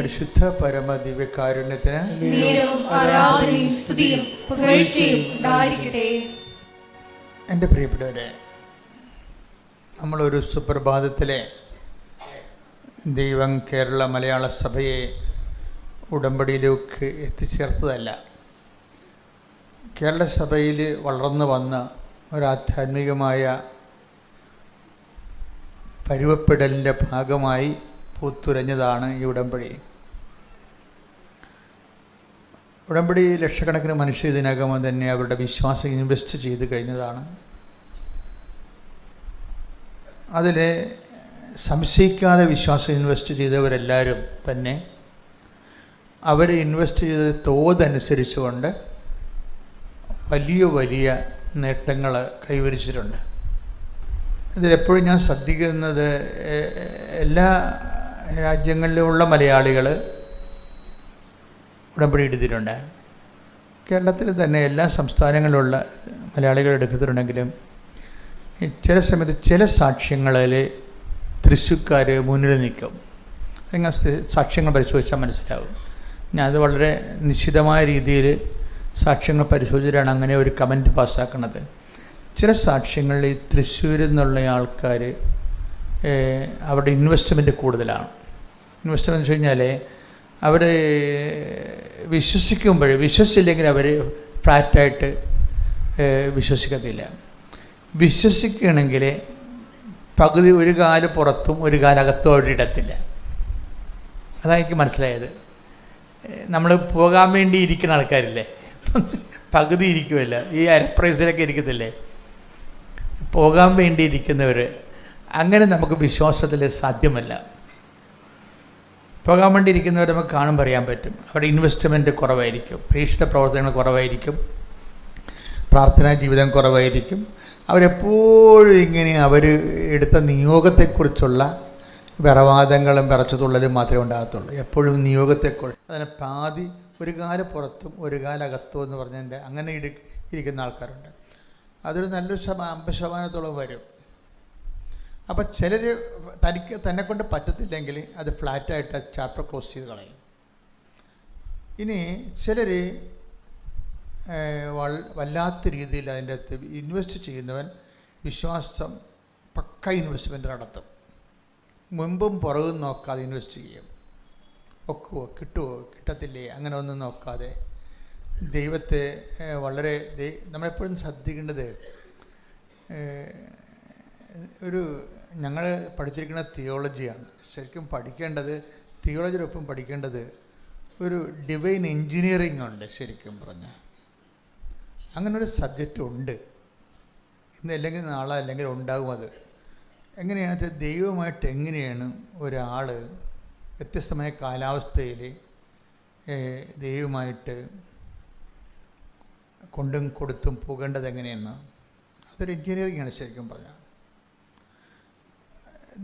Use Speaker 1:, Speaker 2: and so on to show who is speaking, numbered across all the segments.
Speaker 1: പരിശുദ്ധ പരമ ദിവ്യകാരുണ്യത്തിന്
Speaker 2: ആരാധനയും സ്തുതിയും പുകഴ്ചയും ഉണ്ടായിരിക്കട്ടെ.
Speaker 1: എൻ്റെ പ്രിയപ്പെട്ടവരെ, നമ്മളൊരു സുപ്രഭാതത്തിലെ ദൈവം കേരള മലയാള സഭയെ ഉടമ്പടിയിലേക്ക് എത്തിച്ചേർത്തതല്ല. കേരള സഭയിൽ വളർന്നു വന്ന ഒരാധ്യാത്മികമായ പരുവപ്പെടലിൻ്റെ ഭാഗമായി പൂത്തുലഞ്ഞതാണ് ഈ ഉടമ്പടി. ഉടമ്പടി ലക്ഷക്കണക്കിന് മനുഷ്യർ ഇതിനകം തന്നെ അവരുടെ വിശ്വാസം ഇൻവെസ്റ്റ് ചെയ്ത് കഴിഞ്ഞതാണ്. അതിൽ സംശയിക്കാതെ വിശ്വാസം ഇൻവെസ്റ്റ് ചെയ്തവരെല്ലാവരും തന്നെ അവർ ഇൻവെസ്റ്റ് ചെയ്ത തോതനുസരിച്ചുകൊണ്ട് വലിയ വലിയ നേട്ടങ്ങൾ കൈവരിച്ചിട്ടുണ്ട്. ഇതിലെപ്പോഴും ഞാൻ ശ്രദ്ധിക്കുന്നത്, എല്ലാ രാജ്യങ്ങളിലുമുള്ള മലയാളികൾ ഉടമ്പടി എടുത്തിട്ടുണ്ട്. കേരളത്തിൽ തന്നെ എല്ലാ സംസ്ഥാനങ്ങളിലുള്ള മലയാളികൾ എടുത്തിട്ടുണ്ടെങ്കിലും ചില സമയത്ത് ചില സാക്ഷ്യങ്ങളിൽ തൃശ്ശൂർക്കാർ മുന്നിൽ നിൽക്കും. നിങ്ങൾ സാക്ഷ്യങ്ങൾ പരിശോധിച്ചാൽ മനസ്സിലാവും. ഞാൻ അത് വളരെ നിശ്ചിതമായ രീതിയിൽ സാക്ഷ്യങ്ങൾ പരിശോധിച്ചിട്ടാണ് അങ്ങനെ ഒരു കമൻറ്റ് പാസ്സാക്കുന്നത്. ചില സാക്ഷ്യങ്ങളിൽ തൃശ്ശൂരിൽ നിന്നുള്ള ആൾക്കാർ അവരുടെ ഇൻവെസ്റ്റ്മെൻറ്റ് കൂടുതലാണ്. ഇൻവെസ്റ്റ്മെൻറ്റ് എന്ന് വെച്ച് കഴിഞ്ഞാൽ അവർ വിശ്വസിച്ചില്ലെങ്കിൽ അവർ ഫ്ലാറ്റായിട്ട് വിശ്വസിക്കത്തില്ല. വിശ്വസിക്കുകയാണെങ്കിൽ പകുതി ഒരു കാല് പുറത്തും ഒരു കാലകത്തും അവരിടത്തില്ല. അതാണ് എനിക്ക് മനസ്സിലായത്. നമ്മൾ പോകാൻ വേണ്ടി ഇരിക്കുന്ന ആൾക്കാരില്ലേ, പകുതി ഇരിക്കുമല്ല, ഈ അരപ്രൈസിലൊക്കെ ഇരിക്കത്തില്ലേ, പോകാൻ വേണ്ടി ഇരിക്കുന്നവർ. അങ്ങനെ നമുക്ക് വിശ്വാസത്തിൽ സാധ്യമല്ല. പോകാൻ വേണ്ടി ഇരിക്കുന്നവർ നമുക്ക് കാണുമ്പോൾ അറിയാൻ പറ്റും. അവിടെ ഇൻവെസ്റ്റ്മെൻറ്റ് കുറവായിരിക്കും, പ്രേക്ഷിത പ്രവർത്തനങ്ങൾ കുറവായിരിക്കും, പ്രാർത്ഥനാ ജീവിതം കുറവായിരിക്കും. അവരെപ്പോഴും ഇങ്ങനെ അവർ എടുത്ത നിയോഗത്തെക്കുറിച്ചുള്ള വിറവാദങ്ങളും വിറച്ചുതുള്ളലും മാത്രമേ ഉണ്ടാകത്തുള്ളൂ. എപ്പോഴും നിയോഗത്തെക്കുറിച്ച് അതിന് പാതി ഒരു കാല പുറത്തും ഒരു കാലകത്തും എന്ന് പറഞ്ഞതിൻ്റെ അങ്ങനെ ഇരിക്കുന്ന ആൾക്കാരുണ്ട്. അതൊരു നല്ലൊരു 50% വരും. അപ്പം ചിലർ തന്നെ കൊണ്ട് പറ്റത്തില്ലെങ്കിൽ അത് ഫ്ലാറ്റായിട്ട് ചാപ്റ്റർ ക്ലോസ് ചെയ്ത് കളയും. ഇനി ചിലർ വല്ലാത്ത രീതിയിൽ അതിൻ്റെ അകത്ത് ഇൻവെസ്റ്റ് ചെയ്യുന്നവൻ വിശ്വാസം പക്ക ഇൻവെസ്റ്റ്മെൻറ്റ് നടത്തും. മുമ്പും പുറകും നോക്കാതെ ഇൻവെസ്റ്റ് ചെയ്യും. ഒക്കുമോ, കിട്ടുമോ, കിട്ടത്തില്ലേ, അങ്ങനെ ഒന്നും നോക്കാതെ ദൈവത്തെ വളരെ നമ്മളെപ്പോഴും ശ്രദ്ധിക്കേണ്ടത്, ഞങ്ങൾ പഠിച്ചിരിക്കുന്ന തിയോളജിയാണ്. ശരിക്കും പഠിക്കേണ്ടത്, തിയോളജിയോടൊപ്പം പഠിക്കേണ്ടത് ഒരു ഡിവൈൻ എൻജിനീയറിംഗ് ഉണ്ട്. ശരിക്കും പറഞ്ഞാൽ അങ്ങനൊരു സബ്ജക്റ്റ് ഉണ്ട്. ഇന്ന് അല്ലെങ്കിൽ നാളെ അല്ലെങ്കിൽ ഉണ്ടാകും. അത് എങ്ങനെയാണെന്ന് വെച്ചാൽ ദൈവമായിട്ട് എങ്ങനെയാണ് ഒരാൾ വ്യത്യസ്തമായ കാലാവസ്ഥയിൽ ദൈവമായിട്ട് കൊണ്ടും കൊടുത്തും പോകേണ്ടത് എങ്ങനെയെന്ന്, അതൊരു എൻജിനീയറിംഗ് ആണ് ശരിക്കും പറഞ്ഞാൽ.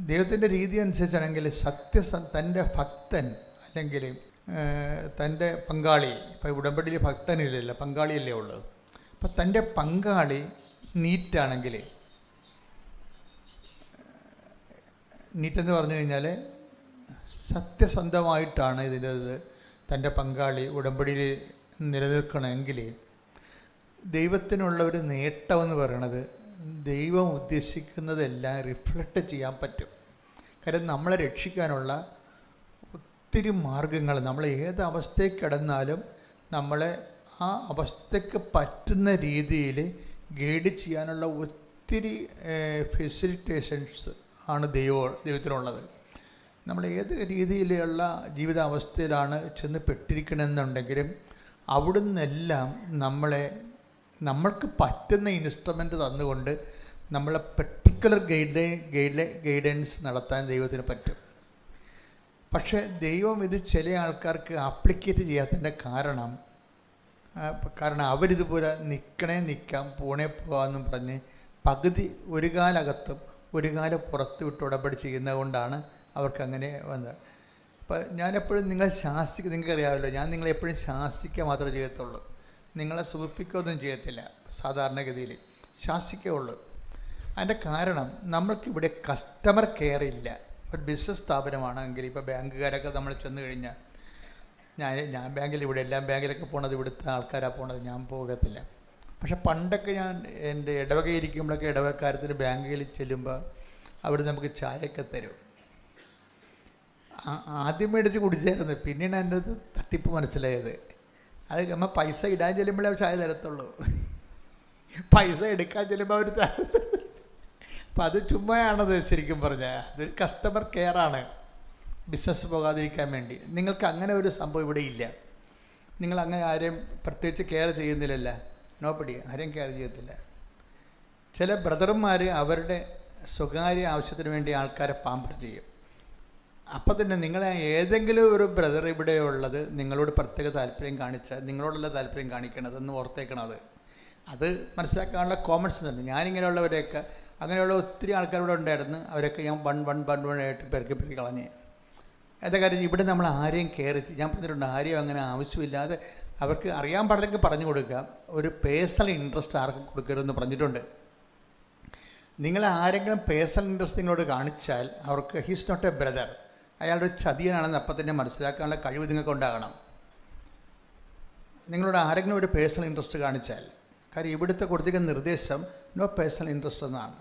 Speaker 1: ദൈവത്തിൻ്റെ രീതി അനുസരിച്ചാണെങ്കിൽ തൻ്റെ ഭക്തൻ അല്ലെങ്കിൽ തൻ്റെ പങ്കാളി, ഇപ്പോൾ ഉടമ്പടിയിൽ ഭക്തനില്ലല്ലോ, പങ്കാളിയല്ലേ ഉള്ളത്. അപ്പം തൻ്റെ പങ്കാളി നീറ്റാണെങ്കിൽ, നീറ്റെന്ന് പറഞ്ഞു കഴിഞ്ഞാൽ സത്യസന്ധമായിട്ടാണ് ഇതിൻ്റെ തൻ്റെ പങ്കാളി ഉടമ്പടിയിൽ നിലനിൽക്കണമെങ്കിൽ ദൈവത്തിനുള്ള ഒരു നേട്ടമെന്ന് പറയണത് ദൈവം ഉദ്ദേശിക്കുന്നതെല്ലാം റിഫ്ലക്റ്റ് ചെയ്യാൻ പറ്റും. കാര്യം നമ്മളെ രക്ഷിക്കാനുള്ള ഒത്തിരി മാർഗങ്ങൾ, നമ്മൾ ഏത് അവസ്ഥയിൽ കിടന്നാലും നമ്മളെ ആ അവസ്ഥയ്ക്ക് പറ്റുന്ന രീതിയിൽ ഗൈഡ് ചെയ്യാനുള്ള ഒത്തിരി ഫെസിലിറ്റേഷൻസ് ആണ് ദൈവത്തിനുള്ളത്. നമ്മൾ ഏത് രീതിയിലുള്ള ജീവിതാവസ്ഥയിലാണ് ചെന്ന് പെട്ടിരിക്കണമെന്നുണ്ടെങ്കിലും അവിടുന്നെല്ലാം നമ്മൾക്ക് പറ്റുന്ന ഇൻസ്ട്രുമെൻ്റ് തന്നുകൊണ്ട് നമ്മളെ പെർട്ടിക്കുലർ ഗൈഡൻസ് നടത്താൻ ദൈവത്തിന് പറ്റും. പക്ഷേ ദൈവം ഇത് ചില ആൾക്കാർക്ക് ആപ്ലിക്കേറ്റ് ചെയ്യാത്തതിൻ്റെ കാരണം അവരിതുപോലെ നിൽക്കാം, പോണേ പോകാമെന്നും പറഞ്ഞ് പകുതി ഒരു കാലകത്തും ഒരു കാലം പുറത്ത് വിട്ട് ഉടമ്പടി ചെയ്യുന്നത് കൊണ്ടാണ് അവർക്കങ്ങനെ വന്നത്. അപ്പോൾ ഞാനെപ്പോഴും നിങ്ങൾക്കറിയാമല്ലോ, ഞാൻ നിങ്ങളെപ്പോഴും ശാസിക്കുക മാത്രമേ ചെയ്യത്തുള്ളൂ. നിങ്ങളെ സൂചിപ്പിക്കുകയൊന്നും ചെയ്യത്തില്ല. സാധാരണഗതിയിൽ ശാസിക്കുകയുള്ളൂ. അതിൻ്റെ കാരണം നമ്മൾക്കിവിടെ കസ്റ്റമർ കെയർ ഇല്ല. ഒരു ബിസിനസ് സ്ഥാപനമാണെങ്കിൽ ഇപ്പോൾ ബാങ്കുകാരൊക്കെ നമ്മൾ ചെന്ന് കഴിഞ്ഞാൽ ഞാൻ ബാങ്കിൽ ഇവിടെ എല്ലാം ബാങ്കിലൊക്കെ പോണത് ഇവിടുത്തെ ആൾക്കാരാണ് പോണത്, ഞാൻ പോകത്തില്ല. പക്ഷെ പണ്ടൊക്കെ ഞാൻ എൻ്റെ ഇടവകയിരിക്കുമ്പോഴൊക്കെ ഇടവക്കാരത്തിന് ബാങ്കിൽ ചെല്ലുമ്പോൾ അവർ നമുക്ക് ചായയൊക്കെ തരും. ആദ്യം മേടിച്ച് കുടിച്ചായിരുന്നു, പിന്നീട് എൻ്റെ അത് തട്ടിപ്പ് മനസ്സിലായത്. അത് നമ്മൾ പൈസ ഇടാൻ ചെല്ലുമ്പോഴേ അവർ ചായ തരത്തുള്ളൂ, പൈസ എടുക്കാൻ ചെല്ലുമ്പോൾ അവർ അപ്പം അത് ചുമ്മയാണത്. ശരിക്കും പറഞ്ഞാൽ അതൊരു കസ്റ്റമർ കെയറാണ്, ബിസിനസ് പോകാതിരിക്കാൻ വേണ്ടി. നിങ്ങൾക്ക് അങ്ങനെ ഒരു സംഭവം ഇവിടെ ഇല്ല. നിങ്ങൾ അങ്ങനെ ആരെയും പ്രത്യേകിച്ച് കെയർ ചെയ്യുന്നില്ലല്ലോ, നോബഡി, ആരെയും കെയർ ചെയ്യത്തില്ല. ചില ബ്രദർമാർ അവരുടെ സ്വകാര്യ ആവശ്യത്തിന് വേണ്ടി ആൾക്കാരെ പാമ്പർ ചെയ്യും. അപ്പോൾ തന്നെ നിങ്ങളെ ഏതെങ്കിലും ഒരു ബ്രദർ ഇവിടെ ഉള്ളത് നിങ്ങളോട് പ്രത്യേക താല്പര്യം കാണിച്ചാൽ നിങ്ങളോടുള്ള താല്പര്യം കാണിക്കണതെന്ന് ഓർത്തേക്കണം. അത് മനസ്സിലാക്കാനുള്ള കോമൺ സെൻസ് ഉണ്ട്. ഞാനിങ്ങനെയുള്ളവരെയൊക്കെ, അങ്ങനെയുള്ള ഒത്തിരി ആൾക്കാരിവിടെ ഉണ്ടായിരുന്നു, അവരൊക്കെ ഞാൻ വൺ ആയിട്ട് പെരുക്കി കളഞ്ഞ്. എന്താ കാര്യം, ഇവിടെ നമ്മൾ ആരെയും കെയർ ചെയ്യും. ഞാൻ പറഞ്ഞിട്ടുണ്ട്, ആരെയും അങ്ങനെ ആവശ്യമില്ലാതെ അവർക്ക് അറിയാൻ പാടില്ലെങ്കിൽ പറഞ്ഞു കൊടുക്കുക. ഒരു പേഴ്സണൽ ഇൻട്രസ്റ്റ് ആർക്കും കൊടുക്കരുതെന്ന് പറഞ്ഞിട്ടുണ്ട്. നിങ്ങൾ ആരെങ്കിലും പേഴ്സണൽ ഇൻട്രസ്റ്റ് നിങ്ങളോട് കാണിച്ചാൽ അവർക്ക് ഹീസ് നോട്ട് എ ബ്രദർ, അയാളുടെ ഒരു ചതിയനാണെന്ന് അപ്പം തന്നെ മനസ്സിലാക്കാനുള്ള കഴിവ് നിങ്ങൾക്ക് ഉണ്ടാകണം. നിങ്ങളോട് ആരെങ്കിലും ഒരു പേഴ്സണൽ ഇൻട്രസ്റ്റ് കാണിച്ചാൽ, കാര്യം ഇവിടുത്തെ കൊടുത്തിരിക്കുന്ന നിർദ്ദേശം നോ പേഴ്സണൽ ഇൻട്രസ്റ്റ് എന്നാണ്.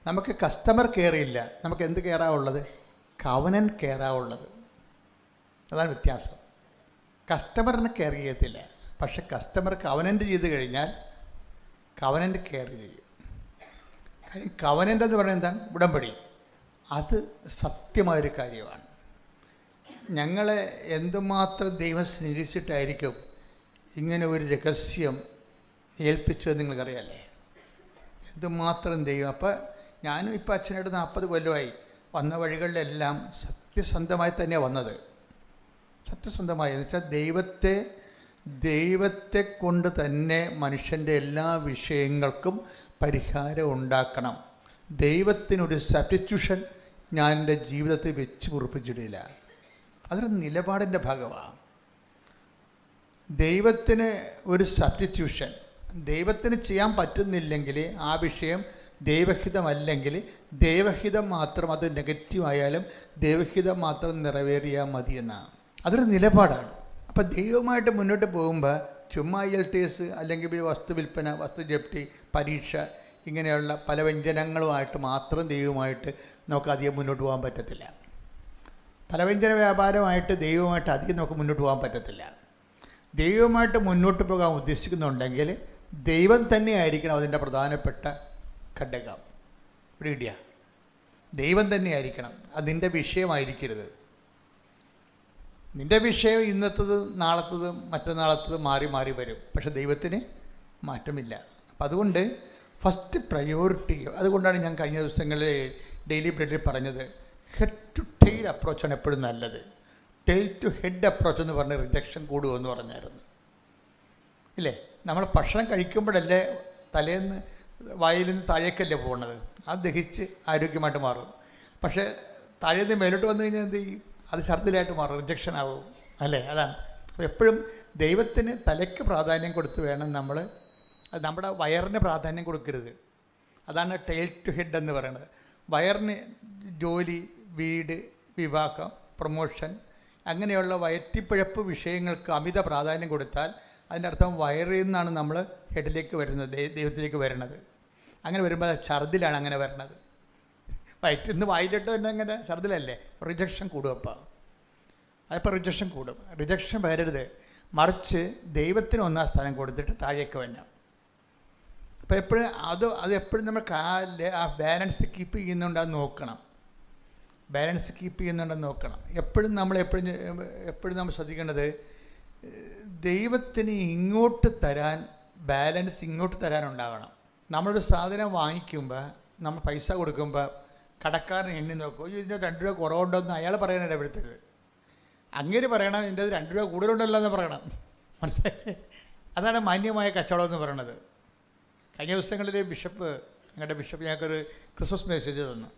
Speaker 1: നമുക്ക് കസ്റ്റമർ കെയർ ഇല്ല, നമുക്ക് എന്ത് കെയറാണ് ഉള്ളത്? കവനൻ്റ് കെയറാണ് ഉള്ളത്. അതാണ് വ്യത്യാസം. കസ്റ്റമറിനെ കെയർ ചെയ്യത്തില്ല, പക്ഷെ കസ്റ്റമർ കവനൻ്റ് ചെയ്ത് കഴിഞ്ഞാൽ കവനൻ്റ് കെയർ ചെയ്യും. കാര്യം കവനൻ്റ് എന്ന് പറയുന്നത് എന്താണ്? ഉടമ്പടി. അത് സത്യമായൊരു കാര്യമാണ്. ഞങ്ങളെ എന്തുമാത്രം ദൈവം സ്നേഹിച്ചിട്ടായിരിക്കും ഇങ്ങനെ ഒരു രഹസ്യം ഏൽപ്പിച്ചത് നിങ്ങൾക്കറിയാമല്ലേ? എന്തുമാത്രം ദൈവം. അപ്പം ഞാനും ഇപ്പം അച്ഛനായിട്ട് 40 കൊല്ലമായി. വന്ന വഴികളിലെല്ലാം സത്യസന്ധമായി തന്നെയാണ് വന്നത്. സത്യസന്ധമായി എന്ന് വെച്ചാൽ ദൈവത്തെ കൊണ്ട് തന്നെ മനുഷ്യൻ്റെ എല്ലാ വിഷയങ്ങൾക്കും പരിഹാരം ഉണ്ടാക്കണം. ദൈവത്തിനൊരു സബ്സ്റ്റിറ്റ്യൂഷൻ ഞാൻ എൻ്റെ ജീവിതത്തിൽ വെച്ച് ഉറപ്പിച്ചിട്ടില്ല. അതൊരു നിലപാടിൻ്റെ ഭാഗമാണ്. ദൈവത്തിന് ഒരു സബ്സ്റ്റിറ്റ്യൂഷൻ, ദൈവത്തിന് ചെയ്യാൻ പറ്റുന്നില്ലെങ്കിൽ ആ വിഷയം ദൈവഹിതമല്ലെങ്കിൽ ദൈവഹിതം മാത്രം, അത് നെഗറ്റീവ് ആയാലും ദൈവഹിതം മാത്രം നിറവേറിയാൽ മതിയെന്നാണ്. അതൊരു നിലപാടാണ്. അപ്പം ദൈവമായിട്ട് മുന്നോട്ട് പോകുമ്പോൾ ചുമ്മാ IELTS അല്ലെങ്കിൽ വസ്തു വിൽപ്പന, വസ്തു ജപ്തി, പരീക്ഷ, ഇങ്ങനെയുള്ള പല വ്യഞ്ജനങ്ങളുമായിട്ട് മാത്രം ദൈവമായിട്ട് നമുക്ക് അധികം മുന്നോട്ട് പോകാൻ പറ്റത്തില്ല. പലവ്യഞ്ജന വ്യാപാരമായിട്ട് ദൈവമായിട്ട് അധികം നമുക്ക് മുന്നോട്ട് പോകാൻ പറ്റത്തില്ല. ദൈവമായിട്ട് മുന്നോട്ട് പോകാൻ ഉദ്ദേശിക്കുന്നുണ്ടെങ്കിൽ ദൈവം തന്നെ ആയിരിക്കണം അതിൻ്റെ പ്രധാനപ്പെട്ട ഘടകം. പിടികിട്ടിയ? ദൈവം തന്നെ ആയിരിക്കണം, അത് നിൻ്റെ വിഷയമായിരിക്കരുത്. നിൻ്റെ വിഷയം ഇന്നത്തത് നാളത്തത് മറ്റന്നാളത്തത് മാറി മാറി വരും, പക്ഷെ ദൈവത്തിന് മാറ്റമില്ല. അപ്പം അതുകൊണ്ട് ഫസ്റ്റ് പ്രയോറിറ്റി, അതുകൊണ്ടാണ് ഞാൻ കഴിഞ്ഞ ദിവസങ്ങളിൽ ഡെയിലി ബ്രെഡിൽ പറഞ്ഞത് ഹെഡ് ടു ടെയിൽ അപ്രോച്ചാണ് എപ്പോഴും നല്ലത്. ടെയിൽ ടു ഹെഡ് അപ്രോച്ച് എന്ന് പറഞ്ഞ് റിജക്ഷൻ കൂടുമെന്ന് പറഞ്ഞായിരുന്നു ഇല്ലേ? നമ്മൾ ഭക്ഷണം കഴിക്കുമ്പോഴല്ലേ തലേന്ന് വായിൽ നിന്ന് താഴേക്കല്ലേ പോകുന്നത്, അത് ദഹിച്ച് ആരോഗ്യമായിട്ട് മാറും. പക്ഷേ താഴേന്ന് മേലോട്ട് വന്നു കഴിഞ്ഞാൽ എന്ത് ചെയ്യും? അത് ഛർദ്ദിലായിട്ട് മാറും, റിജക്ഷൻ ആവും അല്ലേ? അതാണ്. അപ്പോൾ എപ്പോഴും ദൈവത്തിന് തലയ്ക്ക് പ്രാധാന്യം കൊടുത്ത് വേണം നമ്മൾ, അത് നമ്മുടെ വയറിന് പ്രാധാന്യം കൊടുക്കരുത്. അതാണ് ടെയിൽ ടു ഹെഡ് എന്ന് പറയുന്നത്. വയറിന് ജോലി, വീട്, വിവാഹം, പ്രൊമോഷൻ, അങ്ങനെയുള്ള വയറ്റിപ്പിഴപ്പ് വിഷയങ്ങൾക്ക് അമിത പ്രാധാന്യം കൊടുത്താൽ അതിൻ്റെ അർത്ഥം വയറിൽ നിന്നാണ് നമ്മൾ ഹെഡിലേക്ക് വരുന്നത്, ദൈവത്തിലേക്ക് വരുന്നത്. അങ്ങനെ വരുമ്പോൾ ഛർദിലാണ് അങ്ങനെ വരുന്നത്. വയറ്റിൽ നിന്ന് വായിലിട്ട് തന്നെ അങ്ങനെ ഛർദിലല്ലേ? റിജക്ഷൻ കൂടും. അപ്പോൾ റിജക്ഷൻ കൂടും. റിജക്ഷൻ വരരുത്, മറിച്ച് ദൈവത്തിന് ഒന്നാം സ്ഥാനം കൊടുത്തിട്ട് താഴേക്ക് വരണം. അപ്പോൾ എപ്പോഴും അത് എപ്പോഴും നമ്മൾ ആ ബാലൻസ് കീപ്പ് ചെയ്യുന്നുണ്ടെന്ന് നോക്കണം. ബാലൻസ് കീപ്പ് ചെയ്യുന്നുണ്ടെന്ന് നോക്കണം. എപ്പോഴും നമ്മൾ ശ്രദ്ധിക്കേണ്ടത് ദൈവത്തിന് ഇങ്ങോട്ട് തരാൻ, ബാലൻസ് ഇങ്ങോട്ട് തരാനുണ്ടാകണം. നമ്മളൊരു സാധനം വാങ്ങിക്കുമ്പോൾ, നമ്മൾ പൈസ കൊടുക്കുമ്പോൾ കടക്കാരൻ എണ്ണി നോക്കും, ഇതിൻ്റെ 2 രൂപ കുറവുണ്ടോയെന്ന് അയാൾ പറയാനായിട്ട് എടുത്തത്. അങ്ങനെ പറയണം, ഇതിൻ്റെ 2 രൂപ കൂടുതലുണ്ടല്ലോ എന്ന് പറയണം. മനസ്സിലായി? അതാണ് മാന്യമായ കച്ചവടം എന്ന് പറയണത്. കഴിഞ്ഞ ദിവസങ്ങളിൽ ഞങ്ങളുടെ ബിഷപ്പ് ഞങ്ങൾക്കൊരു ക്രിസ്മസ് മെസ്സേജ് തന്നു.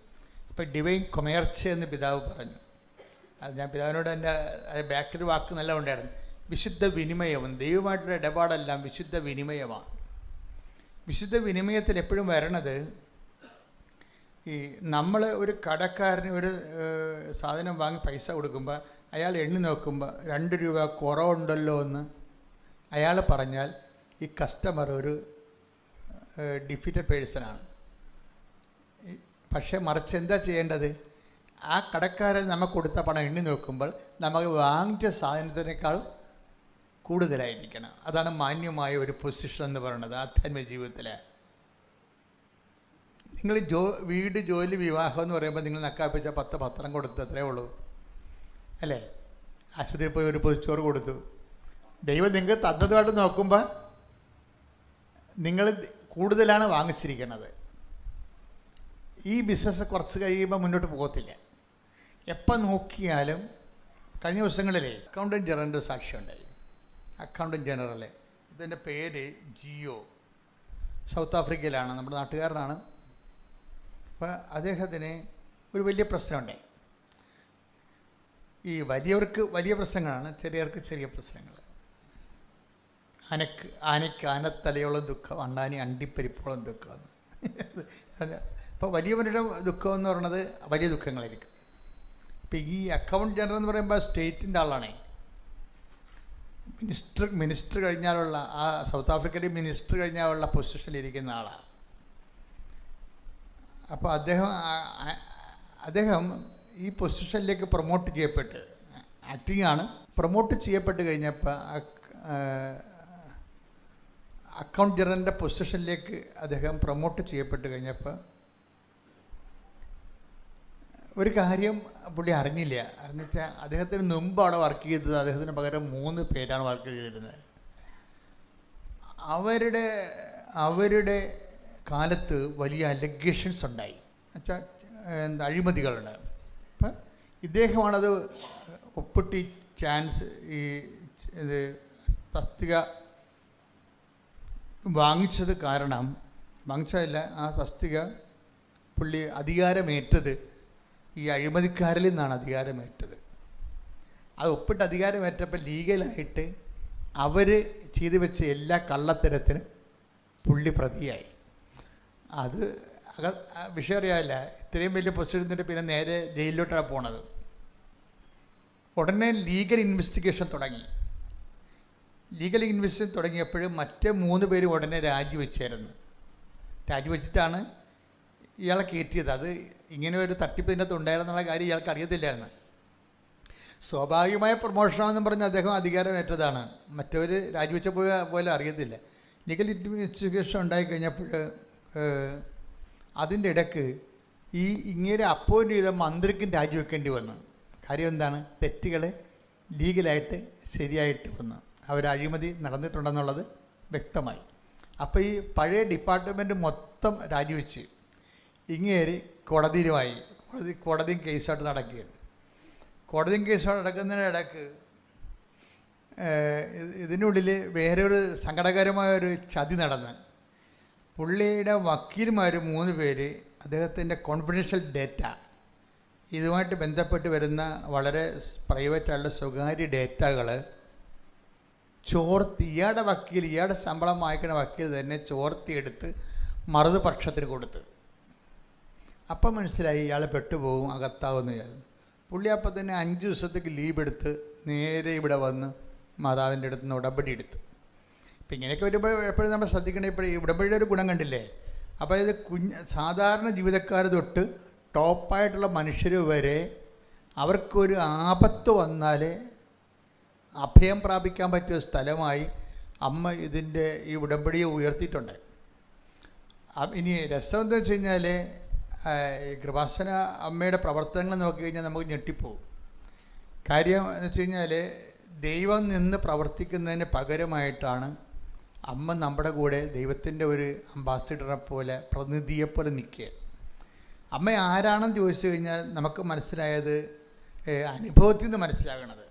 Speaker 1: അപ്പോൾ ഡിവൈൻ കൊമേർച്ച എന്ന് പിതാവ് പറഞ്ഞു. അത് ഞാൻ പിതാവിനോട് എൻ്റെ ബാക്കിൽ വാക്ക് നല്ല ഉണ്ടായിരുന്നു. വിശുദ്ധ വിനിമയം, ദൈവമായിട്ടുള്ള ഇടപാടെല്ലാം വിശുദ്ധ വിനിമയമാണ്. വിശുദ്ധ വിനിമയത്തിൽ എപ്പോഴും വരണത്, ഈ നമ്മൾ ഒരു കടക്കാരന് ഒരു സാധനം വാങ്ങി പൈസ കൊടുക്കുമ്പോൾ അയാൾ എണ്ണി നോക്കുമ്പോൾ 2 രൂപ കുറവുണ്ടല്ലോ എന്ന് അയാൾ പറഞ്ഞാൽ ഈ കസ്റ്റമർ ഒരു ഡിഫീറ്റഡ് പേഴ്സണാണ്. പക്ഷേ മറിച്ച് എന്താ ചെയ്യേണ്ടത്? ആ കടക്കാരൻ നമുക്ക് കൊടുത്ത പണം എണ്ണി നോക്കുമ്പോൾ നമുക്ക് വാങ്ങിച്ച സാധനത്തിനേക്കാൾ കൂടുതലായിരിക്കണം. അതാണ് മാന്യമായ ഒരു പൊസിഷൻ എന്ന് പറയുന്നത് ആധ്യാത്മിക ജീവിതത്തിൽ. നിങ്ങൾ വീട്, ജോലി, വിവാഹം എന്ന് പറയുമ്പോൾ നിങ്ങൾ നക്കാപ്പിച്ച 10 പത്രം കൊടുത്ത് അത്രേ ഉള്ളൂ അല്ലേ? ആശുപത്രിയിൽ പോയി ഒരു പൊതിച്ചോറ് കൊടുത്തു. ദൈവം നിങ്ങൾക്ക് തന്നതുമായിട്ട് നോക്കുമ്പോൾ നിങ്ങൾ കൂടുതലാണ് വാങ്ങിച്ചിരിക്കുന്നത്. ഈ ബിസിനസ് കുറച്ച് കഴിയുമ്പോൾ മുന്നോട്ട് പോകത്തില്ല. എപ്പോൾ നോക്കിയാലും കഴിഞ്ഞ ദിവസങ്ങളിലെ അക്കൗണ്ടൻറ്റ് ജനറലിൻ്റെ സാക്ഷ്യം ഉണ്ടായി. അക്കൗണ്ടൻറ്റ് ജനറൽ, ഇതിൻ്റെ പേര് ജിയോ, സൗത്ത് ആഫ്രിക്കയിലാണ്, നമ്മുടെ നാട്ടുകാരനാണ്. അപ്പോൾ അദ്ദേഹത്തിന് ഒരു വലിയ പ്രശ്നമുണ്ടായി. ഈ വലിയവർക്ക് വലിയ പ്രശ്നങ്ങളാണ്, ചെറിയവർക്ക് ചെറിയ പ്രശ്നങ്ങൾ. ആനയ്ക്ക് ആനത്തലയോളം ദുഃഖം, അണ്ണാനി അണ്ടിപ്പരിപ്പോളം ദുഃഖമാണ്. അപ്പോൾ വലിയവരുടെ ദുഃഖം എന്ന് പറയുന്നത് വലിയ ദുഃഖങ്ങളായിരിക്കും. ഇപ്പം ഈ അക്കൗണ്ട് ജനറൽ എന്ന് പറയുമ്പോൾ സ്റ്റേറ്റിൻ്റെ ആളാണേ. മിനിസ്റ്റർ കഴിഞ്ഞാലുള്ള ആ സൗത്ത് ആഫ്രിക്കയിലെ മിനിസ്റ്റർ കഴിഞ്ഞാലുള്ള പൊസിഷനിലിരിക്കുന്ന ആളാണ്. അപ്പോൾ അദ്ദേഹം ഈ പൊസിഷനിലേക്ക് പ്രൊമോട്ട് ചെയ്യപ്പെട്ട്, ആക്ടിംഗ് ആണ്, പ്രൊമോട്ട് ചെയ്യപ്പെട്ട് കഴിഞ്ഞപ്പോൾ അക്കൗണ്ട് ജനറലിൻ്റെ പൊസിഷനിലേക്ക് അദ്ദേഹം പ്രൊമോട്ട് ചെയ്യപ്പെട്ട് കഴിഞ്ഞപ്പോൾ ഒരു കാര്യം പുള്ളി അറിഞ്ഞിട്ട് അദ്ദേഹത്തിന് മുമ്പ് അവിടെ വർക്ക് ചെയ്തത് അദ്ദേഹത്തിന് പകരം 3 പേരാണ് വർക്ക് ചെയ്തിരുന്നത്. അവരുടെ കാലത്ത് വലിയ അലിഗേഷൻസ് ഉണ്ടായി, എന്നുവെച്ചാൽ അഴിമതികളുണ്ട്. അപ്പം ഇദ്ദേഹമാണത് ഒപ്പിട്ടി ചാൻസ് ഈ ഇത് തസ്തിക വാങ്ങിച്ചതല്ല, ആ തസ്തിക പുള്ളി അധികാരമേറ്റത് ഈ അഴിമതിക്കാരിൽ നിന്നാണ് അധികാരമേറ്റത്. അത് ഒപ്പിട്ട് അധികാരമേറ്റപ്പോൾ ലീഗലായിട്ട് അവർ ചെയ്തു വെച്ച എല്ലാ കള്ളത്തരത്തിനും പുള്ളി പ്രതിയായി. അത് വിഷയം അറിയാമല്ല, ഇത്രയും വലിയ പൊസിഷനിൽ പിന്നെ നേരെ ജയിലിലോട്ടാണ് പോണത്. ഉടനെ ലീഗൽ ഇൻവെസ്റ്റിഗേഷൻ തുടങ്ങിയപ്പോഴും മറ്റേ 3 പേരും ഉടനെ രാജിവെച്ചിട്ടാണ് ഇയാളെ കയറ്റിയത്. അത് ഇങ്ങനെ ഒരു തട്ടിപ്പിനകത്ത് ഉണ്ടായിരുന്നുള്ള കാര്യം ഇയാൾക്ക് അറിയത്തില്ലായിരുന്നു. സ്വാഭാവികമായ പ്രൊമോഷനാണെന്ന് പറഞ്ഞ് അദ്ദേഹം അധികാരമേറ്റതാണ്. മറ്റവർ രാജിവെച്ച പോലെ അറിയത്തില്ല. ലീഗൽ ഇൻവെസ്റ്റിഗേഷൻ ഉണ്ടായിക്കഴിഞ്ഞപ്പോൾ അതിൻ്റെ ഇടയ്ക്ക് ഈ ഇങ്ങനെ അപ്പോയിൻ്റ് ചെയ്ത മന്ത്രിക്കും രാജിവെക്കേണ്ടി വന്നു. കാര്യം എന്താണ്? തെറ്റുകൾ ലീഗലായിട്ട് ശരിയായിട്ട് വന്നു, അവർ അഴിമതി നടന്നിട്ടുണ്ടെന്നുള്ളത് വ്യക്തമായി. അപ്പോൾ ഈ പഴയ ഡിപ്പാർട്ട്മെൻറ്റ് മൊത്തം രാജിവെച്ച് ഇങ്ങേരി കോടതിയും കേസായിട്ട് നടക്കുകയാണ്. കോടതിയും കേസായിട്ട് നടക്കുന്നതിനിടയ്ക്ക് ഇതിനുള്ളിൽ വേറൊരു സങ്കടകരമായൊരു ചതി നടന്ന് പുള്ളിയുടെ വക്കീൽമാർ 3 പേര് അദ്ദേഹത്തിൻ്റെ കോൺഫിഡൻഷ്യൽ ഡേറ്റ, ഇതുമായിട്ട് ബന്ധപ്പെട്ട് വരുന്ന വളരെ പ്രൈവറ്റായുള്ള സ്വകാര്യ ഡേറ്റകൾ ഇയാളുടെ ശമ്പളം വാങ്ങിക്കുന്ന വക്കീൽ തന്നെ ചോർത്തിയെടുത്ത് മറുപക്ഷത്തിന് കൊടുത്ത്. അപ്പം മനസ്സിലായി ഇയാൾ പെട്ടുപോകും, അകത്താവുമെന്ന് വിചാരിച്ചു. പുള്ളി അപ്പം തന്നെ 5 ദിവസത്തേക്ക് ലീവ് എടുത്ത് നേരെ ഇവിടെ വന്ന് മാതാവിൻ്റെ അടുത്ത് നിന്ന് ഉടമ്പടി എടുത്തു. ഇപ്പം ഇങ്ങനെയൊക്കെ വരുമ്പോൾ എപ്പോഴും നമ്മൾ ശ്രദ്ധിക്കേണ്ട, ഇപ്പോൾ ഈ ഉടമ്പടിയുടെ ഒരു ഗുണം കണ്ടില്ലേ? അപ്പോൾ ഇത് സാധാരണ ജീവിതക്കാർ തൊട്ട് ടോപ്പായിട്ടുള്ള മനുഷ്യർ വരെ അവർക്കൊരു ആപത്ത് വന്നാൽ അഭയം പ്രാപിക്കാൻ പറ്റിയ സ്ഥലമായി അമ്മ ഈ ഉടമ്പടിയെ ഉയർത്തിയിട്ടുണ്ട്. ഇനി രസം എന്താ വെച്ച് കഴിഞ്ഞാൽ, കൃപാസന അമ്മയുടെ പ്രവർത്തനങ്ങൾ നോക്കിക്കഴിഞ്ഞാൽ നമുക്ക് ഞെട്ടിപ്പോവും. കാര്യം എന്ന് വെച്ച് കഴിഞ്ഞാൽ ദൈവം നിന്ന് പ്രവർത്തിക്കുന്നതിന് പകരമായിട്ടാണ് അമ്മ നമ്മുടെ കൂടെ ദൈവത്തിൻ്റെ ഒരു അംബാസിഡറെ പോലെ, പ്രതിനിധിയെപ്പോലെ നിൽക്കുക. അമ്മ ആരാണെന്ന് ചോദിച്ചു കഴിഞ്ഞാൽ നമുക്ക് മനസ്സിലായത് അനുഭവത്തിൽ നിന്ന് മനസ്സിലാകണത്,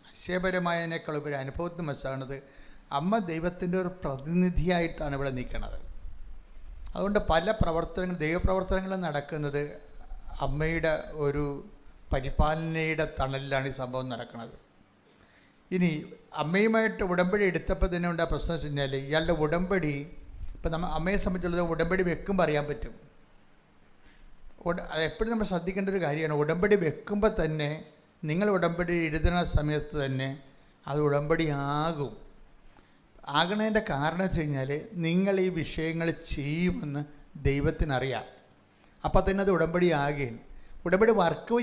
Speaker 1: ആശയപരമായതിനേക്കാൾ ഉപരി അനുഭവത്തിൽ നിന്ന് മനസ്സിലാകുന്നത് അമ്മ ദൈവത്തിൻ്റെ ഒരു പ്രതിനിധിയായിട്ടാണ് ഇവിടെ നിൽക്കുന്നത്. അതുകൊണ്ട് പല ദൈവപ്രവർത്തനങ്ങളും നടക്കുന്നത് അമ്മയുടെ ഒരു പരിപാലനയുടെ തണലിലാണ് ഈ സംഭവം നടക്കുന്നത്. ഇനി അമ്മയുമായിട്ട് ഉടമ്പടി എടുത്തപ്പോൾ തന്നെ ഉണ്ടായ പ്രശ്നം വെച്ച് കഴിഞ്ഞാൽ ഇയാളുടെ ഉടമ്പടി, ഇപ്പം അമ്മയെ സംബന്ധിച്ചുള്ളത് ഉടമ്പടി വെക്കുമ്പോൾ അറിയാൻ പറ്റും. അത് എപ്പോഴും നമ്മൾ ശ്രദ്ധിക്കേണ്ട ഒരു കാര്യമാണ്. ഉടമ്പടി വെക്കുമ്പോൾ തന്നെ നിങ്ങൾ ഉടമ്പടി എഴുതുന്ന സമയത്ത് തന്നെ അത് ഉടമ്പടി ആകും. ആകണതിൻ്റെ കാരണം വെച്ച് കഴിഞ്ഞാൽ നിങ്ങൾ ഈ വിഷയങ്ങൾ ചെയ്യുമെന്ന് ദൈവത്തിനറിയാം. അപ്പോൾ തന്നെ അത് ഉടമ്പടി ആകുകയാണ്. ഉടമ്പടി വർക്ക്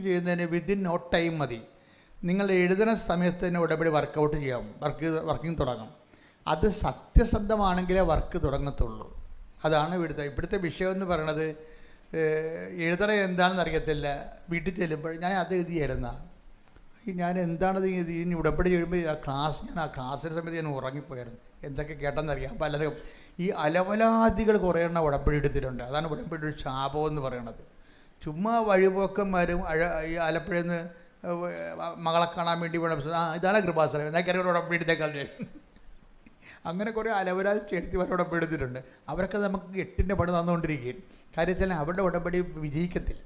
Speaker 1: ചെയ്യുന്നതിന് വിതിൻ നോ ടൈം മതി. നിങ്ങൾ എഴുതുന്ന സമയത്ത് തന്നെ ഉടമ്പടി വർക്കൗട്ട് ചെയ്യാം, വർക്കിംഗ് തുടങ്ങും. അത് സത്യസന്ധമാണെങ്കിലേ വർക്ക് തുടങ്ങത്തുള്ളൂ. അതാണ് ഇവിടുത്തെ വിഷയം എന്ന് പറയണത്. എഴുതണ എന്താണെന്ന് അറിയത്തില്ല. വീട്ടിൽ ചെല്ലുമ്പോൾ ഞാൻ അത് എഴുതിയായിരുന്ന ഞാൻ എന്താണത് ഇനി ഉടമ്പടി ചെയ്യുമ്പോൾ ഞാൻ ആ ക്ലാസ്സിൻ്റെ സമയത്ത് ഞാൻ ഉറങ്ങിപ്പോയായിരുന്നു. എന്തൊക്കെ കേട്ടെന്നറിയാം. അപ്പോൾ അല്ലാതെ ഈ അലവലാദികൾ കുറേ എണ്ണം ഉടമ്പടി എടുത്തിട്ടുണ്ട്. അതാണ് ഉടമ്പടി ഒരു ശാപം എന്ന് പറയണത്. ചുമ്മാ വഴിപോക്കന്മാരും ഈ ആലപ്പുഴയിൽ നിന്ന് മകളെ കാണാൻ വേണ്ടി ഇതാണ് കൃപാസനം എന്നൊക്കെ ഉടമ്പടി എടുത്തേക്കാൾ അങ്ങനെ കുറേ അലവലാതി ചെലുത്തിമാർ ഉടമ്പടി എടുത്തിട്ടുണ്ട്. അവരൊക്കെ നമുക്ക് 8ൻ്റെ പണി തന്നുകൊണ്ടിരിക്കുകയും കാര്യം വെച്ചാൽ അവരുടെ ഉടമ്പടി വിജയിക്കത്തില്ല.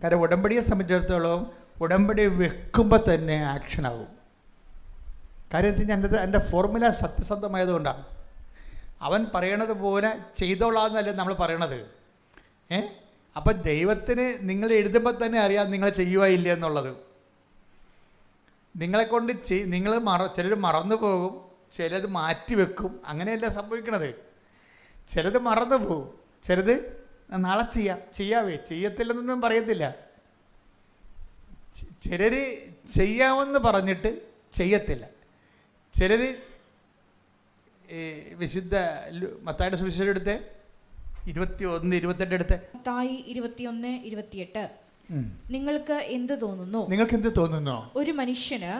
Speaker 1: കാരണം ഉടമ്പടിയെ സംബന്ധിച്ചിടത്തോളം ഉടമ്പടി വെക്കുമ്പോൾ തന്നെ ആക്ഷനാകും. കാര്യം വെച്ച് കഴിഞ്ഞാൽ എൻ്റെ ഫോർമുല സത്യസന്ധമായതുകൊണ്ടാണ്. അവൻ പറയണത് പോലെ ചെയ്തോളാമെന്നല്ലേ നമ്മൾ പറയണത്. അപ്പം ദൈവത്തിന് നിങ്ങൾ എഴുതുമ്പോൾ തന്നെ അറിയാം നിങ്ങൾ ചെയ്യുക ഇല്ല എന്നുള്ളത്. നിങ്ങളെക്കൊണ്ട് നിങ്ങൾ ചിലർ മറന്നു പോകും, ചിലത് മാറ്റി വെക്കും. അങ്ങനെയല്ല സംഭവിക്കണത്. ചിലത് മറന്നു പോകും, ചിലത് നാളെ ചെയ്യാവേ ചെയ്യത്തില്ലെന്നൊന്നും പറയത്തില്ല. ചിലർ ചെയ്യാമെന്ന് പറഞ്ഞിട്ട് ചെയ്യത്തില്ല. ചിലർ വിശുദ്ധ മത്തായിയുടെ സുവിശേഷം എടുത്ത് 21-28 എടുത്ത്
Speaker 2: മത്തായി 21:28 നിങ്ങൾക്ക് എന്ത് തോന്നുന്നു? ഒരു മനുഷ്യന്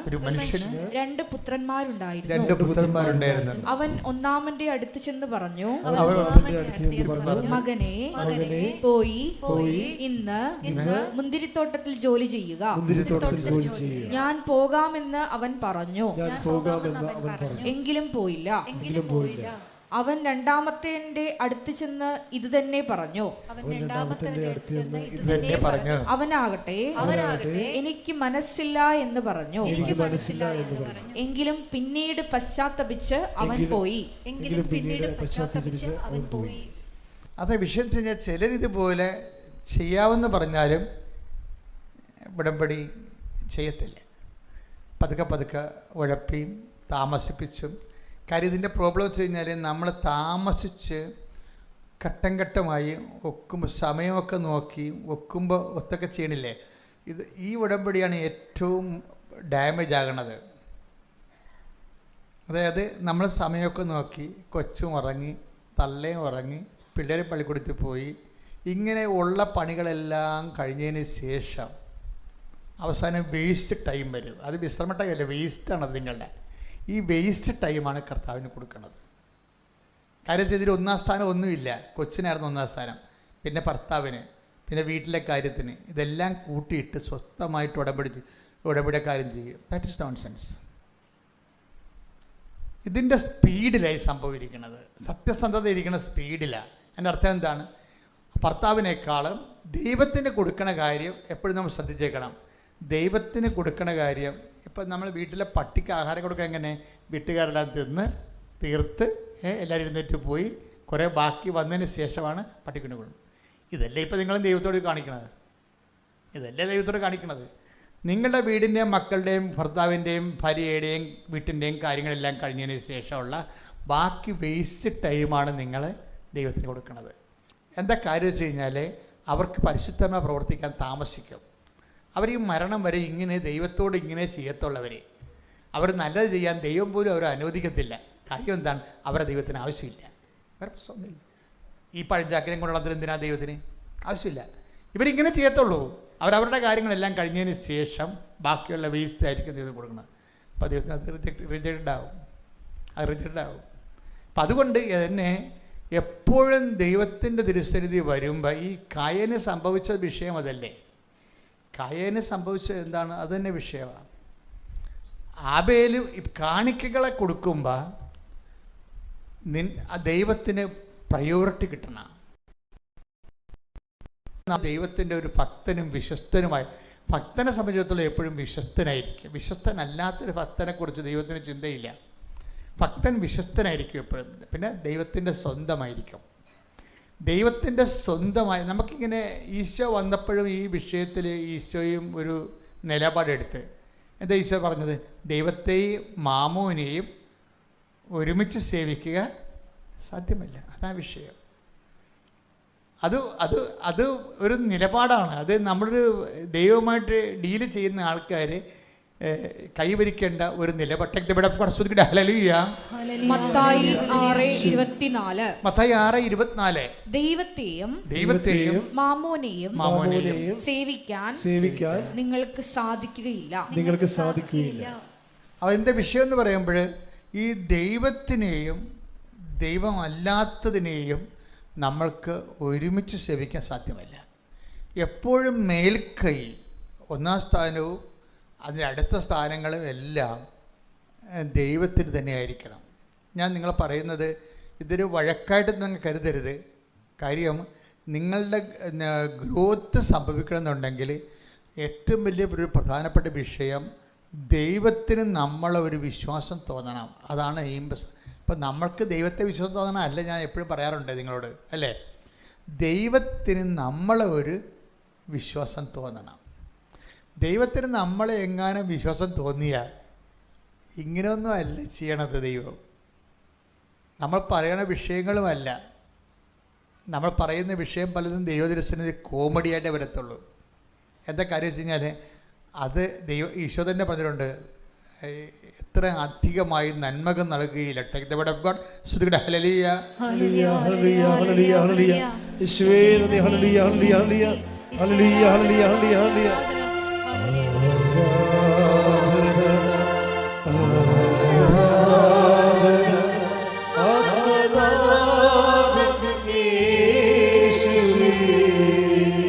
Speaker 2: 2 പുത്രന്മാരുണ്ടായിരുന്നു. അവൻ ഒന്നാമന്റെ അടുത്ത് ചെന്ന് പറഞ്ഞു, മകനെ പോയി ഇന്ന് മുന്തിരിത്തോട്ടത്തിൽ ജോലി ചെയ്യുക. ഞാൻ പോകാമെന്ന് അവൻ പറഞ്ഞു. എങ്കിലും പോയില്ല. അവൻ രണ്ടാമത്തെ അടുത്ത് ചെന്ന് ഇതുതന്നെ പറഞ്ഞു. അവനാകട്ടെ എനിക്ക് മനസ്സില്ല എന്ന് പറഞ്ഞു. എങ്കിലും പിന്നീട് പശ്ചാത്തപിച്ച് അവൻ പോയി.
Speaker 1: അതെ വിഷയം കഴിഞ്ഞാൽ ചിലരിതുപോലെ ചെയ്യാമെന്ന് പറഞ്ഞാലും ഉടമ്പടി ചെയ്യത്തില്ല. പതുക്കെ ഉഴപ്പിയും താമസിപ്പിച്ചും. കാര്യം ഇതിൻ്റെ പ്രോബ്ലം വെച്ച് കഴിഞ്ഞാൽ നമ്മൾ താമസിച്ച് ഘട്ടം ഘട്ടമായി ഒക്കുമ്പോൾ സമയമൊക്കെ നോക്കി ഒക്കുമ്പോൾ ഒത്തൊക്കെ ചെയ്യണില്ലേ. ഈ ഉടമ്പടിയാണ് ഏറ്റവും ഡാമേജ് ആകണത്. അതായത് നമ്മൾ സമയമൊക്കെ നോക്കി കൊച്ചും ഉറങ്ങി തള്ളയും ഉറങ്ങി പിള്ളേർ പള്ളിക്കൂടത്തിൽ പോയി ഇങ്ങനെ ഉള്ള പണികളെല്ലാം കഴിഞ്ഞതിന് ശേഷം അവസാനം വേസ്റ്റ് ടൈം വരും. അത് വിശ്രമ ടൈം അല്ല, വേസ്റ്റാണത് നിങ്ങളുടെ. ഈ വേസ്റ്റ് ടൈമാണ് കർത്താവിന് കൊടുക്കുന്നത്. കാര്യം ഇതിൽ 1-ാം സ്ഥാനം ഒന്നുമില്ല. കൊച്ചിനായിരുന്നു 1-ാം സ്ഥാനം, പിന്നെ ഭർത്താവിന്, പിന്നെ വീട്ടിലെ കാര്യത്തിന്. ഇതെല്ലാം കൂട്ടിയിട്ട് സ്വസ്ഥമായിട്ട് ഉടമ്പടി കാര്യം ചെയ്യും. That is nonsense. ഇതിൻ്റെ സ്പീഡിലായി സംഭവിക്കുന്നത്, സത്യസന്ധത ഇരിക്കുന്ന സ്പീഡിലാണ്. എൻ്റെ അർത്ഥം എന്താണ്? ഭർത്താവിനേക്കാളും ദൈവത്തിന് കൊടുക്കണ കാര്യം എപ്പോഴും നമ്മൾ ശ്രദ്ധിച്ചേക്കണം. ദൈവത്തിന് കൊടുക്കണ കാര്യം, ഇപ്പം നമ്മൾ വീട്ടിലെ പട്ടിക്ക് ആഹാരം കൊടുക്കുക എങ്ങനെ? വീട്ടുകാരെല്ലാം തീർത്ത് എല്ലാവരും എഴുന്നേറ്റ് പോയി കുറേ ബാക്കി വന്നതിന് ശേഷമാണ് പട്ടിക്കൊണ്ട് കൊടുക്കുന്നത്. ഇതല്ലേ ഇപ്പം നിങ്ങളും ദൈവത്തോട് കാണിക്കണത്. നിങ്ങളുടെ വീടിൻ്റെയും മക്കളുടെയും ഭർത്താവിൻ്റെയും ഭാര്യയുടെയും വീട്ടിൻ്റെയും കാര്യങ്ങളെല്ലാം കഴിഞ്ഞതിന് ശേഷമുള്ള ബാക്കി വേസ്റ്റ് ടൈമാണ് നിങ്ങൾ ദൈവത്തിന് കൊടുക്കുന്നത്. എന്താ കാര്യം വെച്ച് കഴിഞ്ഞാൽ അവർക്ക് പരിശുദ്ധമായി പ്രവർത്തിക്കാൻ താമസിക്കും. അവർ ഈ മരണം വരെ ഇങ്ങനെ ദൈവത്തോട് ഇങ്ങനെ ചെയ്യത്തുള്ളവർ. അവർ നല്ലത് ചെയ്യാൻ ദൈവം പോലും അവരെ അനുവദിക്കത്തില്ല. കാര്യം എന്താണ്? അവരുടെ ദൈവത്തിന് ആവശ്യമില്ല. വേറെ പ്രശ്നമൊന്നുമില്ല. ഈ പഴഞ്ചാക്കരം കൊണ്ടുള്ളതിന് എന്തിനാ ദൈവത്തിന് ആവശ്യമില്ല. ഇവരിങ്ങനെ ചെയ്യത്തുള്ളൂ. അവരവരുടെ കാര്യങ്ങളെല്ലാം കഴിഞ്ഞതിന് ശേഷം ബാക്കിയുള്ള വേസ്റ്റ് ആയിരിക്കും ദൈവത്തിന് കൊടുക്കുന്നത്. അപ്പോൾ ദൈവത്തിന് അത് റിജക്റ്റഡ് ആവും. അപ്പം അതുകൊണ്ട് തന്നെ എപ്പോഴും ദൈവത്തിൻ്റെ തിരുസന്നിധി വരുമ്പോൾ ഈ കായന് സംഭവിച്ച വിഷയം അതല്ലേ. കായന് സംഭവിച്ചത് എന്താണ്? അത് തന്നെ വിഷയമാണ്. ആബേല് കാണിക്കകളെ കൊടുക്കുമ്പോൾ ദൈവത്തിന് പ്രയോറിറ്റി കിട്ടണം. ദൈവത്തിൻ്റെ ഒരു ഭക്തനും വിശ്വസ്തനുമായി, ഭക്തനെ സംബന്ധിച്ചിടത്തോളം എപ്പോഴും വിശ്വസ്തനായിരിക്കും. വിശ്വസ്തനല്ലാത്തൊരു ഭക്തനെക്കുറിച്ച് ദൈവത്തിന് ചിന്തയില്ല. ഭക്തൻ വിശ്വസ്തനായിരിക്കും എപ്പോഴും. പിന്നെ ദൈവത്തിൻ്റെ സ്വന്തമായിരിക്കും. ദൈവത്തിൻ്റെ സ്വന്തമായി നമുക്കിങ്ങനെ ഈശോ വന്നപ്പോഴും ഈ വിഷയത്തിൽ ഈശോയും ഒരു നിലപാടെടുത്ത് എന്താ ഈശോ പറഞ്ഞത്? ദൈവത്തെയും മാമോനെയും ഒരുമിച്ച് സേവിക്കുക സാധ്യമല്ല. അതാ വിഷയം. അത് ഒരു നിലപാടാണ്. അത് നമ്മളൊരു ദൈവമായിട്ട് ഡീല് ചെയ്യുന്ന ആൾക്കാർ കൈവരിക്കേണ്ട ഒരു നിലപാട്.
Speaker 2: മത്തായി 6:24 ദൈവത്തെയും മാമോനെയും സേവിക്കാൻ നിങ്ങൾക്ക് സാധിക്കുകയില്ല.
Speaker 1: അതിൻ്റെ വിഷയം എന്ന് പറയുമ്പോൾ ഈ ദൈവത്തിനെയും ദൈവമല്ലാത്തതിനെയും നമ്മൾക്ക് ഒരുമിച്ച് സേവിക്കാൻ സാധ്യമല്ല. എപ്പോഴും മേൽക്കൈ, ഒന്നാം സ്ഥാനവും അതിൻ്റെ അടുത്ത സ്ഥാനങ്ങളും എല്ലാം ദൈവത്തിന് തന്നെ ആയിരിക്കണം. ഞാൻ നിങ്ങൾ പറയുന്നത് ഇതൊരു വഴക്കായിട്ട് നിങ്ങൾ കരുതരുത്. കാര്യം നിങ്ങളുടെ ഗ്രോത്ത് സംഭവിക്കണമെന്നുണ്ടെങ്കിൽ ഏറ്റവും വലിയ ഒരു പ്രധാനപ്പെട്ട വിഷയം ദൈവത്തിന് നമ്മളെ ഒരു വിശ്വാസം തോന്നണം. അതാണ് ഇപ്പം നമ്മൾക്ക് ദൈവത്തെ വിശ്വാസം തോന്നണം അല്ല, ഞാൻ എപ്പോഴും പറയാറുണ്ട് നിങ്ങളോട്, അല്ലേ? ദൈവത്തിന് നമ്മളെ ഒരു വിശ്വാസം തോന്നണം. ദൈവത്തിന് നമ്മളെ എങ്ങാനും വിശ്വാസം തോന്നിയാൽ ഇങ്ങനെയൊന്നും അല്ല ചെയ്യണത്. ദൈവം നമ്മൾ പറയുന്ന വിഷയങ്ങളുമല്ല, നമ്മൾ പറയുന്ന വിഷയം പലതും ദൈവദർശനത്തിൽ കോമഡിയായിട്ടേ വരത്തുള്ളൂ. എന്താ കാര്യം വെച്ച് കഴിഞ്ഞാൽ അത് ഈശോ തന്നെ പറഞ്ഞിട്ടുണ്ട്, എത്ര അധികമായി നന്മകൾ നൽകുകയില്ല. Take the word of God. സ്തുതിക്കട്ടെ. ഹല്ലേലൂയ, ഹല്ലേലൂയ, ഹല്ലേലൂയ, ഹല്ലേലൂയ, ഹല്ലേലൂയ. യേശുവേ നന്ദി. ഹല്ലേലൂയ, ഹല്ലേലൂയ, ഹല്ലേലൂയ, ഹല്ലേലൂയ, ഹല്ലേലൂയ, ഹല്ലേലൂയ, ഹല്ലേലൂയ.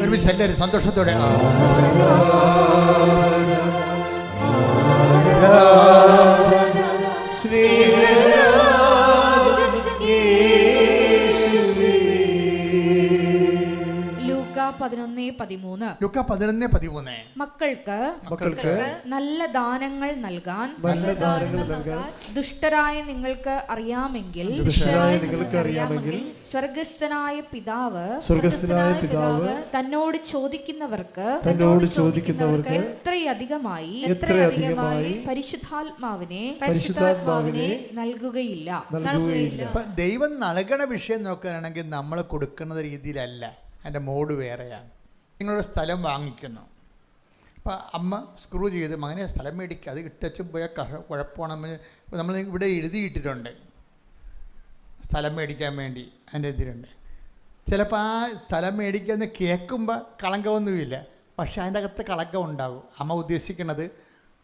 Speaker 1: ഒരുമിച്ച് എല്ലാവരും സന്തോഷത്തോടെ
Speaker 2: ലൂക്ക 11:13 മക്കൾക്ക് നല്ല ദാനങ്ങൾ നൽകാൻ ദുഷ്ടരായ നിങ്ങൾക്ക് അറിയാമെങ്കിൽ സ്വർഗസ്ഥനായ പിതാവ് തന്നോട് ചോദിക്കുന്നവർക്ക് എത്രയധികമായി പരിശുദ്ധാത്മാവിനെ നൽകുകയില്ല.
Speaker 1: ദൈവം നൽകണ വിഷയം നോക്കാനാണെങ്കിൽ നമ്മൾ കൊടുക്കുന്ന രീതിയിലല്ല, എൻ്റെ മോഡ് വേറെയാണ്. നിങ്ങളൊരു സ്ഥലം വാങ്ങിക്കുന്നു. അപ്പോൾ അമ്മ സ്ക്രൂ ചെയ്ത് മകനെ സ്ഥലം മേടിക്കുക, അത് ഇട്ടും പോയാൽ കുഴപ്പമാണ്. നമ്മൾ ഇവിടെ എഴുതിയിട്ടിട്ടുണ്ട് സ്ഥലം മേടിക്കാൻ വേണ്ടി, അതിൻ്റെ എതിരുണ്ട്. ചിലപ്പോൾ ആ സ്ഥലം മേടിക്കാമെന്ന് കേൾക്കുമ്പോൾ കളങ്കമൊന്നുമില്ല, പക്ഷെ അതിൻ്റെ അകത്ത് കളങ്കം ഉണ്ടാകും. അമ്മ ഉദ്ദേശിക്കുന്നത്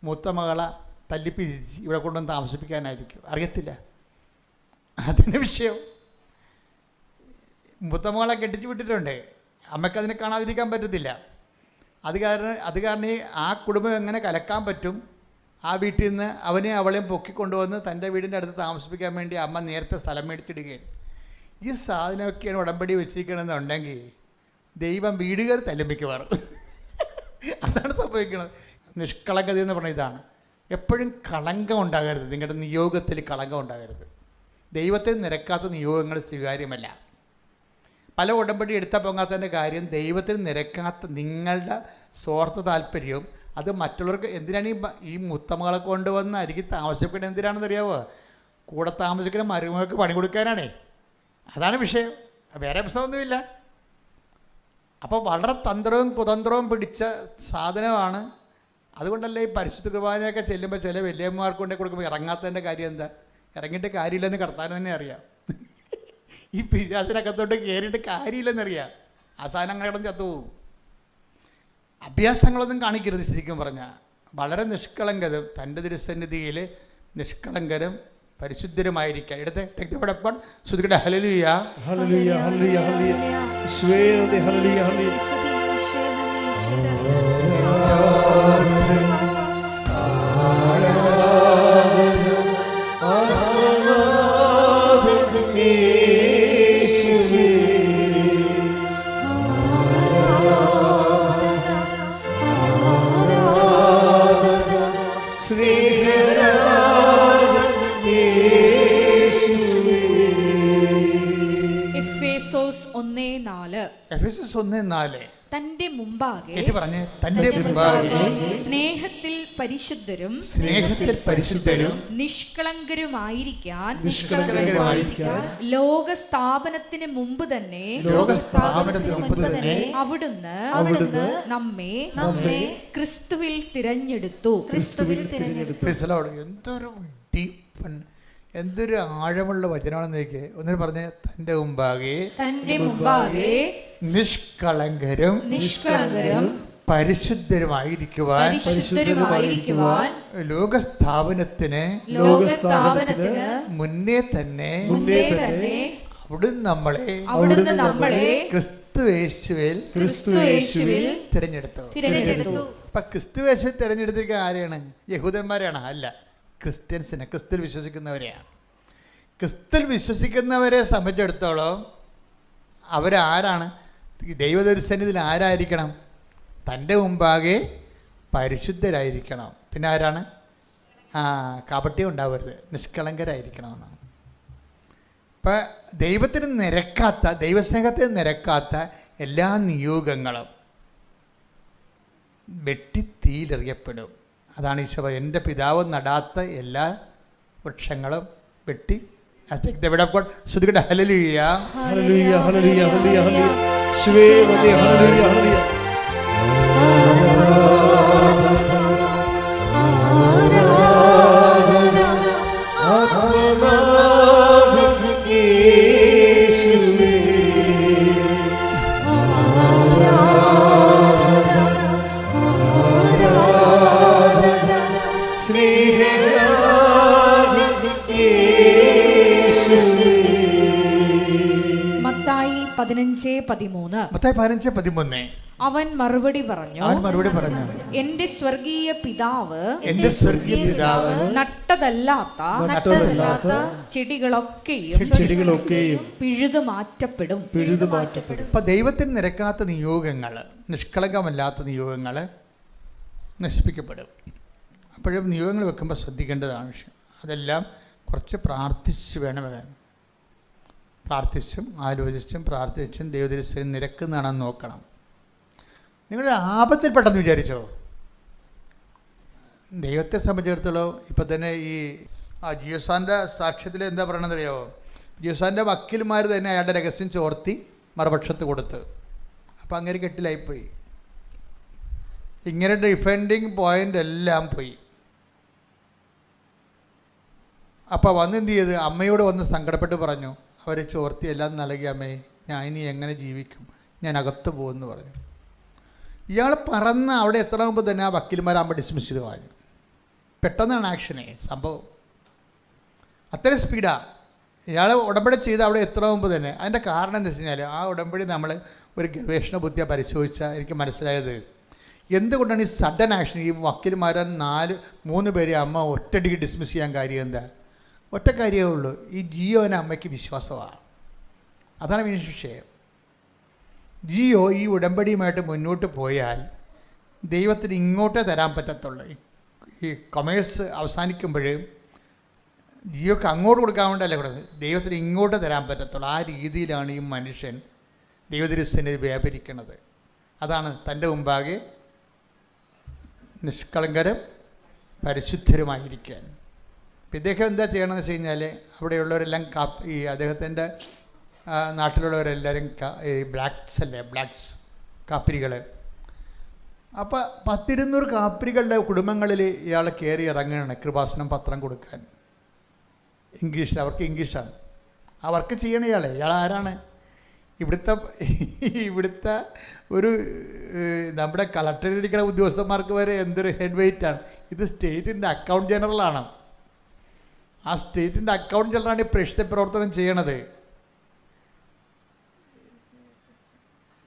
Speaker 1: മൂത്ത മകളെ തല്ലിപ്പിരിച്ച് ഇവിടെ കൊണ്ടുവന്ന് താമസിപ്പിക്കാനായിരിക്കും, അറിയത്തില്ല. അതിൻ്റെ വിഷയം മൂത്ത മകളെ കെട്ടിച്ച് വിട്ടിട്ടുണ്ട്, അമ്മയ്ക്കതിനെ കാണാതിരിക്കാൻ പറ്റത്തില്ല. അത് കാരണം ആ കുടുംബം എങ്ങനെ കലക്കാൻ പറ്റും? ആ വീട്ടിൽ നിന്ന് അവനെയും അവളെയും പൊക്കിക്കൊണ്ടുവന്ന് തൻ്റെ വീടിൻ്റെ അടുത്ത് താമസിപ്പിക്കാൻ വേണ്ടി അമ്മ നേരത്തെ സ്ഥലം മേടിച്ചിടുകയാണ്. ഈ സാധനമൊക്കെയാണ് ഉടമ്പടി വെച്ചിരിക്കണമെന്നുണ്ടെങ്കിൽ ദൈവം വീടുകാർ തല്ലുമിക്കുവാറ്. അതാണ് സംഭവിക്കുന്നത്. നിഷ്കളങ്കത എന്ന് പറഞ്ഞ ഇതാണ്. എപ്പോഴും കളങ്കം ഉണ്ടാകരുത്, നിങ്ങളുടെ നിയോഗത്തിൽ കളങ്കം ഉണ്ടാകരുത്. ദൈവത്തിൽ നിരക്കാത്ത നിയോഗങ്ങൾ സ്വീകാര്യമല്ല. പല ഉടമ്പടി എടുത്താൽ പോകാത്തതിൻ്റെ കാര്യം ദൈവത്തിന് നിരക്കാത്ത നിങ്ങളുടെ സ്വാർത്ഥ താല്പര്യവും. അത് മറ്റുള്ളവർക്ക് എന്തിനാണ് ഈ മുത്തമകളെ കൊണ്ടുവന്ന് അരികെ താമസിപ്പിക്കുന്നത്? എന്തിനാണെന്ന് അറിയാമോ? കൂടെ താമസിക്കുന്ന മരുമകൾക്ക് പണി കൊടുക്കാനാണേ. അതാണ് വിഷയം, വേറെ പ്രശ്നമൊന്നുമില്ല. അപ്പോൾ വളരെ തന്ത്രവും കുതന്ത്രവും പിടിച്ച സാധനമാണ്. അതുകൊണ്ടല്ലേ ഈ പരിശുദ്ധ കുർബാനയൊക്കെ ചെല്ലുമ്പോൾ ചില വലിയമ്മമാർക്ക് കൊണ്ടേ കൊടുക്കുമ്പോൾ ഇറങ്ങാത്തതിൻ്റെ കാര്യം എന്താ? ഇറങ്ങിയിട്ട് കാര്യമില്ലെന്ന് കർത്താൻ തന്നെ അറിയാം. ഈ പിശാചിനകത്തോട്ട് കയറിയിട്ട് കാര്യമില്ലെന്നറിയാം. ആ സാധനം അങ്ങനെ കിടന്ന് ചത്തുപോകും. അഭ്യാസങ്ങളൊന്നും കാണിക്കരുത്. ശരിക്കും പറഞ്ഞാൽ വളരെ നിഷ്കളങ്കരും തൻ്റെ തിരുസന്നിധിയിൽ നിഷ്കളങ്കരും പരിശുദ്ധരുമായിരിക്കുക. എടുത്ത് തെക്കോടൊപ്പം ശ്രുതികട ഹല്ലേലൂയ, ഹല്ലേലൂയ, ഹല്ലേലൂയ, ഹല്ലേലൂയ, ഈശോയെ ഹല്ലേലൂയ, ഹല്ലേലൂയ. എഫെസ്യസ് 1:4
Speaker 2: തന്റെ മുമ്പാകെ
Speaker 1: കേട്ട് പറഞ്ഞേ, തന്റെ മുമ്പാകെ
Speaker 2: സ്നേഹത്തിൽ പരിശുദ്ധരും നിഷ്കളങ്കരുമായിരിക്കാൻ ലോക സ്ഥാപനത്തിന് മുമ്പ് തന്നെ അവിടുന്ന് നമ്മെ ക്രിസ്തുവിൽ തിരഞ്ഞെടുത്തു.
Speaker 1: എന്തൊരു ഡീപ്പ്, എന്തൊരു ആഴമുള്ള വചനമാണെന്ന് നോക്കിയേ. ഒന്നിന് പറഞ്ഞേ, തന്റെ മുമ്പാകെ നിഷ്കളങ്കരും പരിശുദ്ധരുമായിരിക്കുവാൻ ലോകസ്ഥാപനത്തിന് മുന്നേ തന്നെ അവിടുന്ന് നമ്മളെ ക്രിസ്തുയേശുവിൽ തിരഞ്ഞെടുത്തു. അപ്പൊ ക്രിസ്തുയേശുവിൽ തിരഞ്ഞെടുത്തിരിക്കുന്ന ആരെയാണ്? യഹൂദന്മാരെയാണ്? അല്ല, ക്രിസ്ത്യൻസിനെ, ക്രിസ്തുവിൽ വിശ്വസിക്കുന്നവരെയാണ്. ക്രിസ്തുവിൽ വിശ്വസിക്കുന്നവരെ സംബന്ധിച്ചിടത്തോളം അവരാരാണ്? ദൈവദർശനത്തിൽ ആരായിരിക്കണം? തൻ്റെ മുമ്പാകെ പരിശുദ്ധരായിരിക്കണം. പിന്നെ ആരാണ്? കപട്യം ഉണ്ടാവരുത്, നിഷ്കളങ്കരായിരിക്കണമെന്നാണ്. ഇപ്പം ദൈവത്തിന് നിരക്കാത്ത, ദൈവസ്നേഹത്തിന് നിരക്കാത്ത എല്ലാ നിയോഗങ്ങളും വെട്ടിത്തീയിലെറിയപ്പെടും. അതാണ് ഈശോ, എൻ്റെ പിതാവ് നടാത്ത എല്ലാ വൃക്ഷങ്ങളും വെട്ടി. ശ്രുതികട്ടെ, ഹല്ലേലൂയ,
Speaker 3: ഹല്ലേലൂയ, ഹല്ലേലൂയ, ഹല്ലേലൂയ, യേശുവേ നന്ദി, ഹല്ലേലൂയ, ഹല്ലേലൂയ.
Speaker 2: മത്തായി 15:13 അവൻ മറുപടി പറഞ്ഞു, എന്റെ സ്വർഗീയ പിതാവ് നട്ടതല്ലാത്ത ചെടികളൊക്കെയും പിഴുതു മാറ്റപ്പെടും.
Speaker 1: അപ്പൊ ദൈവത്തിന് നിരക്കാത്ത നിയോഗങ്ങൾ, നിഷ്കളങ്കമല്ലാത്ത നിയോഗങ്ങൾ നശിപ്പിക്കപ്പെടും. അപ്പോഴും നിയോഗങ്ങൾ വെക്കുമ്പോൾ ശ്രദ്ധിക്കേണ്ടതാണ് വിഷയം. അതെല്ലാം കുറച്ച് പ്രാർത്ഥിച്ച് വേണം. പ്രാർത്ഥിച്ചും ആലോചിച്ചും പ്രാർത്ഥിച്ചും ദൈവദർശനം നിരക്കുന്നതാണെന്ന് നോക്കണം. നിങ്ങളുടെ ആപത്തിൽപ്പെട്ടെന്ന് വിചാരിച്ചോ? ദൈവത്തെ സംബന്ധിച്ചിടത്തോളം ഇപ്പം തന്നെ ഈ ജിയോസാൻ്റെ സാക്ഷ്യത്തിൽ എന്താ പറയണമെന്നറിയാമോ? ജിയോസാൻ്റെ വക്കീൽമാർ തന്നെ അയാളുടെ രഹസ്യം ചോർത്തി മറുപക്ഷത്ത് കൊടുത്ത്. അപ്പം അങ്ങനെ കെട്ടിലായിപ്പോയി. ഇങ്ങനെ ഡിഫെൻഡിങ് പോയിൻ്റ് എല്ലാം പോയി. അപ്പോൾ വന്ന് എന്ത് ചെയ്ത് അമ്മയോട് വന്ന് സങ്കടപ്പെട്ട് പറഞ്ഞു, അവർ ചോർത്തി എല്ലാം നൽകി, അമ്മേ ഞാൻ ഇനി എങ്ങനെ ജീവിക്കും, ഞാൻ അകത്ത് പോകുമെന്ന് പറഞ്ഞു. ഇയാൾ പറന്ന് അവിടെ എത്തണമെമ്പോൾ തന്നെ ആ വക്കീൽമാരാകുമ്പോൾ ഡിസ്മിസ് ചെയ്ത് കളഞ്ഞു. പെട്ടെന്നാണ് ആക്ഷനെ സംഭവം, അത്രയും സ്പീഡാണ്. ഇയാൾ ഉടമ്പടി ചെയ്ത് അവിടെ എത്തണമെമ്പോൾ തന്നെ. അതിൻ്റെ കാരണം എന്താ വെച്ച് കഴിഞ്ഞാൽ, ആ ഉടമ്പടി നമ്മൾ ഒരു ഗവേഷണ ബുദ്ധിയെ പരിശോധിച്ചാൽ എനിക്ക് മനസ്സിലായത് എന്തുകൊണ്ടാണ് ഈ സഡൻ ആക്ഷൻ. ഈ വക്കീൽമാരൻ 3 പേരെ അമ്മ ഒറ്റയടിക്ക് ഡിസ്മിസ് ചെയ്യാൻ കാര്യം എന്താ? ഒറ്റ കാര്യമേ ഉള്ളൂ, ഈ ജിയോനെ അമ്മയ്ക്ക് വിശ്വാസമാണ്. അതാണ് മെയിൻ വിഷയം. ജിയോ ഈ ഉടമ്പടിയുമായിട്ട് മുന്നോട്ട് പോയാൽ ദൈവത്തിന് ഇങ്ങോട്ടേ തരാൻ പറ്റത്തുള്ളൂ. ഈ കൊമേഴ്സ് അവസാനിക്കുമ്പോൾ ജിയോക്ക് അങ്ങോട്ട് കൊടുക്കാൻ വേണ്ടല്ലേ കൊടുക്കുന്നത്, ദൈവത്തിന് ഇങ്ങോട്ട് തരാൻ പറ്റത്തുള്ളൂ. ആ രീതിയിലാണ് ഈ മനുഷ്യൻ ദൈവദർശനം വ്യാപരിക്കുന്നത്. അതാണ് തൻ്റെ മുമ്പാകെ നിഷ്കളങ്കരും പരിശുദ്ധരുമായിരിക്കാൻ. അപ്പം ഇദ്ദേഹം എന്താ ചെയ്യണമെന്ന് വെച്ച് കഴിഞ്ഞാൽ, അവിടെയുള്ളവരെല്ലാം ഈ അദ്ദേഹത്തിൻ്റെ നാട്ടിലുള്ളവരെല്ലാവരും ഈ ബ്ലാക്സ് കാപ്പിരികൾ. അപ്പോൾ 100-200 കാപ്പിരികളുടെ കുടുംബങ്ങളിൽ ഇയാൾ കയറി ഇറങ്ങുകയാണ് കൃപാസനം പത്രം കൊടുക്കാൻ. ഇംഗ്ലീഷിൽ, അവർക്ക് ഇംഗ്ലീഷാണ് ആ വർക്ക് ചെയ്യണ ഇയാൾ ആരാണ്? ഇവിടുത്തെ ഒരു നമ്മുടെ കളക്ടറിലിരിക്കുന്ന ഉദ്യോഗസ്ഥന്മാർക്ക് വരെ എന്തൊരു ഹെഡ് വെയിറ്റാണ്. ഇത് സ്റ്റേറ്റിൻ്റെ അക്കൗണ്ട് ജനറലാണ്. ആ സ്റ്റേറ്റിൻ്റെ അക്കൗണ്ട് ജനറലാണ് ഈ പ്രേക്ഷിത പ്രവർത്തനം ചെയ്യണത്.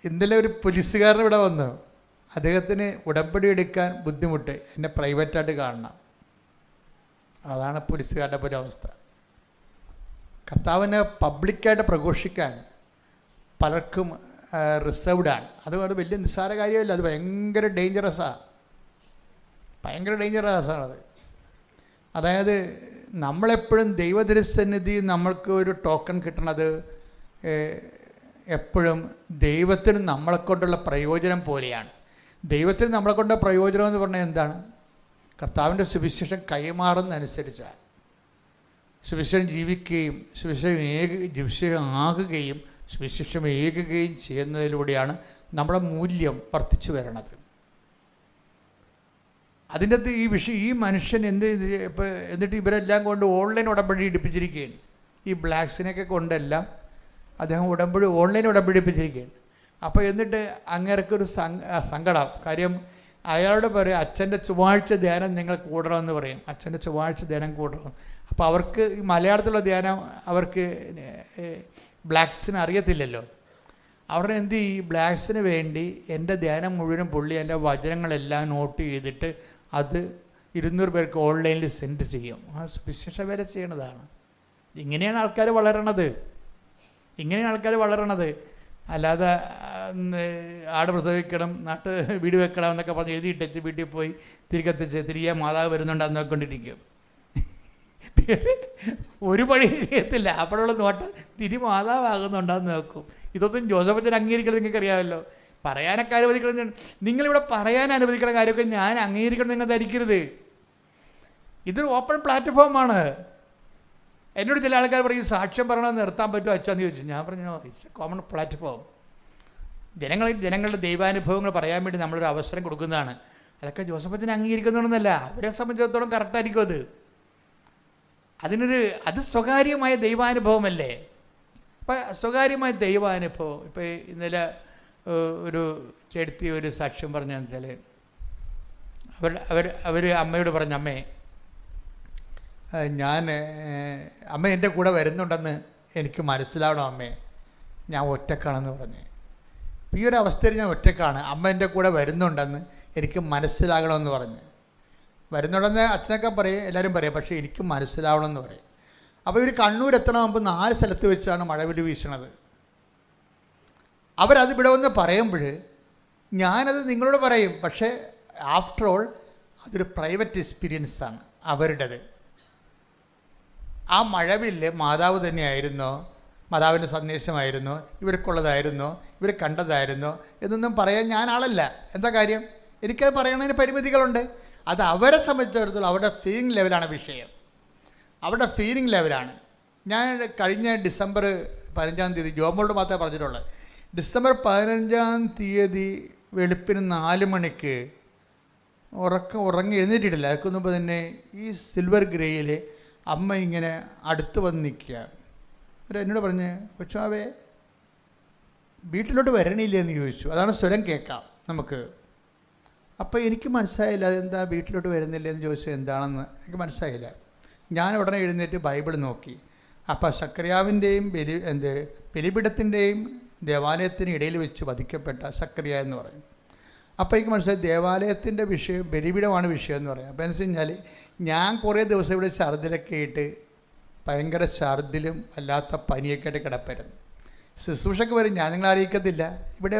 Speaker 1: ഇന്നലെ ഒരു പോലീസുകാരൻ ഇവിടെ വന്നു, അദ്ദേഹത്തിന് ഉടമ്പടി എടുക്കാൻ ബുദ്ധിമുട്ട്, എന്നെ പ്രൈവറ്റായിട്ട് കാണണം. അതാണ് പോലീസുകാരുടെ ഒരു അവസ്ഥ. കർത്താവിനെ പബ്ലിക്കായിട്ട് പ്രഘോഷിക്കാൻ പലർക്കും റിസർവ്ഡാണ്. അതുകൊണ്ട് വലിയ നിസ്സാര കാര്യമല്ല, അത് ഭയങ്കര ഡേഞ്ചറസാണത്. അതായത് നമ്മളെപ്പോഴും ദൈവദർശനത്തിൽ നമ്മൾക്ക് ഒരു ടോക്കൺ കിട്ടണത് എപ്പോഴും ദൈവത്തിന് നമ്മളെ കൊണ്ടുള്ള പ്രയോജനം പോലെയാണ്. ദൈവത്തിന് നമ്മളെ കൊണ്ടുള്ള പ്രയോജനം എന്ന് പറഞ്ഞാൽ എന്താണ്? കർത്താവിൻ്റെ സുവിശേഷം കൈമാറുന്നതനുസരിച്ചാണ്. സുവിശേഷം ജീവിക്കുകയും സുവിശേഷം ആകുകയും സുവിശേഷം ഏകുകയും ചെയ്യുന്നതിലൂടെയാണ് നമ്മുടെ മൂല്യം വർദ്ധിച്ചു വരണത്. അതിൻ്റെ അകത്ത് ഈ മനുഷ്യൻ എന്നിട്ട് ഇവരെല്ലാം കൊണ്ട് ഓൺലൈൻ ഉടമ്പടി എടുപ്പിച്ചിരിക്കുകയാണ്. ഈ ബ്ലാക്സിനെയൊക്കെ കൊണ്ടെല്ലാം അദ്ദേഹം ഓൺലൈൻ ഉടമ്പടി എടുപ്പിച്ചിരിക്കുകയാണ്. അപ്പോൾ എന്നിട്ട് അങ്ങേർക്കൊരു സങ്കടം. കാര്യം അയാളോട് പറയും, അച്ഛൻ്റെ ചൊവ്വാഴ്ച ധ്യാനം നിങ്ങൾ കൂടണമെന്ന് പറയും. അച്ഛൻ്റെ ചൊവ്വാഴ്ച ധ്യാനം കൂടണം. അപ്പോൾ അവർക്ക് ഈ മലയാളത്തിലുള്ള ധ്യാനം അവർക്ക് ബ്ലാക്സിന് അറിയത്തില്ലല്ലോ. അവർ എന്ത് ഈ ബ്ലാക്സിന് വേണ്ടി എൻ്റെ ധ്യാനം മുഴുവനും പുള്ളി എൻ്റെ വചനങ്ങളെല്ലാം നോട്ട് ചെയ്തിട്ട് അത് 200 പേർക്ക് ഓൺലൈനിൽ സെൻഡ് ചെയ്യും. ആ വിശേഷ വരെ ചെയ്യണതാണ്. ഇങ്ങനെയാണ് ആൾക്കാർ വളരണത്. അല്ലാതെ ആട് പ്രസവിക്കണം, വീട് വെക്കണം എന്നൊക്കെ പറഞ്ഞ് എഴുതിയിട്ടിച്ച് വീട്ടിൽ പോയി തിരികെ മാതാവ് വരുന്നുണ്ടെന്ന് നോക്കിക്കൊണ്ടിരിക്കും. ഒരു പണി ചെയ്യത്തില്ല. അപ്പോഴുള്ള നോട്ട് മാതാവാകുന്നുണ്ടെന്ന് നോക്കും. ഇതൊന്നും ജോസഫച്ചൻ അംഗീകരിക്കണം. നിങ്ങൾക്കറിയാമല്ലോ. പറയാനൊക്കെ അനുവദിക്കണം. നിങ്ങളിവിടെ പറയാൻ അനുവദിക്കുന്ന കാര്യമൊക്കെ ഞാൻ അംഗീകരിക്കണം നിങ്ങൾ ധരിക്കരുത്. ഇതൊരു ഓപ്പൺ പ്ലാറ്റ്ഫോമാണ്. എന്നോട് ചില ആൾക്കാർ പറയും, സാക്ഷ്യം പറയണമെന്ന് നിർത്താൻ പറ്റുമോ അച്ഛാന്ന് ചോദിച്ചു. ഞാൻ പറഞ്ഞു, ഇറ്റ്സ് എ കോമൺ പ്ലാറ്റ്ഫോം. ജനങ്ങളുടെ ദൈവാനുഭവങ്ങൾ പറയാൻ വേണ്ടി നമ്മളൊരു അവസരം കൊടുക്കുന്നതാണ്. അതൊക്കെ ജോസഫച്ചനെ അംഗീകരിക്കുന്നതൊന്നുമല്ല. അവരെ സംബന്ധിച്ചിടത്തോളം കറക്റ്റായിരിക്കും അത് സ്വകാര്യമായ ദൈവാനുഭവമല്ലേ. അപ്പം സ്വകാര്യമായ ദൈവാനുഭവം. ഇപ്പോൾ ഇന്നലെ ഒരു ചേട്ടത്തി ഒരു സാക്ഷ്യം പറഞ്ഞാൽ അവർ അമ്മയോട് പറഞ്ഞു, അമ്മ എൻ്റെ കൂടെ വരുന്നുണ്ടെന്ന് എനിക്ക് മനസ്സിലാവണം അമ്മേ, ഞാൻ ഒറ്റക്കാണെന്ന് പറഞ്ഞ്. ഈ ഒരു അവസ്ഥയിൽ ഞാൻ ഒറ്റക്കാണ്, അമ്മ എൻ്റെ കൂടെ വരുന്നുണ്ടെന്ന് എനിക്ക് മനസ്സിലാകണമെന്ന് പറഞ്ഞ്. വരുന്നുണ്ടെന്ന് അച്ഛനൊക്കെ പറയും, എല്ലാവരും പറയും, പക്ഷേ എനിക്ക് മനസ്സിലാവണമെന്ന് പറയും. അപ്പോൾ ഇവർ കണ്ണൂർ എത്തണം മുമ്പ് 4 സ്ഥലത്ത് വെച്ചാണ് മഴവില് വീശണത്. അവരത് ഇവിടെ വന്ന് പറയുമ്പോൾ ഞാനത് നിങ്ങളോട് പറയും, പക്ഷേ ആഫ്റ്റർ ഓൾ അതൊരു പ്രൈവറ്റ് എക്സ്പീരിയൻസാണ് അവരുടേത്. ആ മഴവില്ല് മാതാവ് തന്നെയായിരുന്നോ, മാതാവിൻ്റെ സന്ദേശമായിരുന്നോ, ഇവർക്കുള്ളതായിരുന്നോ, ഇവർ കണ്ടതായിരുന്നോ എന്നൊന്നും പറയാൻ ഞാൻ ആളല്ല. എന്താ കാര്യം? എനിക്കത് പറയണതിന് പരിമിതികളുണ്ട്. അത് അവരെ സംബന്ധിച്ചിടത്തോളം അവരുടെ ഫീലിംഗ് ലെവലാണ് വിഷയം. അവരുടെ ഫീലിംഗ് ലെവലാണ്. ഞാൻ കഴിഞ്ഞ ഡിസംബർ 15-ാം തീയതി ജോമോളോട് മാത്രമേ പറഞ്ഞിട്ടുള്ളൂ. ഡിസംബർ 15-ാം തീയതി വെളുപ്പിന് 4 മണിക്ക് ഉറങ്ങി എഴുന്നേറ്റിട്ടില്ല. അതൊക്കെ മുമ്പ് തന്നെ ഈ സിൽവർ ഗ്രേയിൽ അമ്മ ഇങ്ങനെ അടുത്ത് വന്ന് നിൽക്കുക. എന്നോട് പറഞ്ഞ്, കൊച്ചാവേ വീട്ടിലോട്ട് വരണില്ലേ എന്ന് ചോദിച്ചു. അതാണ് സ്വരം കേൾക്കാം നമുക്ക്. അപ്പോൾ എനിക്ക് മനസ്സിലായില്ല അതെന്താ വീട്ടിലോട്ട് വരുന്നില്ല എന്ന് ചോദിച്ചത് എന്താണെന്ന് എനിക്ക് മനസ്സിലായില്ല. ഞാൻ ഉടനെ എഴുന്നേറ്റ് ബൈബിൾ നോക്കി. അപ്പോൾ സക്കറിയാവിൻ്റെയും ബലിപീഠത്തിൻ്റെയും ദേവാലയത്തിന് ഇടയിൽ വെച്ച് വധിക്കപ്പെട്ട സക്കറിയ എന്ന് പറയും. അപ്പോൾ എനിക്ക് മനസ്സിലായി ദേവാലയത്തിൻ്റെ വിഷയം ബലിപീഠമാണ് വിഷയം എന്ന് പറയും. അപ്പോൾ എന്ന് വെച്ച് കഴിഞ്ഞാൽ ഞാൻ കുറേ ദിവസം ഇവിടെ ഛർദിലൊക്കെ ആയിട്ട് ഭയങ്കര ഛർദിലും അല്ലാത്ത പനിയൊക്കെ ആയിട്ട് കിടപ്പായിരുന്നു. ശുശ്രൂഷയ്ക്ക് വരും, ഞാൻ നിങ്ങളെ അറിയിക്കത്തില്ല. ഇവിടെ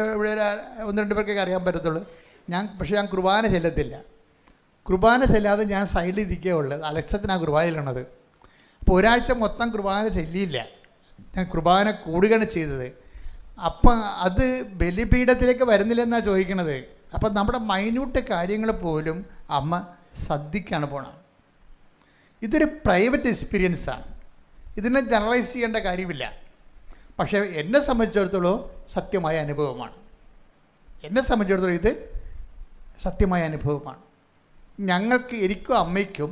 Speaker 1: 1-2 പേർക്കൊക്കെ അറിയാൻ പറ്റത്തുള്ളൂ. പക്ഷേ ഞാൻ കുർബാന ചെല്ലത്തില്ല. കുർബാന ചെല്ലാതെ ഞാൻ സൈഡിലിരിക്കേ ഉള്ളത്. അലക്ഷ്യത്തിനാണ് കുർബാനയിലുള്ളത്. അപ്പോൾ ഒരാഴ്ച മൊത്തം കുർബാന ചെല്ലിയില്ല. ഞാൻ കുർബാന കൂടുകയാണ് ചെയ്തത്. അപ്പം അത് ബലിപീഠത്തിലേക്ക് വരുന്നില്ലെന്നാണ് ചോദിക്കണത്. അപ്പം നമ്മുടെ മൈന്യൂട്ട് കാര്യങ്ങൾ പോലും അമ്മ ശ്രദ്ധിക്കാണ് പോണത്. ഇതൊരു പ്രൈവറ്റ് എക്സ്പീരിയൻസാണ്. ഇതിനെ ജനറലൈസ് ചെയ്യേണ്ട കാര്യമില്ല. പക്ഷേ എന്നെ സംബന്ധിച്ചിടത്തോളം സത്യമായ അനുഭവമാണ്. എന്നെ സംബന്ധിച്ചിടത്തോളം ഇത് സത്യമായ അനുഭവമാണ്. എനിക്കും അമ്മയ്ക്കും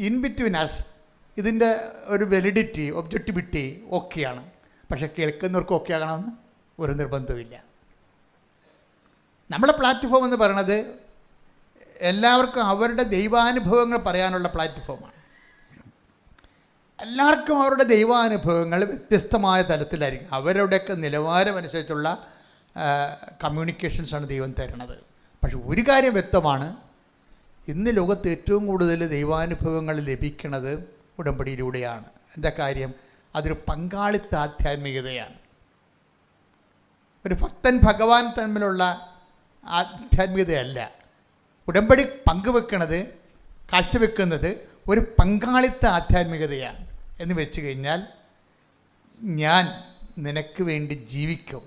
Speaker 1: ഇൻ ബിറ്റ്വീൻ അസ് ഇതിൻ്റെ ഒരു വെലിഡിറ്റി, ഒബ്ജക്റ്റിവിറ്റി ഓക്കെയാണ്. പക്ഷേ കേൾക്കുന്നവർക്ക് ഓക്കെ ആകണമെന്ന് ഒരു നിർബന്ധമില്ല. നമ്മുടെ പ്ലാറ്റ്ഫോം എന്ന് പറയുന്നത് എല്ലാവർക്കും അവരുടെ ദൈവാനുഭവങ്ങൾ പറയാനുള്ള പ്ലാറ്റ്ഫോമാണ്. എല്ലാവർക്കും അവരുടെ ദൈവാനുഭവങ്ങൾ വ്യത്യസ്തമായ തലത്തിലായിരിക്കും. അവരുടെയൊക്കെ നിലവാരമനുസരിച്ചുള്ള കമ്മ്യൂണിക്കേഷൻസാണ് ദൈവം തരുന്നത്. പക്ഷെ ഒരു കാര്യം വ്യക്തമാണ്, ഇന്ന് ലോകത്ത് ഏറ്റവും കൂടുതൽ ദൈവാനുഭവങ്ങൾ ലഭിക്കുന്നത് ഉടമ്പടിയിലൂടെയാണ്. എന്താ കാര്യം? അതൊരു പങ്കാളിത്ത ആധ്യാത്മികതയാണ്. ഒരു ഭക്തൻ ഭഗവാൻ തമ്മിലുള്ള ആധ്യാത്മികതയല്ല. ഉടമ്പടി പങ്കുവെക്കുന്നത്, കാഴ്ചവെക്കുന്നത് ഒരു പങ്കാളിത്ത ആധ്യാത്മികതയാണ്. എന്ന് വെച്ച് കഴിഞ്ഞാൽ ഞാൻ നിനക്ക് വേണ്ടി ജീവിക്കും.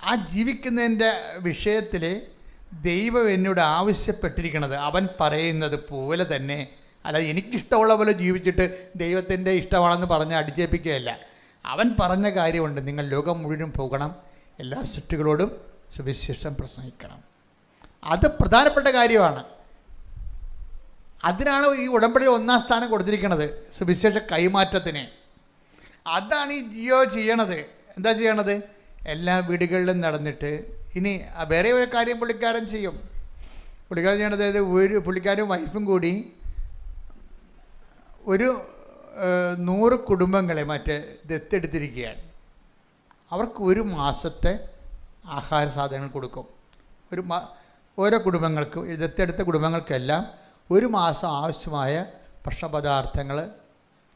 Speaker 1: ആ ജീവിക്കുന്നതിൻ്റെ വിഷയത്തിൽ ദൈവം എന്നോട് ആവശ്യപ്പെട്ടിരിക്കുന്നത് അവൻ പറയുന്നത് പോലെ തന്നെ, അല്ലാതെ എനിക്കിഷ്ടമുള്ള പോലെ ജീവിച്ചിട്ട് ദൈവത്തിൻ്റെ ഇഷ്ടമാണെന്ന് പറഞ്ഞ് അടിച്ചേൽപ്പിക്കുകയല്ല. അവൻ പറഞ്ഞ കാര്യമുണ്ട്, നിങ്ങൾ ലോകം മുഴുവനും പോകണം, എല്ലാ സൃഷ്ടികളോടും സുവിശേഷം പ്രസംഗിക്കണം. അത് പ്രധാനപ്പെട്ട കാര്യമാണ്. അതിനാണ് ഈ ഉടമ്പടിയിൽ 1-ാം സ്ഥാനം കൊടുത്തിരിക്കുന്നത്, സുവിശേഷ കൈമാറ്റത്തിന്. അതാണ് ഈ ജിയോ ചെയ്യണത്. എന്താ ചെയ്യണത്? എല്ലാ വീടുകളിലും നടന്നിട്ട്, ഇനി വേറെ ഒരു കാര്യം പുള്ളിക്കാരൻ ചെയ്യും. പുള്ളിക്കാരൻ ചെയ്യണത് പുള്ളിക്കാരും വൈഫും കൂടി ഒരു 100 കുടുംബങ്ങളെ ദത്തെടുത്തിരിക്കുകയാണ്. അവർക്ക് ഒരു മാസത്തെ ആഹാര സാധനങ്ങൾ കൊടുക്കും. ഓരോ കുടുംബങ്ങൾക്കും, ദത്തെടുത്ത കുടുംബങ്ങൾക്കെല്ലാം ഒരു മാസം ആവശ്യമായ ഭക്ഷണപദാർത്ഥങ്ങൾ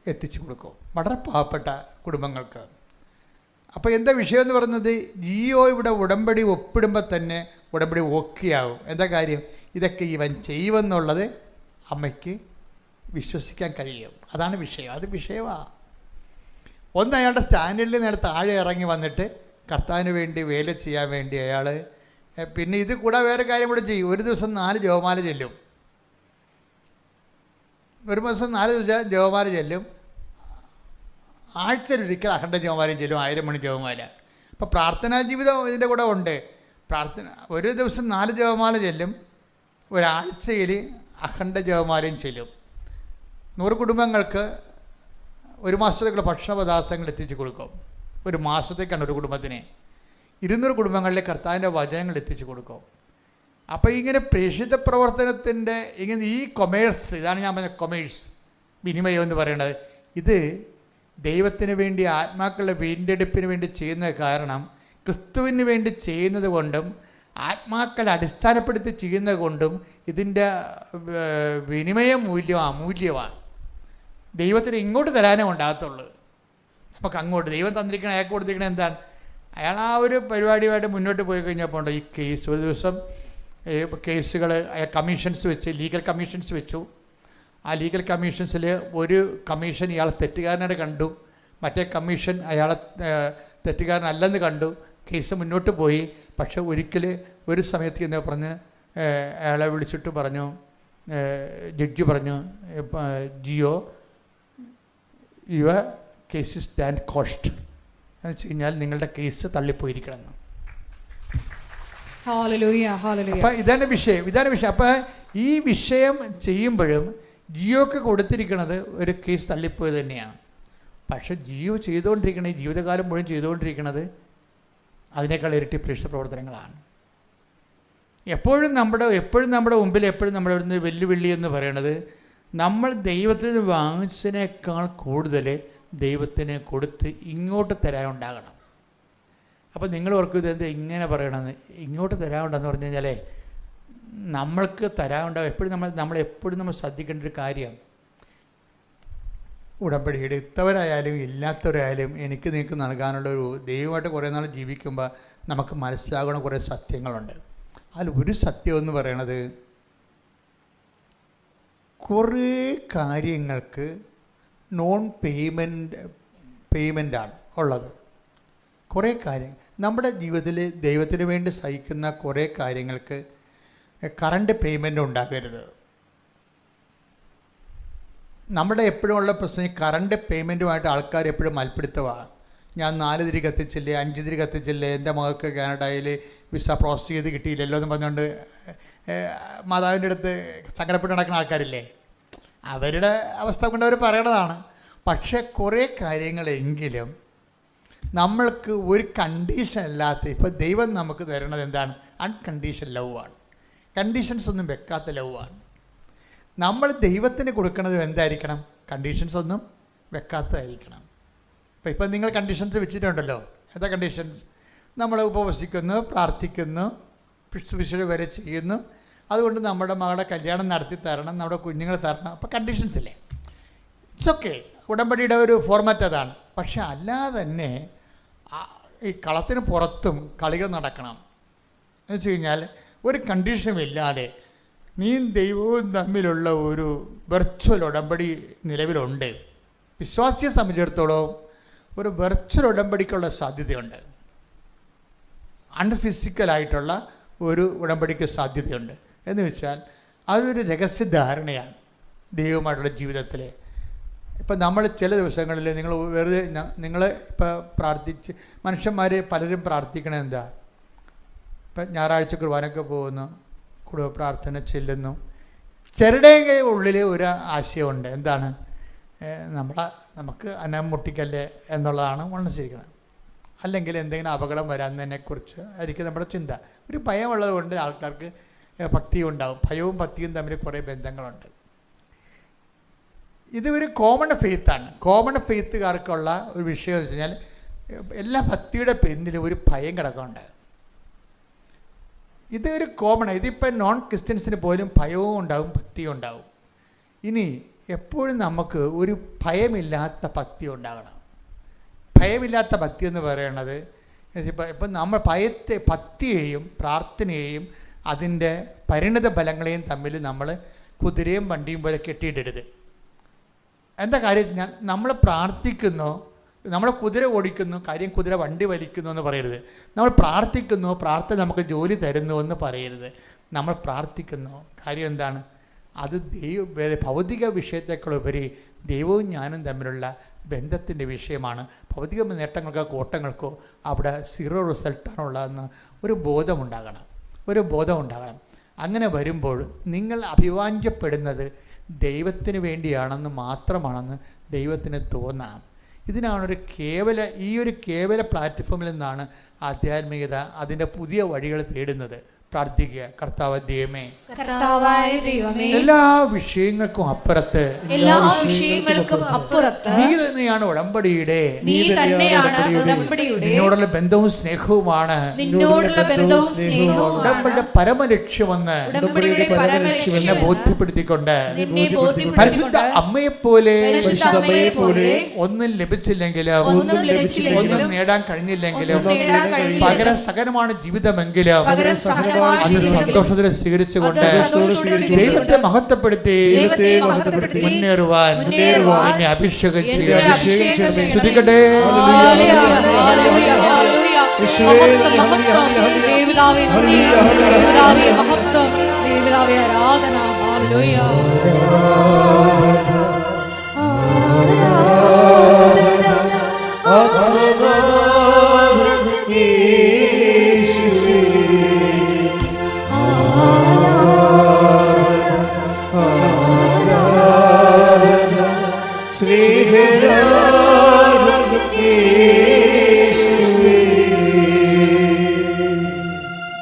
Speaker 1: എത്തിച്ചു കൊടുക്കും, വളരെ പാവപ്പെട്ട കുടുംബങ്ങൾക്ക്. അപ്പോൾ എന്താ വിഷയം എന്ന് പറയുന്നത്, ജിയോ ഇവിടെ ഉടമ്പടി ഒപ്പിടുമ്പോൾ തന്നെ ഉടമ്പടി ഓക്കെയാവും. എന്താ കാര്യം? ഇതൊക്കെ ഇവൻ ചെയ്യുമെന്നുള്ളത് അമ്മയ്ക്ക് വിശ്വസിക്കാൻ കഴിയും. അതാണ് വിഷയം. അത് വിഷയമാണ്. ഒന്ന്, അയാളുടെ സ്റ്റാൻഡേർഡിൽ നിന്ന് താഴെ ഇറങ്ങി വന്നിട്ട് കർത്താവിന് വേണ്ടി വേല ചെയ്യാൻ വേണ്ടി അയാൾ, പിന്നെ ഇത് കൂടെ വേറെ കാര്യം കൂടെ ചെയ്യും. ഒരു ദിവസം 4 ജപമാല ചെല്ലും. ഒരു ദിവസം 4 ജപമാല ചെല്ലും. ആഴ്ചയിലൊരിക്കൽ അഖണ്ഡ ജപമാലയും ചെല്ലും, 1000 മണി ജപമാല. അപ്പോൾ പ്രാർത്ഥനാ ജീവിതം ഇതിൻ്റെ കൂടെ ഉണ്ട്. ഒരു ദിവസം 4 ജപമാല ചെല്ലും, ഒരാഴ്ചയിൽ അഖണ്ഡ ജപമാലയും ചെല്ലും. 100 കുടുംബങ്ങൾക്ക് ഒരു മാസത്തേക്കുള്ള ഭക്ഷണ പദാർത്ഥങ്ങൾ എത്തിച്ചു കൊടുക്കും. ഒരു മാസത്തേക്കാണ് ഒരു കുടുംബത്തിന്. 200 കുടുംബങ്ങളിലെ കർത്താവിൻ്റെ വചനങ്ങൾ എത്തിച്ചു കൊടുക്കും. അപ്പോൾ ഇങ്ങനെ പ്രേക്ഷിത പ്രവർത്തനത്തിൻ്റെ ഇങ്ങനെ ഈ കൊമേഴ്സ്, ഇതാണ് ഞാൻ പറഞ്ഞ കൊമേഴ്സ്, വിനിമയം എന്ന് പറയുന്നത്. ഇത് ദൈവത്തിന് വേണ്ടി, ആത്മാക്കളുടെ വീണ്ടെടുപ്പിന് വേണ്ടി ചെയ്യുന്ന കാരണം, ക്രിസ്തുവിന് വേണ്ടി ചെയ്യുന്നത് കൊണ്ടും ആത്മാക്കളെ അടിസ്ഥാനപ്പെടുത്തി ചെയ്യുന്നത് കൊണ്ടും ഇതിൻ്റെ വിനിമയ മൂല്യമാണ്. ദൈവത്തിന് ഇങ്ങോട്ട് തരാനേ ഉണ്ടാകത്തുള്ളൂ. നമുക്ക് അങ്ങോട്ട് ദൈവം തന്നിരിക്കണം, അയാൾക്ക് കൊടുത്തിരിക്കണം. എന്താണ്? അയാൾ ആ ഒരു പരിപാടിയുമായിട്ട് മുന്നോട്ട് പോയി കഴിഞ്ഞപ്പോൾ ഈ കേസ് ഒരു ദിവസം കേസുകൾ കമ്മീഷൻസ് വെച്ച്, ലീഗൽ കമ്മീഷൻസ് വെച്ചു. ആ ലീഗൽ കമ്മീഷൻസിൽ ഒരു കമ്മീഷൻ ഇയാളെ തെറ്റുകാരനായിട്ട് കണ്ടു, മറ്റേ കമ്മീഷൻ അയാളെ തെറ്റുകാരനല്ലെന്ന് കണ്ടു. കേസ് മുന്നോട്ട് പോയി. പക്ഷെ ഒരു സമയത്ത് എന്താ പറഞ്ഞ് അയാളെ വിളിച്ചിട്ട് പറഞ്ഞു, ജഡ്ജി പറഞ്ഞു, ജിയോ യുവർ കേസ് സ്റ്റാൻഡ് കോസ്റ്റ് എന്ന് വെച്ച് കഴിഞ്ഞാൽ നിങ്ങളുടെ കേസ് തള്ളിപ്പോയിരിക്കണം. അപ്പം ഇതാണ് വിഷയം. അപ്പോൾ ഈ വിഷയം ചെയ്യുമ്പോഴും ജിയോക്ക് കൊടുത്തിരിക്കുന്നത് ഒരു കേസ് തള്ളിപ്പോയത് തന്നെയാണ്. പക്ഷെ ജിയോ ചെയ്തുകൊണ്ടിരിക്കുന്നത്, ജീവിതകാലം മുഴുവൻ ചെയ്തുകൊണ്ടിരിക്കുന്നത് അതിനേക്കാൾ ഇരട്ടി പ്രേക്ഷിത പ്രവർത്തനങ്ങളാണ്. എപ്പോഴും നമ്മുടെ മുമ്പിൽ എപ്പോഴും നമ്മുടെ ഒരു വെല്ലുവിളി എന്ന് പറയുന്നത്, നമ്മൾ ദൈവത്തിൽ നിന്ന് വാങ്ങിച്ചതിനേക്കാൾ കൂടുതൽ ദൈവത്തിന് കൊടുത്ത് ഇങ്ങോട്ട് തരാനുണ്ടാകണം. അപ്പോൾ നിങ്ങൾ ഓർക്കും ഇതെന്ത് ഇങ്ങനെ പറയണമെന്ന്. ഇങ്ങോട്ട് തരാനുണ്ടെന്ന് പറഞ്ഞു കഴിഞ്ഞാൽ നമ്മൾക്ക് തരാനുണ്ടാകും. എപ്പോഴും നമ്മൾ ശ്രദ്ധിക്കേണ്ട ഒരു കാര്യം, ഉടമ്പടി എടുത്തവരായാലും ഇല്ലാത്തവരായാലും എനിക്ക് നിങ്ങൾക്ക് നൽകാനുള്ളൊരു, ദൈവമായിട്ട് കുറേ നാൾ ജീവിക്കുമ്പോൾ നമുക്ക് മനസ്സിലാകുന്ന കുറേ സത്യങ്ങളുണ്ട്. അതിൽ ഒരു സത്യം എന്ന് പറയണത്, കുറേ കാര്യങ്ങൾക്ക് നോൺ പേയ്മെൻ്റാണ് ഉള്ളത്. കുറേ കാര്യം നമ്മുടെ ജീവിതത്തിൽ ദൈവത്തിന് വേണ്ടി സഹിക്കുന്ന കുറേ കാര്യങ്ങൾക്ക് കറണ്ട് പേയ്മെൻ്റ് ഉണ്ടാകരുത്. നമ്മുടെ എപ്പോഴും ഉള്ള പ്രശ്നം, കറണ്ട് പേയ്മെൻറ്റുമായിട്ട് ആൾക്കാർ എപ്പോഴും മൽപ്പിടുത്തമാണ്. ഞാൻ 4 തിരി കത്തിച്ചില്ലേ, 5 തിരി കത്തിച്ചില്ലേ, എൻ്റെ മകൾക്ക് കാനഡയിൽ വിസ പ്രോസസ് ചെയ്ത് കിട്ടിയില്ലല്ലോ എന്ന് പറഞ്ഞുകൊണ്ട് മാതാവിൻ്റെ അടുത്ത് സങ്കടപ്പെട്ട് നടക്കുന്ന ആൾക്കാരില്ലേ, അവരുടെ അവസ്ഥ കൊണ്ട് അവർ പറയണതാണ്. പക്ഷേ കുറേ കാര്യങ്ങളെങ്കിലും നമ്മൾക്ക് ഒരു കണ്ടീഷൻ അല്ലാത്ത, ഇപ്പോൾ ദൈവം നമുക്ക് തരുന്നത് എന്താണ്? അൺകണ്ടീഷൻ ലവ് ആണ്. കണ്ടീഷൻസ് ഒന്നും വെക്കാത്ത ലവ് ആണ്. നമ്മൾ ദൈവത്തിന് കൊടുക്കുന്നത് എന്തായിരിക്കണം? കണ്ടീഷൻസ് ഒന്നും വെക്കാത്തതായിരിക്കണം. ഇപ്പം നിങ്ങൾ കണ്ടീഷൻസ് വെച്ചിട്ടുണ്ടല്ലോ. എന്താ കണ്ടീഷൻസ്? നമ്മൾ ഉപവസിക്കുന്നു, പ്രാർത്ഥിക്കുന്നു, വിശുദ്ധ വരെ ചെയ്യുന്നു, അതുകൊണ്ട് നമ്മുടെ മകളുടെ കല്യാണം നടത്തി തരണം, നമ്മുടെ കുഞ്ഞുങ്ങളെ തരണം. അപ്പോൾ കണ്ടീഷൻസ് ഇല്ലേ? It's okay. ഉടമ്പടിയുടെ ഒരു ഫോർമാറ്റ് അതാണ്. പക്ഷെ അല്ലാതെ തന്നെ ഈ കളത്തിന് പുറത്തും കളികൾ നടക്കണം. എന്ന് വെച്ച് കഴിഞ്ഞാൽ ഒരു കണ്ടീഷനും ഇല്ലാതെ നീ ദൈവവും തമ്മിലുള്ള ഒരു വെർച്വൽ ഉടമ്പടി നിലവിലുണ്ട്. വിശ്വാസിയെ സംബന്ധിച്ചിടത്തോളം ഒരു വെർച്വൽ ഉടമ്പടിക്കുള്ള സാധ്യതയുണ്ട്. അൺഫിസിക്കലായിട്ടുള്ള ഒരു ഉടമ്പടിക്ക് സാധ്യതയുണ്ട്. എന്ന് വെച്ചാൽ അതൊരു രഹസ്യധാരണയാണ് ദൈവമായിട്ടുള്ള ജീവിതത്തിൽ. ഇപ്പം നമ്മൾ ചില ദിവസങ്ങളിൽ നിങ്ങൾ വെറുതെ നിങ്ങൾ ഇപ്പോൾ പ്രാർത്ഥിച്ച് മനുഷ്യന്മാർ പലരും പ്രാർത്ഥിക്കണത് എന്താ? ഇപ്പം ഞായറാഴ്ച കുർബാനയ്ക്ക് പോകുന്നു, കുടുംബ പ്രാർത്ഥന ചെല്ലുന്നു. ചിലരുടെ ഉള്ളിൽ ഒരു ആശയമുണ്ട്. എന്താണ്? നമുക്ക് അന്നം മുട്ടിക്കല്ലേ എന്നുള്ളതാണ് മനസ്സിരിക്കുന്നത്. അല്ലെങ്കിൽ എന്തെങ്കിലും അപകടം വരാമെന്നതിനെക്കുറിച്ച് ആയിരിക്കും നമ്മുടെ ചിന്ത. ഒരു ഭയമുള്ളത് കൊണ്ട് ആൾക്കാർക്ക് ഭക്തിയും ഉണ്ടാവും. ഭയവും ഭക്തിയും തമ്മിൽ കുറേ ബന്ധങ്ങളുണ്ട്. ഇത് ഒരു കോമൺ ഫെയ്ത്താണ്. കോമൺ ഫെയ്ത്തുകാർക്കുള്ള ഒരു വിഷയം എന്ന് വെച്ച് കഴിഞ്ഞാൽ എല്ലാ ഭക്തിയുടെ പിന്നിൽ ഒരു ഭയം കിടക്കുന്നുണ്ട്. ഇതൊരു കോമൺ. ഇതിപ്പോൾ നോൺ ക്രിസ്ത്യൻസിന് പോലും ഭയവും ഉണ്ടാവും, ഭക്തിയും ഉണ്ടാവും. ഇനി എപ്പോഴും നമുക്ക് ഒരു ഭയമില്ലാത്ത ഭക്തി ഉണ്ടാകണം. ഭയമില്ലാത്ത ഭക്തി എന്ന് പറയുന്നത് ഇപ്പം നമ്മൾ ഭക്തിയെയും പ്രാർത്ഥനയെയും അതിൻ്റെ പരിണിത ഫലങ്ങളെയും തമ്മിൽ നമ്മൾ കുതിരയും വണ്ടിയും പോലെ കെട്ടിയിടരുത്. എന്താ കാര്യം? നമ്മൾ പ്രാർത്ഥിക്കുന്നു, നമ്മൾ കുതിര ഓടിക്കുന്നു, കാര്യം കുതിര വണ്ടി വലിക്കുന്നു എന്ന് പറയരുത്. നമ്മൾ പ്രാർത്ഥിക്കുന്നു, പ്രാർത്ഥന നമുക്ക് ജോലി തരുന്നു എന്ന് പറയരുത്. നമ്മൾ പ്രാർത്ഥിക്കുന്നു, കാര്യം എന്താണ്? അത് ഭൗതിക വിഷയത്തെക്കാളുപരി ദൈവവും ഞാനും തമ്മിലുള്ള ബന്ധത്തിൻ്റെ വിഷയമാണ്. ഭൗതിക നേട്ടങ്ങൾക്കോ കോട്ടങ്ങൾക്കോ അവിടെ സീറോ റിസൾട്ടാണുള്ളതെന്ന് ഒരു ബോധമുണ്ടാകണം. അങ്ങനെ വരുമ്പോൾ നിങ്ങൾ അഭിവാഞ്ചപ്പെടുന്നത് ദൈവത്തിന് വേണ്ടിയാണെന്ന് മാത്രമാണെന്ന് ദൈവത്തിന് തോന്നാം. ഇതിനാണൊരു ഈ ഒരു കേവല പ്ലാറ്റ്ഫോമിൽ നിന്നാണ് ആധ്യാത്മികത അതിൻ്റെ പുതിയ വഴികൾ തേടുന്നത്. പ്രാർത്ഥിക്കുക. കർത്താവായ ദൈവമേ, എല്ലാ വിഷയങ്ങൾക്കും അപ്പുറത്ത് നീ തന്നെയാണ് ഉടമ്പടിയുടെ നിന്നോടുള്ള ബന്ധവും സ്നേഹവുമാണ് ഉടമ്പടിയുടെ പരമലക്ഷ്യമെന്ന് എന്നെ ബോധ്യപ്പെടുത്തിക്കൊണ്ട് പരിശുദ്ധ അമ്മയെപ്പോലെ ഒന്നും ലഭിച്ചില്ലെങ്കിലും ഒന്നും നേടാൻ കഴിഞ്ഞില്ലെങ്കിലും പകരം സകലമാണ് ജീവിതമെങ്കിലും അത് സന്തോഷത്തിൽ സ്വീകരിച്ചുകൊണ്ട് ദൈവത്തെ മഹത്വപ്പെടുത്തി മുന്നേറുവാൻ എന്നെ അഭിഷേകം ശ്രദ്ധിക്കട്ടെ.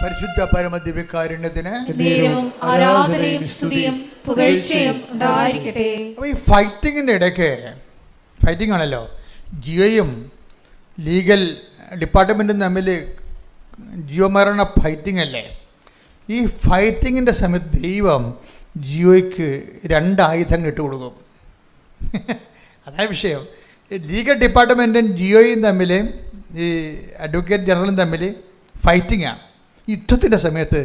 Speaker 1: പരിശുദ്ധ പരമദിവ്യകാരുണ്യത്തിന്
Speaker 2: ആരാധനയും സ്തുതിയും പുകഴ്ചയും ഉണ്ടായിരിക്കട്ടെ.
Speaker 1: അപ്പോൾ ഈ ഫൈറ്റിങ്ങിൻ്റെ ഇടയ്ക്ക് ഫൈറ്റിംഗ് ആണല്ലോ, ജിയോയും ലീഗൽ ഡിപ്പാർട്ട്മെൻറ്റും തമ്മിൽ ജിയോമരണ ഫൈറ്റിംഗ് അല്ലേ. ഈ ഫൈറ്റിങ്ങിൻ്റെ സമയത്ത് ദൈവം ജിയോയ്ക്ക് 2 ആയുധങ്ങൾ ഇട്ട് കൊടുക്കും. അതാ വിഷയം. ലീഗൽ ഡിപ്പാർട്ട്മെൻറ്റും ജിയോയും തമ്മിൽ ഈ അഡ്വക്കേറ്റ് ജനറലും തമ്മിൽ ഫൈറ്റിങ്ങാണ്. യുദ്ധത്തിൻ്റെ സമയത്ത്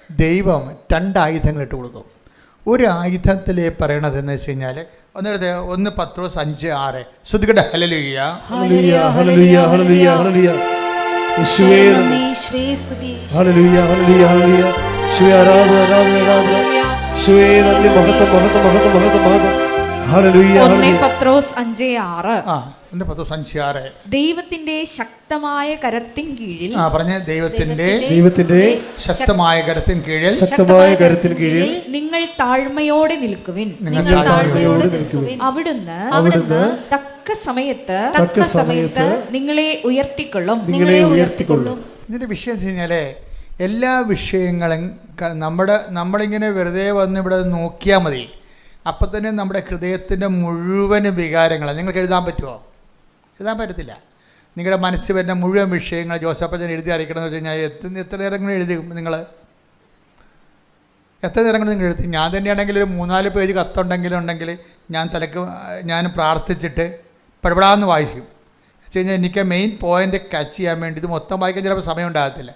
Speaker 1: ദൈവം 2 ആയുധങ്ങൾ ഇട്ട് കൊടുക്കും. ഒരു ആയുധത്തിൽ പറയണതെന്ന് വെച്ച് കഴിഞ്ഞാൽ 1 പത്രോസ് 5:6 ശ്രുതികട്ടെ. ഹല്ലേലൂയ
Speaker 3: ഹല്ലേലൂയ ഹല്ലേലൂയ ഹല്ലേലൂയ ഹല്ലേലൂയ യേശുവേ നന്ദി യേശുവേ സ്തുതി ഹല്ലേലൂയ ഹല്ലേലൂയ ഹല്ലേലൂയ യേശുവേ ആരാധന ആരാധന ആരാധന യേശുവേ നന്ദി മഹത്വം മഹത്വം മഹത്വം മഹത്വം മഹത്വം ഹല്ലേലൂയ 1 പത്രോസ് 5:6
Speaker 2: ദൈവത്തിന്റെ ശക്തമായ കരത്തിൻ കീഴിൽ
Speaker 1: ദൈവത്തിന്റെ ശക്തമായ കരത്തിൻ കീഴിൽ
Speaker 2: നിങ്ങൾ താഴ്മയോടെ നിൽക്കുവിൻ. അവിടുന്ന് തക്ക സമയത്ത് നിങ്ങളെ ഉയർത്തിക്കൊള്ളും.
Speaker 1: ഇതിന്റെ വിഷയം വെച്ച് കഴിഞ്ഞാല് എല്ലാ വിഷയങ്ങളും നമ്മളിങ്ങനെ വെറുതെ വന്ന് ഇവിടെ നോക്കിയാൽ മതി. അപ്പം തന്നെ നമ്മുടെ ഹൃദയത്തിൻ്റെ മുഴുവൻ വികാരങ്ങൾ നിങ്ങൾക്ക് എഴുതാൻ പറ്റുമോ? എഴുതാൻ പറ്റത്തില്ല. നിങ്ങളുടെ മനസ്സിൽ വരുന്ന മുഴുവൻ വിഷയങ്ങൾ ജോസഫച്ചൻ എഴുതി അറിയിക്കണം എന്ന് വെച്ച് കഴിഞ്ഞാൽ എത്ര നേരങ്ങൾ എഴുതി നിങ്ങൾ എത്ര നേരങ്ങൾ നിങ്ങൾ എഴുതി? ഞാൻ തന്നെയാണെങ്കിൽ ഒരു 3-4 പേജ് കത്തുണ്ടെങ്കിൽ ഞാൻ പ്രാർത്ഥിച്ചിട്ട് പടപടാന്ന് വായിക്കും. വെച്ച് കഴിഞ്ഞാൽ എനിക്ക് മെയിൻ പോയിൻ്റ് ക്യാച്ച് ചെയ്യാൻ വേണ്ടി, ഇത് മൊത്തം വായിക്കാൻ ചിലപ്പോൾ സമയം ഉണ്ടാകത്തില്ല,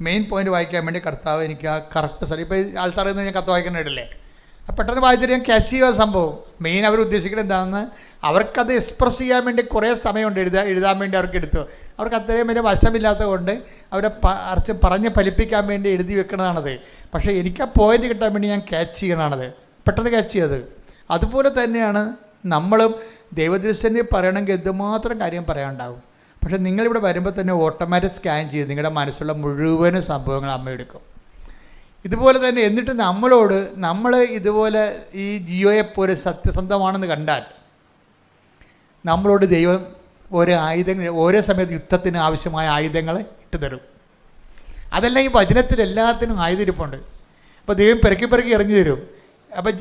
Speaker 1: മെയിൻ പോയിൻ്റ് വായിക്കാൻ വേണ്ടി കർത്താവ് എനിക്ക് ആ കറക്റ്റ് സ്ഥലം, ഇപ്പോൾ ആൾക്കാരിൽ നിന്ന് ഞാൻ കത്ത് വായിക്കുന്നിടല്ലേ, പെട്ടെന്ന് വായിച്ചിട്ട് ഞാൻ ക്യാച്ച് ചെയ്യുക സംഭവം. മെയിൻ അവർ ഉദ്ദേശിക്കുന്നത് എന്താണെന്ന് അവർക്കത് എക്സ്പ്രസ് ചെയ്യാൻ വേണ്ടി കുറേ സമയമുണ്ട്, എഴുതാൻ വേണ്ടി അവർക്ക് അത്രയും വലിയ വശമില്ലാത്തത് കൊണ്ട് അവരെ പറഞ്ഞ് ഫലിപ്പിക്കാൻ വേണ്ടി എഴുതി വെക്കണതാണത്. പക്ഷേ എനിക്ക് ആ പോയിൻ്റ് കിട്ടാൻ വേണ്ടി ഞാൻ ക്യാച്ച് ചെയ്യണതാണത്, പെട്ടെന്ന് ക്യാച്ച് ചെയ്തത്. അതുപോലെ തന്നെയാണ് നമ്മളും ദൈവദൃശ്യനെ പറയണമെങ്കിൽ എന്തുമാത്രം കാര്യം പറയാനുണ്ടാകും. പക്ഷേ നിങ്ങളിവിടെ വരുമ്പോൾ തന്നെ ഓട്ടോമാറ്റിക് സ്കാൻ ചെയ്ത് നിങ്ങളുടെ മനസ്സുള്ള മുഴുവനും സംഭവങ്ങൾ അമ്മ എടുക്കും. ഇതുപോലെ തന്നെ എന്നിട്ട് നമ്മൾ ഇതുപോലെ ഈ ജിയോയെപ്പോലെ സത്യസന്ധമാണെന്ന് കണ്ടാൽ നമ്മളോട് ദൈവം ഓരോ ആയുധങ്ങൾ ഓരോ സമയത്ത് യുദ്ധത്തിന് ആവശ്യമായ ആയുധങ്ങൾ ഇട്ട് തരും. അതെല്ലാം ഈ വചനത്തിൽ എല്ലാത്തിനും ആയുധരിപ്പുണ്ട്. അപ്പോൾ ദൈവം പെറുക്കി എറിഞ്ഞു തരും. അപ്പം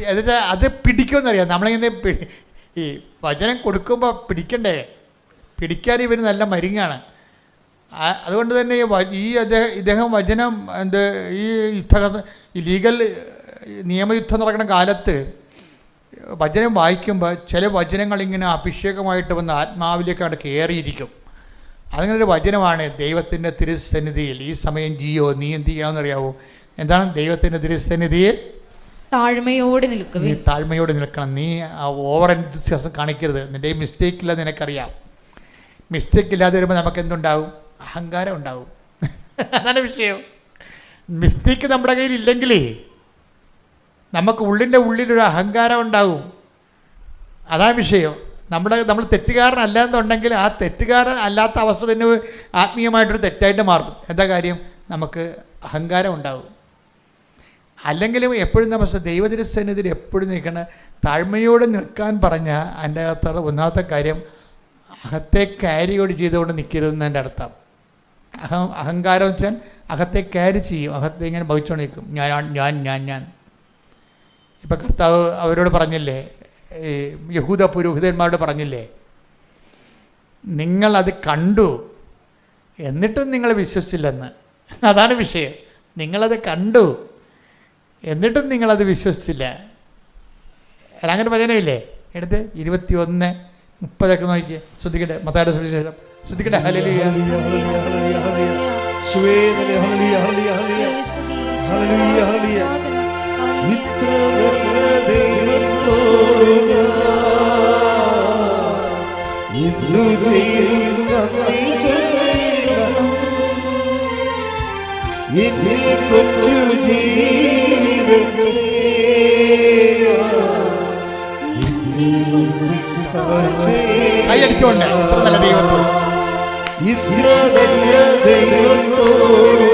Speaker 1: അത് പിടിക്കുമെന്നറിയാം. നമ്മളിങ്ങനെ ഈ വചനം കൊടുക്കുമ്പോൾ പിടിക്കാൻ ഇവർ നല്ല മരുങ്ങാണ്. അതുകൊണ്ട് തന്നെ ഇദ്ദേഹം വചനം ഈ ലീഗൽ നിയമയുദ്ധം നടക്കുന്ന കാലത്ത് വചനം വായിക്കുമ്പോൾ ചില വചനങ്ങളിങ്ങനെ അഭിഷേകമായിട്ട് വന്ന് ആത്മാവിലേക്കാണ് കയറിയിരിക്കും. അതിങ്ങനൊരു വചനമാണ് ദൈവത്തിൻ്റെ തിരുസന്നിധിയിൽ ഈ സമയം ജിയോ നീ എന്ത് ചെയ്യണമെന്നറിയാവോ? എന്താണ് ദൈവത്തിൻ്റെ തിരുസന്നിധിയിൽ
Speaker 2: താഴ്മയോടെ
Speaker 1: നിൽക്കണം. നീ ഓവർ എൻതൂസിയാസം കാണിക്കരുത്. നിൻ്റെ മിസ്റ്റേക്ക് ഇല്ല നിനക്കറിയാം. മിസ്റ്റേക്ക് ഇല്ലാതെ വരുമ്പോൾ നമുക്ക് എന്തുണ്ടാവും? അഹങ്കാരം ഉണ്ടാവും. അതാണ് വിഷയം. മിസ്റ്റേക്ക് നമ്മുടെ കയ്യിൽ ഇല്ലെങ്കിലേ നമുക്ക് ഉള്ളിലൊരു അഹങ്കാരം ഉണ്ടാവും. അതാണ് വിഷയം. നമ്മൾ തെറ്റുകാരനല്ല എന്നുണ്ടെങ്കിൽ ആ തെറ്റുകാരൻ അല്ലാത്ത അവസ്ഥ തന്നെ ആത്മീയമായിട്ടൊരു തെറ്റായിട്ട് മാറും. എന്താ കാര്യം? നമുക്ക് അഹങ്കാരം ഉണ്ടാവും. അല്ലെങ്കിലും എപ്പോഴും നമ്മൾ ദൈവത്തിൻ്റെ എപ്പോഴും നിൽക്കണം. താഴ്മയോടെ നിൽക്കാൻ പറഞ്ഞ അതിൻ്റെ അകത്തുള്ള ഒന്നാമത്തെ കാര്യം അകത്തെ ക്യാരിയോട് ചെയ്തുകൊണ്ട് നിൽക്കരുതെന്ന് എൻ്റെ അർത്ഥം. അഹങ്കാരം വെച്ചാൽ അകത്തെ ക്യാരി ചെയ്യും, അകത്തെ ഇങ്ങനെ ഭവിച്ചുകൊണ്ട് നിൽക്കും. ഞാൻ ഇപ്പം കർത്താവ് അവരോട് പറഞ്ഞില്ലേ, ഈ യഹൂദ പുരോഹിതന്മാരോട് പറഞ്ഞില്ലേ, നിങ്ങളത് കണ്ടു എന്നിട്ടും നിങ്ങൾ വിശ്വസിച്ചില്ലെന്ന്. അതാണ് വിഷയം. നിങ്ങളത് കണ്ടു എന്നിട്ടും നിങ്ങളത് വിശ്വസിച്ചില്ല. അങ്ങനെ വചനമില്ലേ? എടുത്ത് 21:30 നോക്കിയേ. ശ്രദ്ധിക്കട്ടെ, മത്തായിയുടെ സുവിശേഷം ശ്രദ്ധിക്കട്ടെ. ഹല്ലേലൂയ കൈയടിച്ചോണ്ട് ഇത്ര നല്ല ദൈവത്തോട്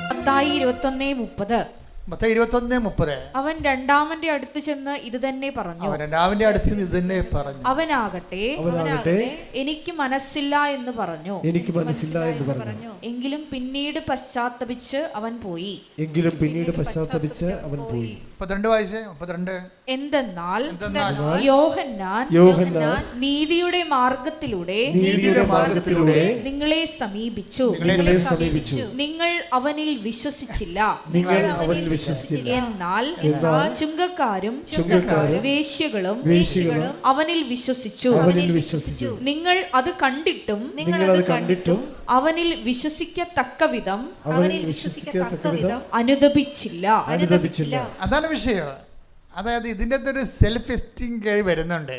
Speaker 2: മത്തായി 21:30.
Speaker 1: മത്തായി 21:30.
Speaker 2: അവൻ രണ്ടാമന്റെ അടുത്ത് ചെന്ന് ഇത് തന്നെ പറഞ്ഞു. അവനാകട്ടെ എനിക്ക് മനസ്സില്ല എന്ന് പറഞ്ഞു. എങ്കിലും പിന്നീട് പശ്ചാത്തപിച്ച് അവൻ പോയി.
Speaker 1: 32
Speaker 2: എന്തെന്നാൽ യോഹന്നാൻ നീതിയുടെ മാർഗത്തിലൂടെ നിങ്ങളെ സമീപിച്ചു, നിങ്ങൾ അവനിൽ വിശ്വസിച്ചില്ല. എന്നാൽ ചുങ്കക്കാരും വേശ്യകളും അവനിൽ വിശ്വസിച്ചു. നിങ്ങൾ അത് കണ്ടിട്ടും അവനിൽ വിശ്വസിക്കത്തക്ക വിധം അനുദപിച്ചില്ല.
Speaker 1: അതാണ് വിഷയം. അതായത് ഇതിൻ്റെ ഒരു സെൽഫ് എസ്റ്റീം കയറി വരുന്നുണ്ട്.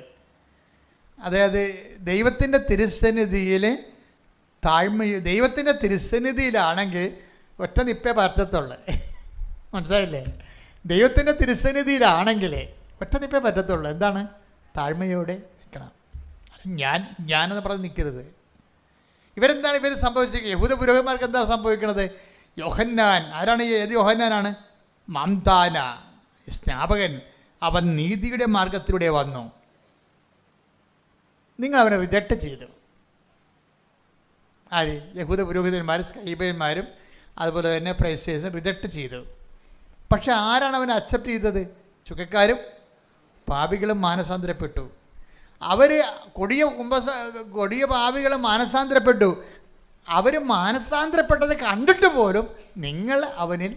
Speaker 1: അതായത് ദൈവത്തിൻ്റെ തിരുസന്നിധിയിൽ ദൈവത്തിൻ്റെ തിരുസന്നിധിയിലാണെങ്കിൽ ഒറ്റ നിപ്പേ പറ്റത്തുള്ളൂ. മനസ്സിലായില്ലേ? ദൈവത്തിൻ്റെ തിരുസന്നിധിയിലാണെങ്കിൽ ഒറ്റ നിപ്പേ പറ്റത്തുള്ളൂ. എന്താണ്? താഴ്മയോടെ നിൽക്കണം. ഞാനെന്ന് പറഞ്ഞ് നിൽക്കരുത്. ഇവരെന്താണ് സംഭവിച്ചിരിക്കുന്നത്? യഹൂദ പുരോഹിതന്മാർക്ക് എന്താ സംഭവിക്കുന്നത്? യോഹന്നാൻ ആരാണ്? ഏത് യോഹന്നാനാണ്? മംതാന സ്നാപകൻ. അവൻ നീതിയുടെ മാർഗത്തിലൂടെ വന്നു. നിങ്ങൾ അവനെ റിജക്റ്റ് ചെയ്തു. ആര്? യഹൂദ പുരോഹിതന്മാരും സ്കൈബന്മാരും അതുപോലെ തന്നെ പ്രൈസേഴ്സും റിജക്റ്റ് ചെയ്തു. പക്ഷെ ആരാണ് അവനെ അക്സെപ്റ്റ് ചെയ്തത്? ചുക്കക്കാരും പാപികളും മാനസാന്തരപ്പെട്ടു. അവർ കൊടിയ പാപികളും മാനസാന്തരപ്പെട്ടു. അവർ മാനസാന്തരപ്പെട്ടത് കണ്ടിട്ട് പോലും നിങ്ങൾ അവനിൽ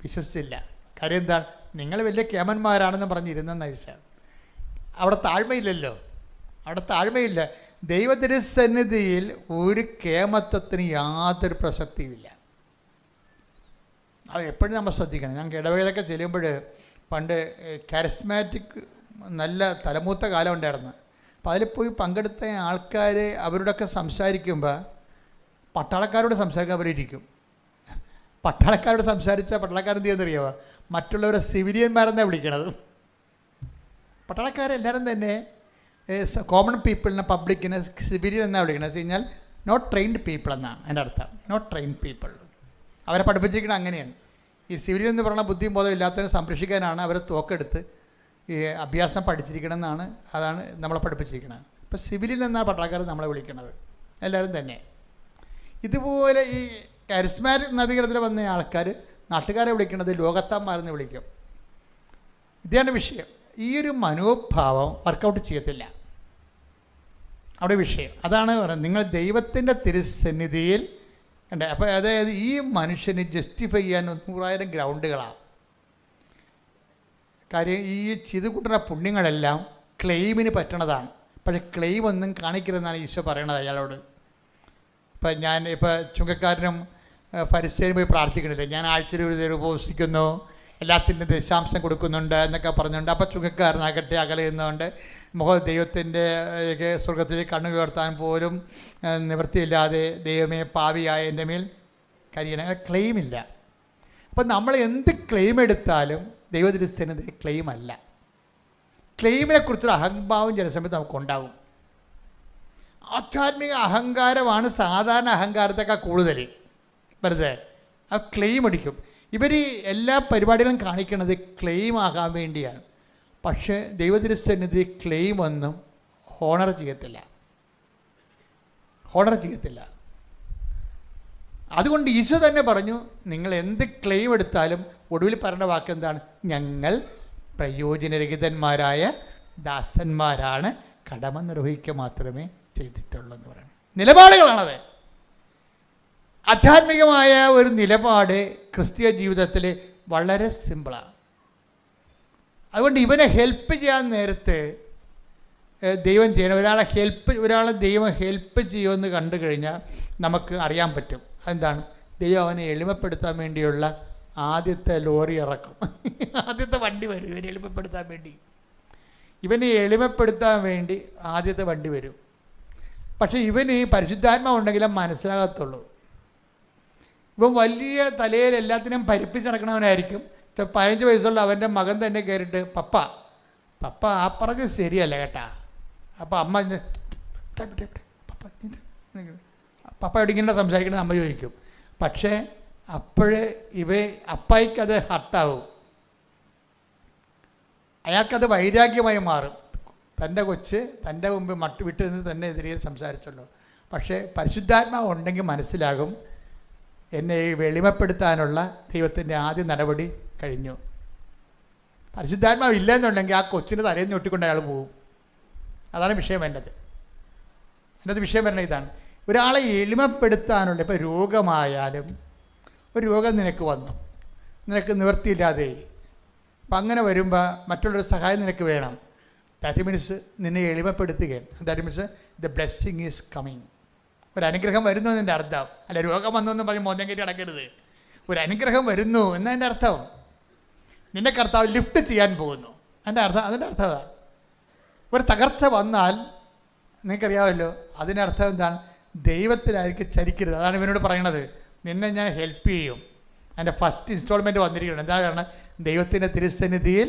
Speaker 1: വിശ്വസിച്ചില്ല. കാര്യം എന്താണ്? നിങ്ങൾ വലിയ കേമന്മാരാണെന്ന് പറഞ്ഞിരുന്ന നൈസാണ്. അവിടെ താഴ്മയില്ലല്ലോ, അവിടെ താഴ്മയില്ല. ദൈവത്തിൻ്റെ സന്നിധിയിൽ ഒരു കേമത്വത്തിന് യാതൊരു പ്രസക്തിയുമില്ല. അത് എപ്പോഴും നമ്മൾ ശ്രദ്ധിക്കണം. ഞാൻ ഇടവകയിലൊക്കെ ചെല്ലുമ്പോൾ പണ്ട് കാരിസ്മാറ്റിക് നല്ല തലമൂത്ത കാലം ഉണ്ടായിരുന്നു. അപ്പോൾ അതിൽ പോയി പങ്കെടുത്ത ആൾക്കാർ അവരോടൊക്കെ സംസാരിക്കുമ്പോൾ പട്ടാളക്കാരോട് സംസാരിക്കാൻ അവരിയ്ക്കും. പട്ടാളക്കാരോട് സംസാരിച്ചാൽ പട്ടാളക്കാരെന്ത് ചെയ്യുന്നറിയാമോ? മറ്റുള്ളവരെ സിവിലിയന്മാരെന്നാണ് വിളിക്കണത്. പട്ടാളക്കാരെല്ലാവരും തന്നെ കോമൺ പീപ്പിളിനെ, പബ്ലിക്കിനെ സിവിലിയൻ എന്നാണ് വിളിക്കണത്. വെച്ച് കഴിഞ്ഞാൽ നോട്ട് ട്രെയിൻഡ് പീപ്പിൾ എന്നാണ് എൻ്റെ അർത്ഥം. Not trained people. അവരെ പഠിപ്പിച്ചിരിക്കുന്നത് അങ്ങനെയാണ്. ഈ സിവിലിയൻ എന്ന് പറയുന്ന ബുദ്ധിയും ബോധം ഇല്ലാത്തതിനെ സംരക്ഷിക്കാനാണ് അവരെ തോക്കെടുത്ത് ഈ അഭ്യാസം പഠിച്ചിരിക്കണമെന്നാണ്, അതാണ് നമ്മളെ പഠിപ്പിച്ചിരിക്കുന്നത്. ഇപ്പോൾ സിവിലിയൻ എന്നാണ് പട്ടാളക്കാർ നമ്മളെ വിളിക്കുന്നത് എല്ലാവരും തന്നെ. ഇതുപോലെ ഈ കരിസ്മാറ്റിക് നവീകരണത്തിൽ വന്ന ആൾക്കാർ നാട്ടുകാരെ വിളിക്കുന്നത് ലോകത്താന്മാരെന്ന് വിളിക്കും. ഇതാണ് വിഷയം. ഈ ഒരു മനോഭാവം വർക്കൗട്ട് ചെയ്യത്തില്ല. അവിടെ വിഷയം അതാണ് പറയുന്നത്. നിങ്ങൾ ദൈവത്തിൻ്റെ തിരുസന്നിധിയിൽ ഉണ്ട്. അപ്പോൾ അതായത് ഈ മനുഷ്യന് ജസ്റ്റിഫൈ ചെയ്യാൻ 100,000 ഗ്രൗണ്ടുകളാണ്. കാര്യം ഈ ചെയ്തു കൂട്ടുന്ന പുണ്യങ്ങളെല്ലാം ക്ലെയിമിന് പറ്റണതാണ്. പക്ഷേ ക്ലെയിം ഒന്നും കാണിക്കരുതെന്നാണ് ഈശോ പറയണത് അയാളോട്. ഇപ്പോൾ ചുങ്കക്കാരനും ഫരിസേനും പോയി പ്രാർത്ഥിക്കണില്ലേ, ഞാൻ ആഴ്ചയിൽ ഒരു നേരം ഉപവസിക്കുന്നു, എല്ലാത്തിൻ്റെ ദശാംശം കൊടുക്കുന്നുണ്ട് എന്നൊക്കെ പറഞ്ഞുകൊണ്ട്. അപ്പോൾ ചുങ്കക്കാരനാകട്ടെ അകലെ നിന്നുകൊണ്ട് ദൈവത്തിൻ്റെ സ്വർഗത്തിലേക്ക് കണ്ണു ഉയർത്താൻ പോലും നിവൃത്തിയില്ലാതെ ദൈവമേ പാപിയായ എൻ്റെ മേൽ കരിയണം, ക്ലെയിമില്ല. അപ്പം നമ്മൾ എന്ത് ക്ലെയിം എടുത്താലും ദൈവത്തിൻ്റെ ക്ലെയിം അല്ല. ക്ലെയിമിനെക്കുറിച്ചൊരു അഹംഭാവം ചില സമയത്ത് നമുക്കുണ്ടാകും. ആധ്യാത്മിക അഹങ്കാരമാണ് സാധാരണ അഹങ്കാരത്തേക്കാൾ കൂടുതൽ. വെറുതെ ആ ക്ലെയിം അടിക്കും. ഇവർ എല്ലാ പരിപാടികളും കാണിക്കുന്നത് ക്ലെയിം ആകാൻ വേണ്ടിയാണ്. പക്ഷേ ദൈവത്തിൻ്റെ ക്ലെയിം ഒന്നും ഹോണർ ചെയ്യത്തില്ല. അതുകൊണ്ട് ഈശോ തന്നെ പറഞ്ഞു, നിങ്ങൾ എന്ത് ക്ലെയിം എടുത്താലും ഒടുവിൽ പറഞ്ഞ വാക്ക് എന്താണ്? ഞങ്ങൾ പ്രയോജനരഹിതന്മാരായ ദാസന്മാരാണ്, കടമ നിർവഹിക്കുക മാത്രമേ ചെയ്തിട്ടുള്ളൂ എന്ന് പറയുന്നത് നിലപാടുകളാണത്. ആധ്യാത്മികമായ ഒരു നിലപാട് ക്രിസ്തീയ ജീവിതത്തിൽ വളരെ സിമ്പിളാണ്. അതുകൊണ്ട് ഇവനെ ഹെൽപ്പ് ചെയ്യാൻ നേരത്ത് ദൈവം ചെയ്യണം. ഒരാളെ ദൈവം ഹെൽപ്പ് ചെയ്യുമെന്ന് കണ്ടു കഴിഞ്ഞാൽ നമുക്ക് അറിയാൻ പറ്റും. അതെന്താണ്? ദൈവം അവനെ എളിമപ്പെടുത്താൻ വേണ്ടിയുള്ള ആദ്യത്തെ ലോറി ഇറക്കും. ആദ്യത്തെ വണ്ടി വരും ഇവനെ എളിമപ്പെടുത്താൻ വേണ്ടി. ഇവനെ എളിമപ്പെടുത്താൻ വേണ്ടി ആദ്യത്തെ വണ്ടി വരും. പക്ഷേ ഇവന് പരിശുദ്ധാത്മാവ് ഉണ്ടെങ്കിലേ മനസ്സിലാകത്തുള്ളൂ. ഇവൻ വലിയ തലയിൽ എല്ലാത്തിനും പരിപ്പിച്ച് നടക്കണവനായിരിക്കും. 15 വയസ്സുള്ള അവൻ്റെ മകൻ തന്നെ കയറിയിട്ട് പപ്പ ആ പറഞ്ഞത് ശരിയല്ല കേട്ടാ. അപ്പോൾ അമ്മ പപ്പ എവിടെയിങ്ങനെ സംസാരിക്കണമെന്ന് അമ്മ ചോദിക്കും. പക്ഷേ അപ്പോഴേ അപ്പായിക്കത് ഹർട്ടാവും. അയാൾക്കത് വൈരാഗ്യമായി മാറും. തൻ്റെ കൊച്ച് തൻ്റെ മുമ്പ് വിട്ട് നിന്ന് തന്നെ എതിരെ സംസാരിച്ചല്ലോ. പക്ഷേ പരിശുദ്ധാത്മാവ് ഉണ്ടെങ്കിൽ മനസ്സിലാകും, എന്നെ വെളിമപ്പെടുത്താനുള്ള ദൈവത്തിൻ്റെ ആദ്യ നടപടി കഴിഞ്ഞു. പരിശുദ്ധാത്മാവ് ഇല്ലെന്നുണ്ടെങ്കിൽ ആ കൊച്ചിൻ്റെ തലയിൽ ഞൊട്ടിക്കൊണ്ട് അയാൾ പോകും. അതാണ് വിഷയം വേണ്ടത്. എൻ്റെ വിഷയം വരുന്നത് ഇതാണ്. ഒരാളെ എളിമപ്പെടുത്താനുള്ള, ഇപ്പോൾ രോഗമായാലും ഒരു രോഗം നിനക്ക് വന്നു, നിനക്ക് നിവൃത്തിയില്ലാതെ, അപ്പം അങ്ങനെ വരുമ്പോൾ മറ്റുള്ളൊരു സഹായം നിനക്ക് വേണം. ദാറ്റ് മീൻസ് നിന്നെ എളിമപ്പെടുത്തുകയാണ്. That means the blessing is coming. ഒരു അനുഗ്രഹം വരുന്നു എന്നതിൻ്റെ അർത്ഥം. അല്ല രോഗം വന്നു എന്ന് പറഞ്ഞ് മോന്തം കയറ്റി അടക്കരുത്. ഒരു അനുഗ്രഹം വരുന്നു എന്നതിൻ്റെ അർത്ഥം നിന്നെ കർത്താവ് ലിഫ്റ്റ് ചെയ്യാൻ പോകുന്നു. അതിൻ്റെ അർത്ഥം അതാണ്. ഒരു തകർച്ച വന്നാൽ നിങ്ങൾക്കറിയാമല്ലോ, അതിൻ്റെ അർത്ഥം എന്താണ്? ദൈവത്തിലായിരിക്കും ചരിക്കരുത്. അതാണ് ഇവനോട് പറയണത്. നിന്നെ ഞാൻ ഹെൽപ്പ് ചെയ്യും. അതിൻ്റെ ഫസ്റ്റ് ഇൻസ്റ്റാൾമെൻറ്റ് വന്നിരിക്കണം. എന്താണ് കാരണം? ദൈവത്തിൻ്റെ തിരുസന്നിധിയിൽ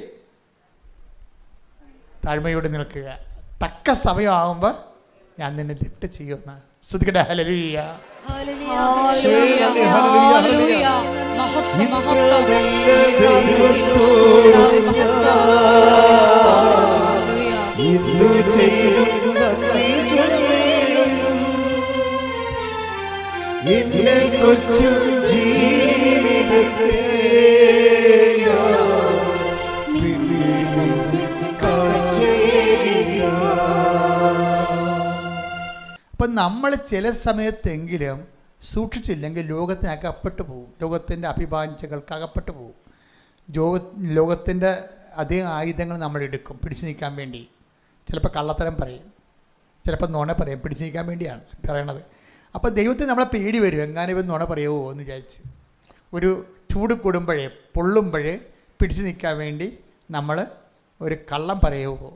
Speaker 1: താഴ്മയോടെ നിൽക്കുക. തക്ക സമയമാകുമ്പോൾ ഞാൻ നിന്നെ ലിഫ്റ്റ് ചെയ്യുമെന്ന് സ്തുതിക്കട്ടെ. ഹല്ലേലൂയ.
Speaker 3: എന്നെ കൊച്ചു ജീവിതത്തെ
Speaker 1: അപ്പം നമ്മൾ ചില സമയത്തെങ്കിലും സൂക്ഷിച്ചില്ലെങ്കിൽ ലോകത്തിന് അകപ്പെട്ടു പോകും, ലോകത്തിൻ്റെ അഭിവാഞ്ചകൾക്ക് അകപ്പെട്ടു പോകും. ലോകത്തിൻ്റെ അതേ ആയുധങ്ങൾ നമ്മൾ എടുക്കും പിടിച്ചു നിൽക്കാൻ വേണ്ടി. ചിലപ്പോൾ കള്ളത്തരം പറയും, ചിലപ്പോൾ നുണ പറയും, പിടിച്ചു നിൽക്കാൻ വേണ്ടിയാണ് പറയണത്. അപ്പോൾ ദൈവത്തിന് നമ്മളെ പേടി വരും, എങ്ങാനും ഇവൻ നുണ പറയുമോ എന്ന് വിചാരിച്ച്. ഒരു ചൂട് കൂടുമ്പോഴേ പൊള്ളുമ്പോഴേ പിടിച്ചു നിൽക്കാൻ വേണ്ടി നമ്മൾ ഒരു കള്ളം പറയുമോ.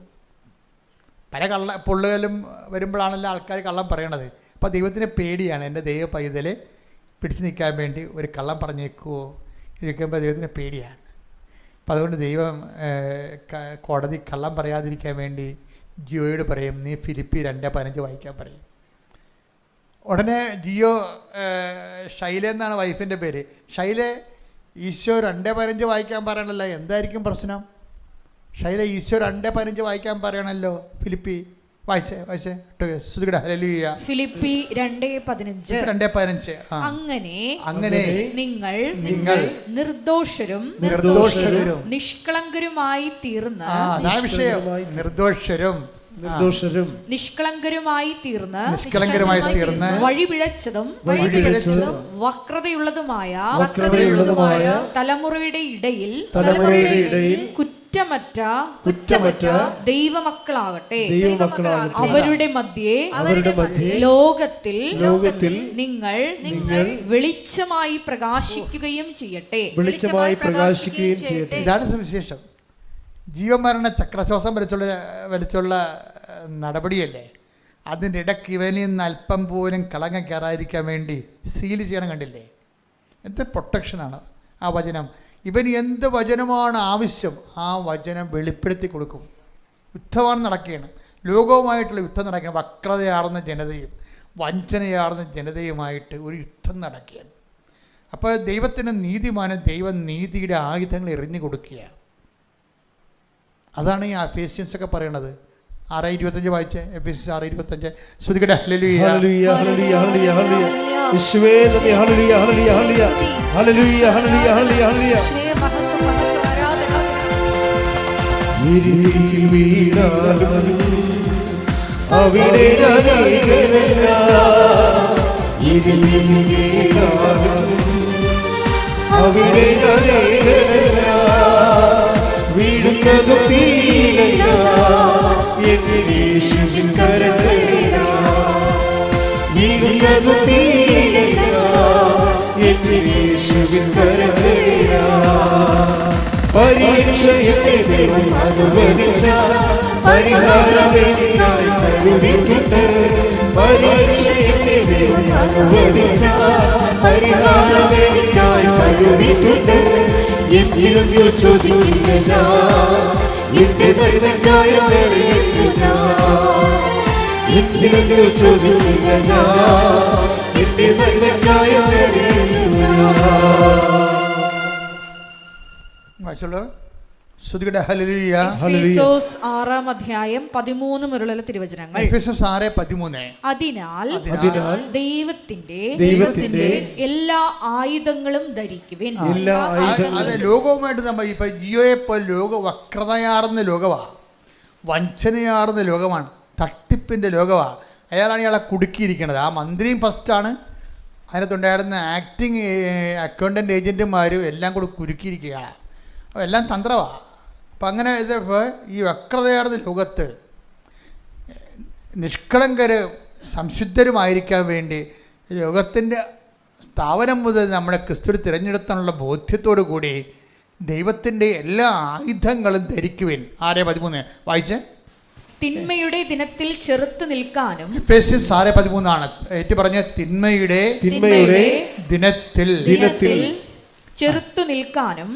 Speaker 1: പല പൊള്ളുകലും വരുമ്പോഴാണല്ലോ ആൾക്കാർ കള്ളം പറയണത്. അപ്പോൾ ദൈവത്തിന് പേടിയാണ്, എൻ്റെ ദൈവ പൈതൽ പിടിച്ചു നിൽക്കാൻ വേണ്ടി ഒരു കള്ളം പറഞ്ഞേക്കുമോ ഇരിക്കുമ്പോൾ ദൈവത്തിന് പേടിയാണ്. അപ്പോൾ അതുകൊണ്ട് ദൈവം കോടതി കള്ളം പറയാതിരിക്കാൻ വേണ്ടി ജിയോയോട് പറയും, നീ ഫിലിപ്പി 2:15 വായിക്കാൻ പറയും. ഉടനെ ജിയോ, ഷൈല എന്നാണ് വൈഫിൻ്റെ പേര്, ഷൈല ഈശോ 2:15 വായിക്കാൻ പറയണല്ലോ, എന്തായിരിക്കും പ്രശ്നം? ഷൈല ഈശോ 2:15 വായിക്കാൻ പറയണല്ലോ. ഫിലിപ്പി വായിച്ചേ ഹല്ലേലൂയ.
Speaker 2: ഫിലിപ്പി 2:15. അങ്ങനെ നിങ്ങൾ നിർദോഷരും നിഷ്കളങ്കരുമായി തീർന്ന്,
Speaker 1: അതാണ് വിഷയം,
Speaker 2: നിഷ്കളങ്കരുമായി തീർന്ന് വഴിപിഴച്ചതും വക്രതയുള്ളതുമായ തലമുറയുടെ ഇടയിൽ കുറ്റമറ്റ ദൈവമക്കളാകട്ടെ. അവരുടെ മധ്യേ ലോകത്തിൽ നിങ്ങൾ വെളിച്ചമായി പ്രകാശിക്കുകയും ചെയ്യട്ടെ.
Speaker 1: ഇതാണ് സുവിശേഷം. ജീവമരണ ചക്രശ്വാസം വലിച്ചുള്ള നടപടിയല്ലേ. അതിൻ്റെ ഇടയ്ക്ക് ഇവനിൽ നിന്ന് അല്പം പോലും കളങ്കം കയറാതിരിക്കാൻ വേണ്ടി സീൽ ചെയ്യണം. കണ്ടില്ലേ എന്ത് പ്രൊട്ടക്ഷനാണ് ആ വചനം. ഇവന് എന്ത് വചനമാണ് ആവശ്യം ആ വചനം വെളിപ്പെടുത്തി കൊടുക്കും. യുദ്ധമാണ് നടക്കുകയാണ്, ലോകവുമായിട്ടുള്ള യുദ്ധം നടക്കുകയാണ്. വക്രതയാർന്ന ജനതയും വഞ്ചനയാർന്ന ജനതയുമായിട്ട് ഒരു യുദ്ധം നടക്കുകയാണ്. അപ്പോൾ ദൈവത്തിൻ്റെ നീതിമാനം ദൈവം നീതിയുടെ ആയുധങ്ങൾ എറിഞ്ഞു കൊടുക്കുകയാണ്. അതാണ് ഈ എഫേസ്യൻസ് ഒക്കെ പറയണത്. 6:25 വായിച്ചേ, എഫേസ്യൻസ് 6:25. ശ്രുതികട ഹല്ലേലൂയ
Speaker 3: ഹല്ലേലൂയ ഹല്ലേലൂയ ഹല്ലേലൂയ ഹല്ലേലൂയ. യേശുവേ നന്ദി. ഹല്ലേലൂയ ഹല്ലേലൂയ ഹല്ലേലൂയ ഹല്ലേലൂയ ഹല്ലേലൂയ ഹല്ലേലൂയ ഹല്ലേലൂയ. ഇരുളിൽ വീണാലും അവിടെ ഞാനേകനല്ല, ഇരുളിൽ വീണാലും അവിടെ ഞാനേകനല്ല, വീഴുന്നതും തീരല്ല എന്റെ യേശുവിൻ കരങ്ങളിലാ, വീഴുന്നതും തീരല്ല എന്റെ യേശുവിൻ കരങ്ങളിലാ. പരീക്ഷയെ ദൈവം അനുവദിച്ച പരിഹാരമെനിക്കായി കരുതിയിട്ടുണ്ട്, പരീക്ഷയെ ദൈവം അനുവദിച്ച പരിഹാരമെനിക്കായി കരുതിയിട്ടുണ്ട്. എന്തിനു ചോദിക്കില്ല ഞാൻ, എന്റെ നന്മയ്ക്കായി നിറയുന്നില്ല. എന്തിനു ചോദിക്കില്ല ഞാൻ, എന്റെ നന്മയ്ക്കായി നിറയുന്നില്ല.
Speaker 2: എഫേസ്യോസ് 6:13 മുതലുള്ള തിരുവചനങ്ങൾ.
Speaker 1: എഫേസ്യോസ് 6:13.
Speaker 2: അതിനാൽ ദൈവത്തിന്റെ എല്ലാ ആയുധങ്ങളും ധരിക്കുവിൻ.
Speaker 1: അതെ, ലോകവുമായിട്ട് നമ്മൾ ഇപ്പൊ ജിയോയെ പോലെ ലോക വക്രതയാർന്ന ലോകമാണ്, വഞ്ചനയാർന്ന ലോകമാണ്, തട്ടിപ്പിന്റെ ലോകമാണ്. അയാളാണ് ഇയാളെ കുടുക്കിയിരിക്കുന്നത്. ആ മന്ത്രിയും ഫസ്റ്റാണ്, അതിനകത്തുണ്ടായിരുന്ന ആക്ടിങ് അക്കൗണ്ടന്റ് ഏജന്റുമാരും എല്ലാം കൂടി കുരുക്കിയിരിക്കുകയാണ്. എല്ലാം തന്ത്രമാണ്. അപ്പം അങ്ങനെ ഇതിപ്പോൾ ഈ വക്രതയാർന്ന ലോകത്ത് നിഷ്കളങ്കരും സംശുദ്ധരുമായിരിക്കാൻ വേണ്ടി ലോകത്തിൻ്റെ സ്ഥാപനം മുതൽ നമ്മുടെ ക്രിസ്തു തിരഞ്ഞെടുത്താനുള്ള ബോധ്യത്തോടു കൂടി ദൈവത്തിൻ്റെ എല്ലാ ആയുധങ്ങളും ധരിക്കുവിൻ. 6:13 വായിച്ചേ.
Speaker 2: തിന്മയുടെ ദിനത്തിൽ ചെറുത്ത് നിൽക്കാനും.
Speaker 1: എഫേസ്യസ് 6:13 ഏറ്റു പറഞ്ഞ തിന്മയുടെ ദിനത്തിൽ
Speaker 2: ചെറുത്തു നിൽക്കാനും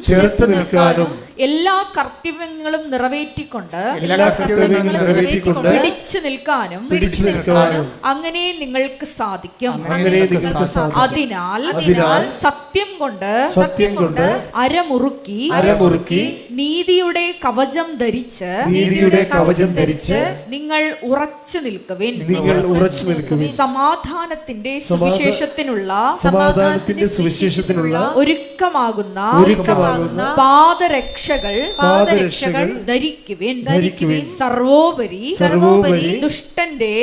Speaker 2: എല്ലാ കർത്തവ്യങ്ങളും നിറവേറ്റിക്കൊണ്ട് പിടിച്ചു നിൽക്കാനും അങ്ങനെ നിങ്ങൾക്ക് സാധിക്കും. അതിനാൽ സത്യം കൊണ്ട് അരമുറുക്കി നീതിയുടെ കവചം ധരിച്ച് നിങ്ങൾ ഉറച്ചു നിൽക്കുവിൻ. സമാധാനത്തിന്റെ സുവിശേഷത്തിനുള്ള ഒരുക്കം ഒരുക്കമാകുന്ന പാദരക്ഷകൾ ധരിക്കുവിൻ. സർവോപരി ദുഷ്ടന്റെ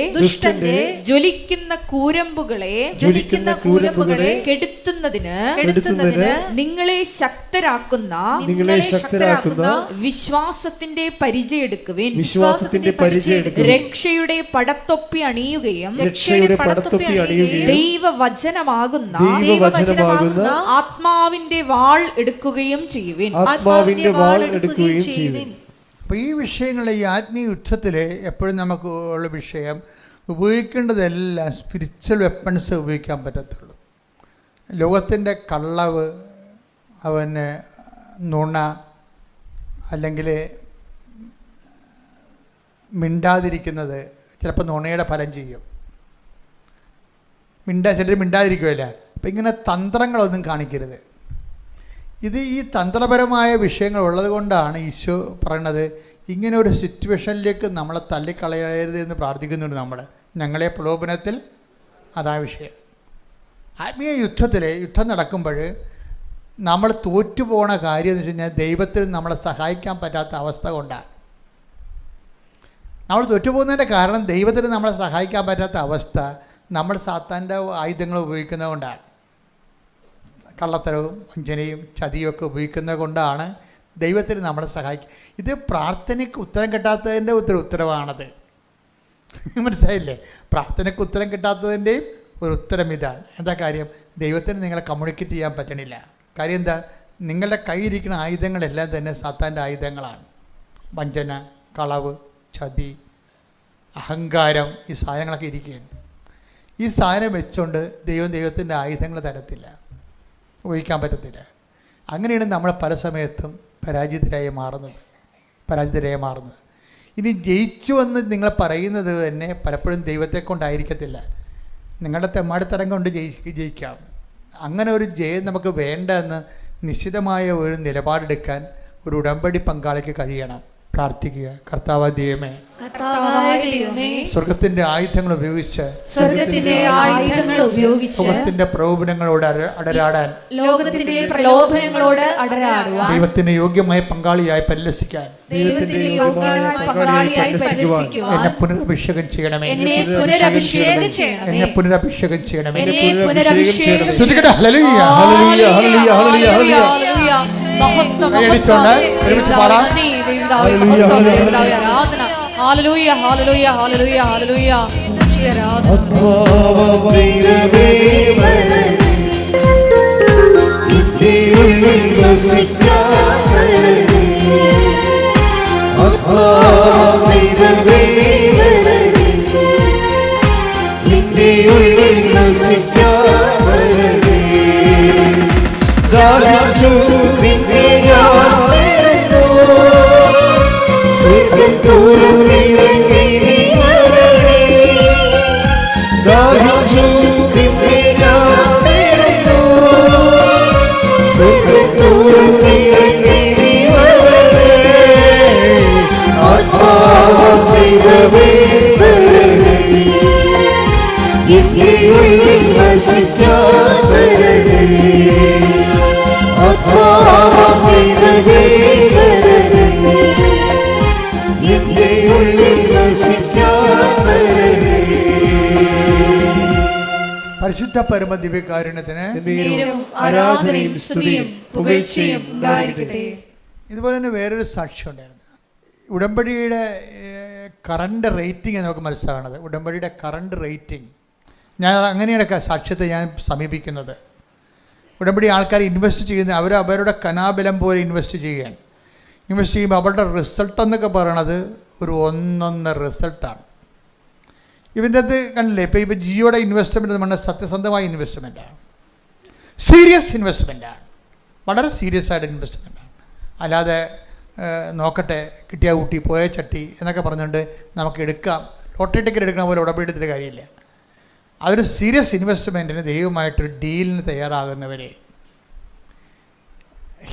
Speaker 2: ജ്വലിക്കുന്ന കൂരമ്പുകളെ കെടുത്തുന്നതിന് നിങ്ങളെ ശക്തരാക്കുന്ന വിശ്വാസത്തിന്റെ പരിചയെടുക്കുവിൻ. രക്ഷയുടെ പടത്തൊപ്പി അണിയുകയും ദൈവവചനമാകുന്ന ആത്മാവിന്റെ വാൾ എടുക്കുകയും ചെയ്യുവിൻ.
Speaker 1: അപ്പോൾ ഈ വിഷയങ്ങളെ, ഈ ആത്മീയ യുദ്ധത്തിൽ എപ്പോഴും നമുക്ക് ഉള്ള വിഷയം, ഉപയോഗിക്കേണ്ടതെല്ലാം സ്പിരിച്വൽ വെപ്പൺസ് ഉപയോഗിക്കാൻ പറ്റത്തുള്ളൂ. ലോകത്തിൻ്റെ കള്ളവ്, അവന് നുണ, അല്ലെങ്കിൽ മിണ്ടാതിരിക്കുന്നത് ചിലപ്പോൾ നുണയുടെ ഫലം ചെയ്യും. ചിലർ മിണ്ടാതിരിക്കുമല്ല. അപ്പം ഇങ്ങനെ തന്ത്രങ്ങളൊന്നും കാണിക്കരുത്. ഈ തന്ത്രപരമായ വിഷയങ്ങൾ ഉള്ളത് കൊണ്ടാണ് ഈശോ പറയണത്, ഇങ്ങനെ ഒരു സിറ്റുവേഷനിലേക്ക് നമ്മളെ തള്ളിക്കളയരുത് എന്ന് പ്രാർത്ഥിക്കുന്നുണ്ട്. ഞങ്ങളെ പ്രലോഭനത്തിൽ, അതാ വിഷയം. ആത്മീയ യുദ്ധം നടക്കുമ്പോൾ നമ്മൾ തോറ്റുപോണ കാര്യം എന്ന് വെച്ച് കഴിഞ്ഞാൽ ദൈവത്തിന് നമ്മളെ സഹായിക്കാൻ പറ്റാത്ത അവസ്ഥ കൊണ്ടാണ്. നമ്മൾ തോറ്റുപോകുന്നതിൻ്റെ കാരണം ദൈവത്തിന് നമ്മളെ സഹായിക്കാൻ പറ്റാത്ത അവസ്ഥ നമ്മൾ സാത്താൻ്റെ ആയുധങ്ങൾ ഉപയോഗിക്കുന്നത് കൊണ്ടാണ്. കള്ളത്തരവും വഞ്ചനയും ചതിയും ഒക്കെ ഉപയോഗിക്കുന്നത് കൊണ്ടാണ് ദൈവത്തിന് നമ്മളെ സഹായിക്കുക. ഇത് പ്രാർത്ഥനയ്ക്ക് ഉത്തരം കിട്ടാത്തതിൻ്റെ ഉത്തരവാണത്. മനസ്സിലായില്ലേ? പ്രാർത്ഥനയ്ക്ക് ഉത്തരം കിട്ടാത്തതിൻ്റെയും ഒരു ഉത്തരം ഇതാണ്. എന്താ കാര്യം? ദൈവത്തിന് നിങ്ങളെ കമ്മ്യൂണിക്കേറ്റ് ചെയ്യാൻ പറ്റണില്ല. കാര്യം എന്താ? നിങ്ങളുടെ കയ്യിരിക്കുന്ന ആയുധങ്ങളെല്ലാം തന്നെ സാത്താൻ്റെ ആയുധങ്ങളാണ്. വഞ്ചന, കളവ്, ചതി, അഹങ്കാരം, ഈ സാധനങ്ങളൊക്കെ ഇരിക്കുകയാണ്. ഈ സാധനം വെച്ചുകൊണ്ട് ദൈവത്തിൻ്റെ ആയുധങ്ങൾ തരത്തില്ല, ഉപയോഗിക്കാൻ പറ്റത്തില്ല. അങ്ങനെയാണ് നമ്മൾ പല സമയത്തും പരാജിതരായി മാറുന്നത്. ഇനി ജയിച്ചു എന്ന് നിങ്ങൾ പറയുന്നത് തന്നെ പലപ്പോഴും ദൈവത്തെ കൊണ്ടായിരിക്കത്തില്ല, നിങ്ങളുടെ തെമ്മാടിത്തരം കൊണ്ട് ജയിക്കാം. അങ്ങനെ ഒരു ജയം നമുക്ക് വേണ്ട എന്ന് നിശ്ചിതമായ ഒരു നിലപാടെടുക്കാൻ ഒരു ഉടമ്പടി പങ്കാളിക്ക് കഴിയണം. പ്രാർത്ഥിക്കുക. കർത്താവായ ദൈവമേ, സ്വർഗത്തിന്റെ ആയുധങ്ങൾ ഉപയോഗിച്ച് ലോകത്തിന്റെ പ്രലോഭനങ്ങളോട് അടരാടാൻ, ദൈവത്തിന് യോഗ്യമായ പങ്കാളിയായി പരിലസിക്കാൻ എന്നെ പുനരഭിഷേകം ചെയ്യണമേ. ഒരുമിച്ച് പാടാം.
Speaker 2: ഹല്ലേലൂയ ഹല്ലേലൂയ ഹല്ലേലൂയ ഹല്ലേലൂയ.
Speaker 1: പരിശുദ്ധ പരമ ദിവ്യകാരുണ്യത്തിന്
Speaker 3: ആരാധനയും സ്തുതിയും പുകഴ്ചയും ഉണ്ടായിരിക്കട്ടെ.
Speaker 1: ഇതുപോലെ തന്നെ വേറൊരു സാക്ഷ്യം ഉണ്ടായിരുന്നു. ഉടമ്പടിയുടെ കറണ്ട് റേറ്റിംഗ് നമുക്ക് മനസ്സിലാകണത്. ഉടമ്പടിയുടെ കറണ്ട് റേറ്റിംഗ്, ഞാൻ അങ്ങനെയാണ് സാക്ഷ്യത്തെ ഞാൻ സമീപിക്കുന്നത്. ഉടമ്പടി ആൾക്കാർ ഇൻവെസ്റ്റ് ചെയ്യുന്നത് അവരുടെ കനാബലം പോലെ ഇൻവെസ്റ്റ് ചെയ്യുമ്പോൾ അവരുടെ റിസൾട്ട് എന്നൊക്കെ പറയണത് ഒരു ഒന്നൊന്നര റിസൾട്ടാണ്. ഇതിൻ്റെ അത് കണ്ടില്ലേ? ഇപ്പോൾ ജിയോയുടെ ഇൻവെസ്റ്റ്മെൻറ്റ് എന്ന് പറഞ്ഞാൽ സത്യസന്ധമായ ഇൻവെസ്റ്റ്മെൻറ്റാണ്, സീരിയസ് ഇൻവെസ്റ്റ്മെൻറ്റാണ്, വളരെ സീരിയസ് ആയിട്ട് ഇൻവെസ്റ്റ്മെൻറ്റാണ്. അല്ലാതെ നോക്കട്ടെ, കിട്ടിയ ഊട്ടി പോയ ചട്ടി എന്നൊക്കെ പറഞ്ഞുകൊണ്ട് നമുക്ക് എടുക്കാം, ലോട്ടറി ടിക്കറ്റ് എടുക്കണ പോലെ ഉടമ്പടി എടുത്തിട്ട് കാര്യമില്ല. അതൊരു സീരിയസ് ഇൻവെസ്റ്റ്മെൻറ്റിന് ദൈവമായിട്ടൊരു ഡീലിന് തയ്യാറാകുന്നവരെ,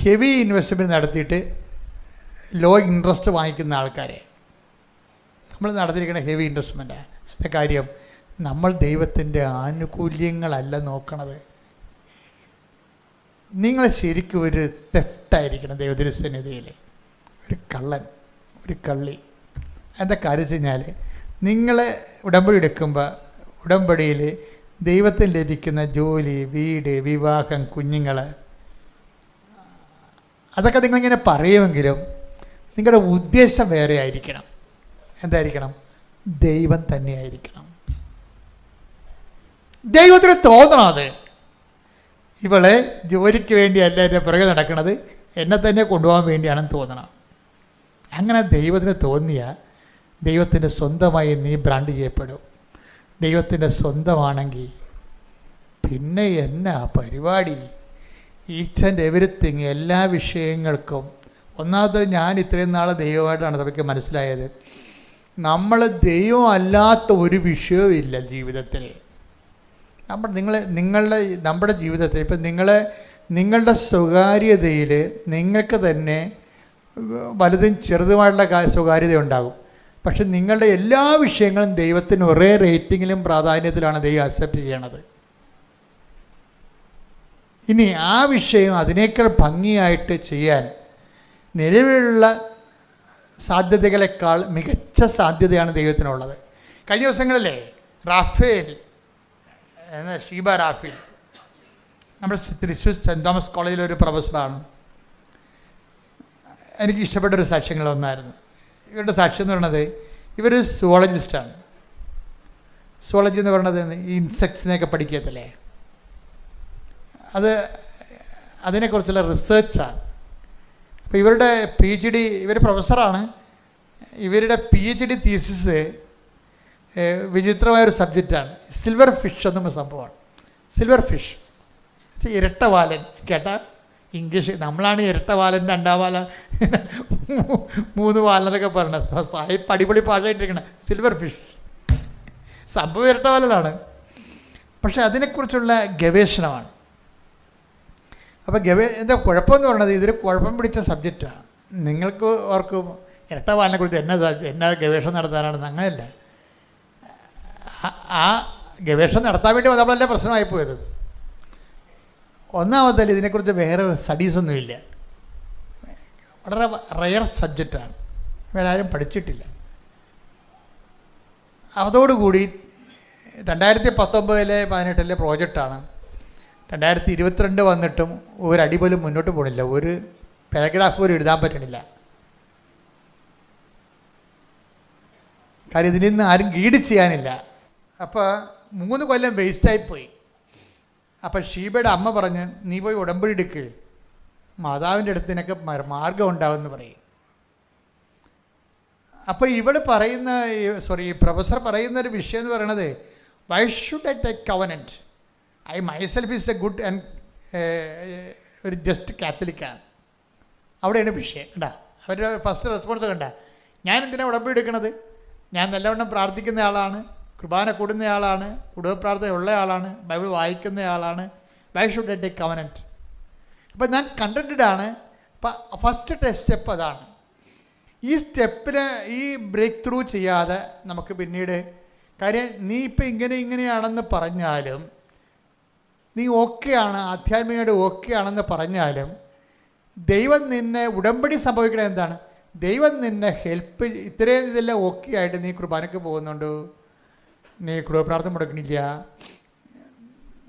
Speaker 1: ഹെവി ഇൻവെസ്റ്റ്മെൻറ്റ് നടത്തിയിട്ട് ലോ ഇൻട്രസ്റ്റ് വാങ്ങിക്കുന്ന ആൾക്കാരെ നമ്മൾ നടത്തിയിരിക്കുന്ന ഹെവി ഇൻവെസ്റ്റ്മെൻറ്റാണ്. എന്താ കാര്യം? നമ്മൾ ദൈവത്തിൻ്റെ ആനുകൂല്യങ്ങളല്ല നോക്കണത്, നിങ്ങൾ ശരിക്കും ഒരു തെഫ്റ്റായിരിക്കണം ദൈവത്തിൻ്റെ സന്നിധിയിൽ. ഒരു കള്ളൻ, ഒരു കള്ളി. എന്താ കാര്യം വെച്ച് കഴിഞ്ഞാൽ, നിങ്ങൾ ഉടമ്പടി എടുക്കുമ്പോൾ ഉടമ്പടിയിൽ ദൈവത്തിന് ലഭിക്കുന്ന ജോലി, വീട്, വിവാഹം, കുഞ്ഞുങ്ങൾ, അതൊക്കെ നിങ്ങളിങ്ങനെ പറയുമെങ്കിലും നിങ്ങളുടെ ഉദ്ദേശം വേറെ ആയിരിക്കണം. എന്തായിരിക്കണം? ദൈവം തന്നെയായിരിക്കണം. ദൈവത്തിന് തോന്നണം അത്, ഇവളെ ജോലിക്ക് വേണ്ടിയല്ല എൻ്റെ പുറകെ നടക്കുന്നത്, എന്നെ തന്നെ കൊണ്ടുപോകാൻ വേണ്ടിയാണെന്ന് തോന്നണം. അങ്ങനെ ദൈവത്തിന് തോന്നിയ ദൈവത്തിൻ്റെ സ്വന്തമായി നീ ബ്രാൻഡ് ചെയ്യപ്പെടും. ദൈവത്തിൻ്റെ സ്വന്തമാണെങ്കിൽ പിന്നെ എന്നാ പരിപാടി? ഈച്ച് ആൻഡ് എവരിത്തിങ്, എല്ലാ വിഷയങ്ങൾക്കും. ഒന്നാമത് ഞാൻ ഇത്രയും നാൾ ദൈവമായിട്ടാണ് നമുക്ക് മനസ്സിലായത്, നമ്മൾ ദൈവം അല്ലാത്ത ഒരു വിഷയവും ഇല്ല ജീവിതത്തിൽ. നമ്മുടെ ജീവിതത്തിൽ ഇപ്പം നിങ്ങളുടെ സ്വകാര്യതയിൽ നിങ്ങൾക്ക് തന്നെ വലുതും ചെറുതുമായിട്ടുള്ള സ്വകാര്യത ഉണ്ടാകും. പക്ഷെ നിങ്ങളുടെ എല്ലാ വിഷയങ്ങളും ദൈവത്തിന് ഒരേ റേറ്റിങ്ങിലും പ്രാധാന്യത്തിലാണ് ദൈവം അക്സെപ്റ്റ് ചെയ്യണത്. ഇനി ആ വിഷയം അതിനേക്കാൾ ഭംഗിയായിട്ട് ചെയ്യാൻ നിലവിലുള്ള സാധ്യതകളെക്കാൾ മികച്ച സാധ്യതയാണ് ദൈവത്തിനുള്ളത്. കഴിഞ്ഞ ദിവസങ്ങളിലെ റാഫേൽ ഷീബ റാഫേൽ നമ്മുടെ തൃശ്ശൂർ സെൻറ് തോമസ് കോളേജിലൊരു പ്രൊഫസറാണ്. എനിക്ക് ഇഷ്ടപ്പെട്ടൊരു സാക്ഷ്യങ്ങളൊന്നായിരുന്നു. ഇവരുടെ സാക്ഷ്യം എന്ന് പറയുന്നത്, ഇവർ സുവോളജിസ്റ്റാണ്. സുവോളജി എന്ന് പറയുന്നത് ഈ ഇൻസെക്ട്സിനെയൊക്കെ പഠിക്കത്തില്ലേ, അതിനെക്കുറിച്ചുള്ള റിസേർച്ചാണ്. അപ്പോൾ ഇവരുടെ PhD, ഇവർ പ്രൊഫസറാണ്. ഇവരുടെ PhD തീസിസ് വിചിത്രമായൊരു സബ്ജക്റ്റാണ്. സിൽവർ ഫിഷ് എന്ന സംഭവമാണ്. സിൽവർ ഫിഷ് ഇരട്ടവാലൻ. കേട്ടാൽ ഇംഗ്ലീഷ്, നമ്മളാണ് ഇരട്ടവാലൻ, രണ്ടാം വാല, 3 വാലനൊക്കെ പറയണത്. സാഹിബ് അടിപൊളി ഭാഷയായിട്ടിരിക്കണം. സിൽവർ ഫിഷ് സംഭവം ഇരട്ടവാലനാണ്, പക്ഷെ അതിനെക്കുറിച്ചുള്ള ഗവേഷണമാണ്. അപ്പോൾ എന്താ കുഴപ്പമെന്ന് പറയുന്നത്, ഇതൊരു കുഴപ്പം പിടിച്ച സബ്ജക്റ്റാണ്. നിങ്ങൾക്ക് ഓർക്കും ഇരട്ടവാലിനെക്കുറിച്ച് എന്നാ ഗവേഷണം നടത്താനാണെന്ന്. അങ്ങനെയല്ല. ആ ഗവേഷണം നടത്താൻ വേണ്ടി നമ്മളല്ലേ പ്രശ്നമായി പോയത്. ഒന്നാമതല്ല, ഇതിനെക്കുറിച്ച് വേറെ സ്റ്റഡീസൊന്നുമില്ല. വളരെ റയർ സബ്ജക്റ്റാണ്, വേറെ ആരും പഠിച്ചിട്ടില്ല. അതോടുകൂടി 2019-18 പ്രോജക്റ്റാണ്. 2022 വന്നിട്ടും ഒരടി പോലും മുന്നോട്ട് പോകണില്ല. ഒരു പാരഗ്രാഫ് പോലും എഴുതാൻ പറ്റണില്ല. കാര്യം ഇതിൽ നിന്ന് ആരും ഗൈഡ് ചെയ്യാനില്ല. അപ്പോൾ 3 കൊല്ലം വേസ്റ്റായിപ്പോയി. അപ്പം ഷീബയുടെ അമ്മ പറഞ്ഞ്, നീ പോയി ഉടമ്പടി എടുക്ക്, മാതാവിൻ്റെ അടുത്ത് നിനക്ക് മാർഗം ഉണ്ടാവുമെന്ന് പറയും. അപ്പോൾ ഈ പ്രൊഫസർ പറയുന്നൊരു വിഷയം എന്ന് പറയണത്, why should I take covenant? I myself is A good and ഒരു ജസ്റ്റ് കാത്തലിക്കാണ്. അവിടെയാണ് വിഷയം. കണ്ടാ അവരുടെ ഫസ്റ്റ് റെസ്പോൺസ് കണ്ട, ഞാൻ എന്തിനാണ് ഉടമ്പടി എടുക്കണത്? ഞാൻ നല്ലവണ്ണം പ്രാർത്ഥിക്കുന്ന ആളാണ്, കുർബാന കൂടുന്ന ആളാണ്, കുടുംബ പ്രാർത്ഥന ഉള്ള ആളാണ്, ബൈബിൾ വായിക്കുന്ന ആളാണ്. Why should I take covenant? അപ്പം ഞാൻ കണ്ടൻറ്റഡാണ്. ഫസ്റ്റ് സ്റ്റെപ്പ് അതാണ്. ഈ സ്റ്റെപ്പിന് ഈ ബ്രേക്ക് ത്രൂ ചെയ്യാതെ നമുക്ക് പിന്നീട് കാര്യം, നീ ഇപ്പം ഇങ്ങനെയാണെന്ന് പറഞ്ഞാലും, നീ ഓക്കെയാണ്, ആധ്യാത്മികമായിട്ട് ഓക്കെ ആണെന്ന് പറഞ്ഞാലും, ദൈവം നിന്നെ ഉടമ്പടി സംഭവിക്കണത് എന്താണ്? ദൈവം നിന്നെ ഹെൽപ്പ്, ഇത്രയും ഇതെല്ലാം ഓക്കെ ആയിട്ട് നീ കുർബാനയ്ക്ക് പോകുന്നുണ്ട്, നീ കുടുംബ പ്രാർത്ഥന മുടക്കണില്ല,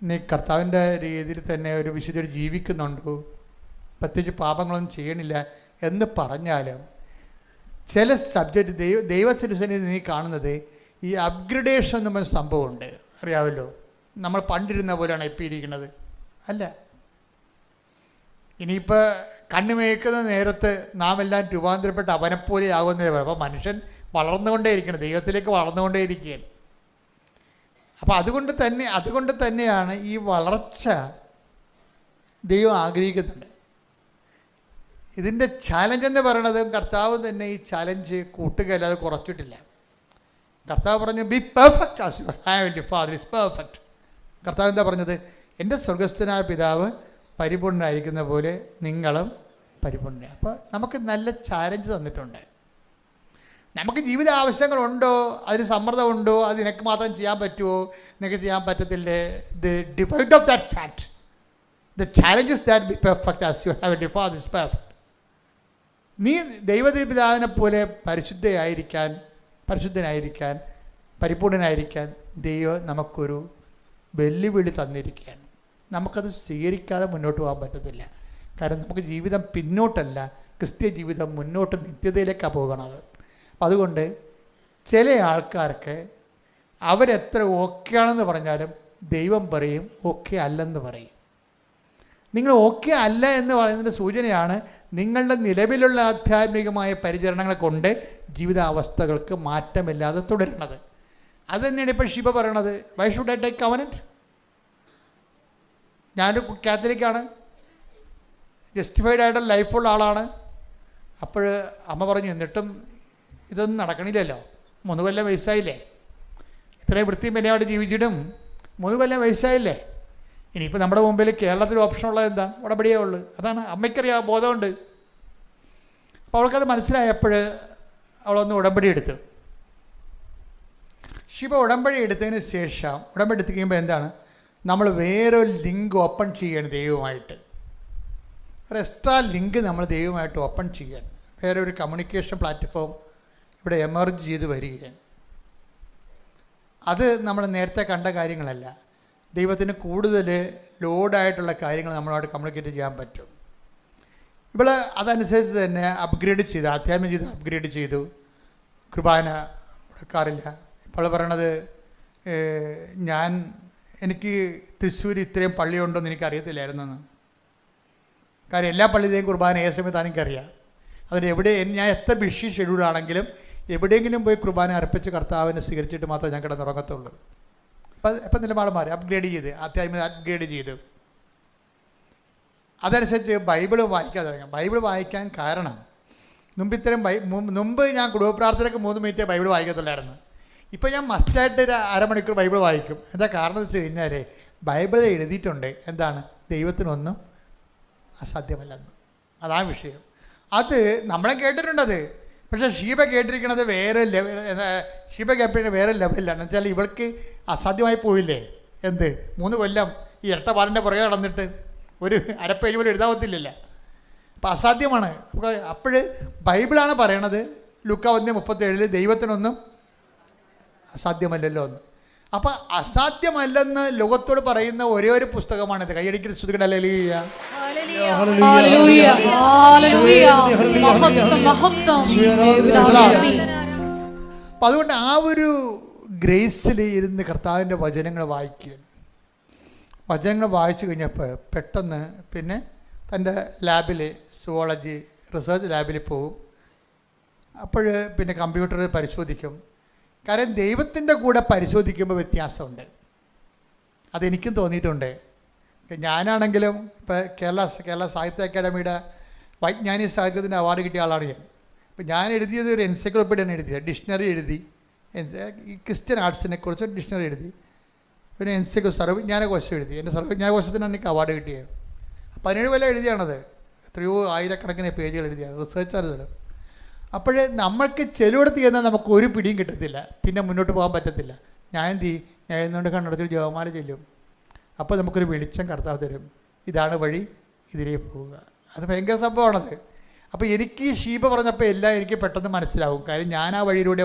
Speaker 1: നീ കർത്താവിൻ്റെ രീതിയിൽ തന്നെ ഒരു വിശുദ്ധ ജീവിക്കുന്നുണ്ട്, പ്രത്യേകിച്ച് പാപങ്ങളൊന്നും ചെയ്യണില്ല എന്ന് പറഞ്ഞാലും, ചില സബ്ജക്റ്റ് ദൈവത്തിൻ്റെ നീ കാണുന്നത് ഈ അപ്ഗ്രഡേഷൻ എന്ന് പറഞ്ഞ സംഭവമുണ്ട്. അറിയാമല്ലോ, നമ്മൾ പണ്ടിരുന്ന പോലെയാണ് ഇപ്പം ഇരിക്കുന്നത്. അല്ല, ഇനിയിപ്പോൾ കണ്ണുമേക്കുന്ന നേരത്ത് നാം എല്ലാം രൂപാന്തരപ്പെട്ട് അവനെപ്പോലെ ആകുന്നതേ പറയും. അപ്പോൾ മനുഷ്യൻ വളർന്നുകൊണ്ടേയിരിക്കണം, ദൈവത്തിലേക്ക് വളർന്നുകൊണ്ടേയിരിക്കുകയാണ്. അപ്പോൾ അതുകൊണ്ട് തന്നെയാണ് ഈ വളർച്ച ദൈവം ആഗ്രഹിക്കുന്നുണ്ട്. ഇതിൻ്റെ ചാലഞ്ച് എന്ന് പറയണത് കർത്താവ് തന്നെ ഈ ചാലഞ്ച് കൂട്ടുകയല്ലാതെ കുറച്ചിട്ടില്ല. കർത്താവ് പറഞ്ഞു, B perfect as your heavenly father is perfect. കർത്താവ് എന്താ പറഞ്ഞത്? എൻ്റെ സ്വർഗസ്ഥനായ പിതാവ് പരിപൂർണ്ണനായിരിക്കുന്ന പോലെ നിങ്ങളും പരിപൂർണ്ണ. അപ്പോൾ നമുക്ക് നല്ല ചാലഞ്ച് തന്നിട്ടുണ്ട്. നമുക്ക് ജീവിത ആവശ്യങ്ങളുണ്ടോ, അതിന് സമ്മർദ്ദമുണ്ടോ, അത് നിനക്ക് മാത്രം ചെയ്യാൻ പറ്റുമോ, നിനക്ക് ചെയ്യാൻ പറ്റത്തില്ലേ? The divide of that fact, the challenge is that be perfect as your heavenly father is perfect. നീ ദൈവപിതാവിനെ പോലെ പരിശുദ്ധനായിരിക്കാൻ പരിപൂർണനായിരിക്കാൻ ദൈവം നമുക്കൊരു വെല്ലുവിളി തന്നിരിക്കുകയാണ്. നമുക്കത് സ്വീകരിക്കാതെ മുന്നോട്ട് പോകാൻ പറ്റത്തില്ല. കാരണം നമുക്ക് ജീവിതം പിന്നോട്ടല്ല, ക്രിസ്ത്യ ജീവിതം മുന്നോട്ട് നിത്യതയിലേക്കാണ് പോകണത്. അപ്പം അതുകൊണ്ട് ചില ആൾക്കാർക്ക് അവരെത്ര ഓക്കെ ആണെന്ന് പറഞ്ഞാലും ദൈവം പറയും ഓക്കെ അല്ലെന്ന് പറയും. നിങ്ങൾ ഓക്കെ അല്ല എന്ന് പറയുന്നതിൻ്റെ സൂചനയാണ് നിങ്ങളുടെ നിലവിലുള്ള ആധ്യാത്മികമായ പരിചരണങ്ങളെ കൊണ്ട് ജീവിതാവസ്ഥകൾക്ക് മാറ്റമില്ലാതെ തുടരുന്നത്. അത് തന്നെയാണ് ഇപ്പോൾ ഷിബ പറയണത്. Why should I take covenant? ഞാനൊരു കാത്തലിക്കാണ്, ജസ്റ്റിഫൈഡ് ആയിട്ടുള്ള ലൈഫുള്ള ആളാണ്. അപ്പോൾ അമ്മ പറഞ്ഞു എന്നിട്ടും ഇതൊന്നും നടക്കണില്ലല്ലോ, 3 കൊല്ലം വയസ്സായില്ലേ, ഇത്രയും വൃത്തിയും മെനയായിട്ട് ജീവിച്ചിട്ടും 3 കൊല്ലം വയസ്സായില്ലേ. ഇനിയിപ്പോൾ നമ്മുടെ മുമ്പിൽ കേരളത്തിൽ ഓപ്ഷൻ ഉള്ളത് എന്താണ്? ഉടമ്പടിയേ ഉള്ളൂ. അതാണ് അമ്മയ്ക്കറിയാം, ബോധമുണ്ട്. അപ്പോൾ അവൾക്കത് മനസ്സിലായപ്പോൾ അവളൊന്ന് ഉടമ്പടി എടുത്തു. ശിവ ഉടമ്പടി എടുത്തതിന് ശേഷം ഉടമ്പടി എടുത്ത് കഴിയുമ്പോൾ എന്താണ്, നമ്മൾ വേറൊരു ലിങ്ക് ഓപ്പൺ ചെയ്യണം ദൈവമായിട്ട്. ഒരു എക്സ്ട്രാ ലിങ്ക് നമ്മൾ ദൈവമായിട്ട് ഓപ്പൺ ചെയ്യണം. വേറെ ഒരു കമ്മ്യൂണിക്കേഷൻ പ്ലാറ്റ്ഫോം ഇവിടെ എമർജ് ചെയ്ത് വരികയാണ്. അത് നമ്മൾ നേരത്തെ കണ്ട കാര്യങ്ങളല്ല. ദൈവത്തിന് കൂടുതൽ ലോഡായിട്ടുള്ള കാര്യങ്ങൾ നമ്മളോട് കമ്മ്യൂണിക്കേറ്റ് ചെയ്യാൻ പറ്റും. ഇവിടെ അതനുസരിച്ച് തന്നെ അപ്ഗ്രേഡ് ചെയ്തു, ആധ്യാത്മിക ജീവിതം അപ്ഗ്രേഡ് ചെയ്തു. കുർബാന മുടക്കാറില്ല. ഇപ്പോൾ പറയണത് എനിക്ക് തൃശ്ശൂർ ഇത്രയും പള്ളിയുണ്ടോയെന്ന് എനിക്കറിയത്തില്ലായിരുന്നെന്ന്. കാര്യം എല്ലാ പള്ളിയിലെയും കുർബാന ഏത് സമയത്താണ് എനിക്കറിയാം. അതിന് എവിടെ ഞാൻ എത്ര ബിഷി ഷെഡ്യൂളാണെങ്കിലും എവിടെയെങ്കിലും പോയി കുർബാന അർപ്പിച്ച് കർത്താവിനെ സ്വീകരിച്ചിട്ട് മാത്രമേ ഞാൻ കിടന്നുറങ്ങത്തുള്ളൂ. അപ്പം നിലപാട് മാറി, അപ്ഗ്രേഡ് ചെയ്ത് ആധ്യാത്മിക അപ്ഗ്രേഡ് ചെയ്തു. അതനുസരിച്ച് ബൈബിൾ വായിക്കാൻ തുടങ്ങി. ബൈബിൾ വായിക്കാൻ കാരണം മുമ്പ് ഞാൻ കുടുംബ പ്രാർത്ഥനയ്ക്ക് 3 മിനിറ്റേ ബൈബിൾ വായിക്കത്തുള്ളായിരുന്നു. ഇപ്പോൾ ഞാൻ മസ്റ്റായിട്ട് ഒരു അരമണിക്കൂർ ബൈബിൾ വായിക്കും. എന്താ കാരണം എന്ന് വെച്ച് കഴിഞ്ഞാൽ ബൈബിൾ എഴുതിയിട്ടുണ്ട് എന്താണ്, ദൈവത്തിനൊന്നും അസാധ്യമല്ലെന്ന്. അതാണ് വിഷയം. അത് നമ്മളെ കേട്ടിട്ടുണ്ടത്. പക്ഷേ ഷീബ കേട്ടിരിക്കുന്നത് വേറെ ഷീബ കേട്ടിരിക്കുന്നത് വേറെ ലെവലിലാണ്. വെച്ചാൽ ഇവൾക്ക് അസാധ്യമായി പോയില്ലേ. 3 കൊല്ലം ഈ ഇരട്ട പാലിൻ്റെ പുറകെ നടന്നിട്ട് ഒരു അരപ്പേജ് പോലും എഴുതാവത്തില്ലല്ലോ. അപ്പം അസാധ്യമാണ്. അപ്പോൾ ബൈബിളാണ് പറയണത് ലൂക്കാ 1:37 ദൈവത്തിനൊന്നും അസാധ്യമല്ലല്ലോ എന്ന്. അപ്പം അസാധ്യമല്ലെന്ന് ലോകത്തോട് പറയുന്ന ഒരേ ഒരു പുസ്തകമാണിത്. കൈയടിക്കുന്ന ശ്രുതികളുടെ ഹല്ലേലൂയ. അപ്പം അതുകൊണ്ട് ആ ഒരു ഗ്രേസിൽ ഇരുന്ന് കർത്താവിൻ്റെ വചനങ്ങൾ വായിക്കുകയാണ്. വചനങ്ങൾ വായിച്ചു കഴിഞ്ഞപ്പോൾ പെട്ടെന്ന് പിന്നെ തൻ്റെ ലാബിൽ സുവോളജി റിസർച്ച് ലാബിൽ പോകും. അപ്പോൾ പിന്നെ കമ്പ്യൂട്ടർ പരിശോധിക്കും. കാരണം ദൈവത്തിൻ്റെ കൂടെ പരിശോധിക്കുമ്പോൾ വ്യത്യാസമുണ്ട്. അതെനിക്കും തോന്നിയിട്ടുണ്ട്. ഞാനാണെങ്കിലും ഇപ്പോൾ കേരള സാഹിത്യ അക്കാദമിയുടെ വൈജ്ഞാനിക സാഹിത്യത്തിൻ്റെ അവാർഡ് കിട്ടിയ ആളാണ് ഞാൻ. അപ്പോൾ ഞാൻ എഴുതിയത് ഒരു എൻസൈക്ലോപ്പീഡിയാണ് എഴുതിയത്. ഡിക്ഷണറി എഴുതി, ഈ ക്രിസ്ത്യൻ ആർട്സിനെ കുറിച്ച് ഡിക്ഷണറി എഴുതി. പിന്നെ സർവ്വജ്ഞാനകോശം എഴുതി. എൻ്റെ സർവ്വജ്ഞാനകോശത്തിനാണ് എനിക്ക് അവാർഡ് കിട്ടിയത്. 17 കൊല്ലം എഴുതിയാണത്. എത്രയോ ആയിരക്കണക്കിന് പേജുകൾ എഴുതിയാണ്, റിസർച്ചാണ്. അപ്പോൾ നമ്മൾക്ക് ചിലയിടത്ത് ചെന്നാൽ നമുക്ക് ഒരു പിടിയും കിട്ടത്തില്ല, പിന്നെ മുന്നോട്ട് പോകാൻ പറ്റത്തില്ല. ഞാൻ എന്നുകൊണ്ട് കണ്ണെടുത്ത് ജപമാല ചെല്ലും. അപ്പോൾ നമുക്കൊരു വെളിച്ചം കർത്താവ് തരും. ഇതാണ് വഴി, ഇതിലേ പോവുക. അത് ഭയങ്കര സംഭവമാണത്. അപ്പോൾ എനിക്ക് ഷീബ പറഞ്ഞപ്പോൾ എല്ലാം എനിക്ക് പെട്ടെന്ന് മനസ്സിലാവും. കാര്യം ഞാൻ ആ വഴിയിലൂടെ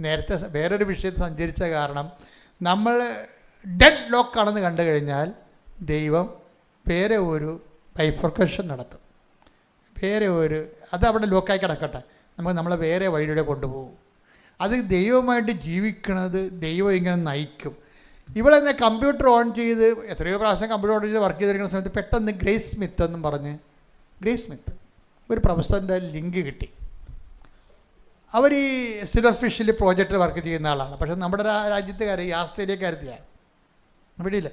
Speaker 1: നേരത്തെ വേറൊരു വിഷയത്തിൽ സഞ്ചരിച്ച കാരണം നമ്മൾ ഡെഡ് ലോക്കാണെന്ന് കണ്ടു കഴിഞ്ഞാൽ ദൈവം വേറെ ഒരു ബൈഫർക്കേഷൻ നടത്തും. അത് അവിടെ ലോക്കായി കിടക്കട്ടെ, നമുക്ക് നമ്മളെ വേറെ വഴിയിലൂടെ കൊണ്ടുപോകും. അത് ദൈവമായിട്ട് ജീവിക്കണത് ദൈവം ഇങ്ങനെ നയിക്കും. ഇവളെന്നെ കമ്പ്യൂട്ടർ ഓൺ ചെയ്ത് എത്രയോ പ്രാവശ്യം കമ്പ്യൂട്ടർ ഓൺ ചെയ്ത് വർക്ക് ചെയ്തിരിക്കുന്ന സമയത്ത് പെട്ടെന്ന് ഗ്രേസ് സ്മിത്ത് എന്നും പറഞ്ഞ് ഒരു പ്രൊഫസറിൻ്റെ ലിങ്ക് കിട്ടി. അവർ ഈ സിൽവർ ഫിഷിൽ പ്രോജക്റ്റിൽ വർക്ക് ചെയ്യുന്ന ആളാണ്. പക്ഷേ നമ്മുടെ രാജ്യത്തുകാർ, ഈ ആസ്ട്രേലിയക്കാരത്തിയാണ്, ഇവിടെ ഇല്ല.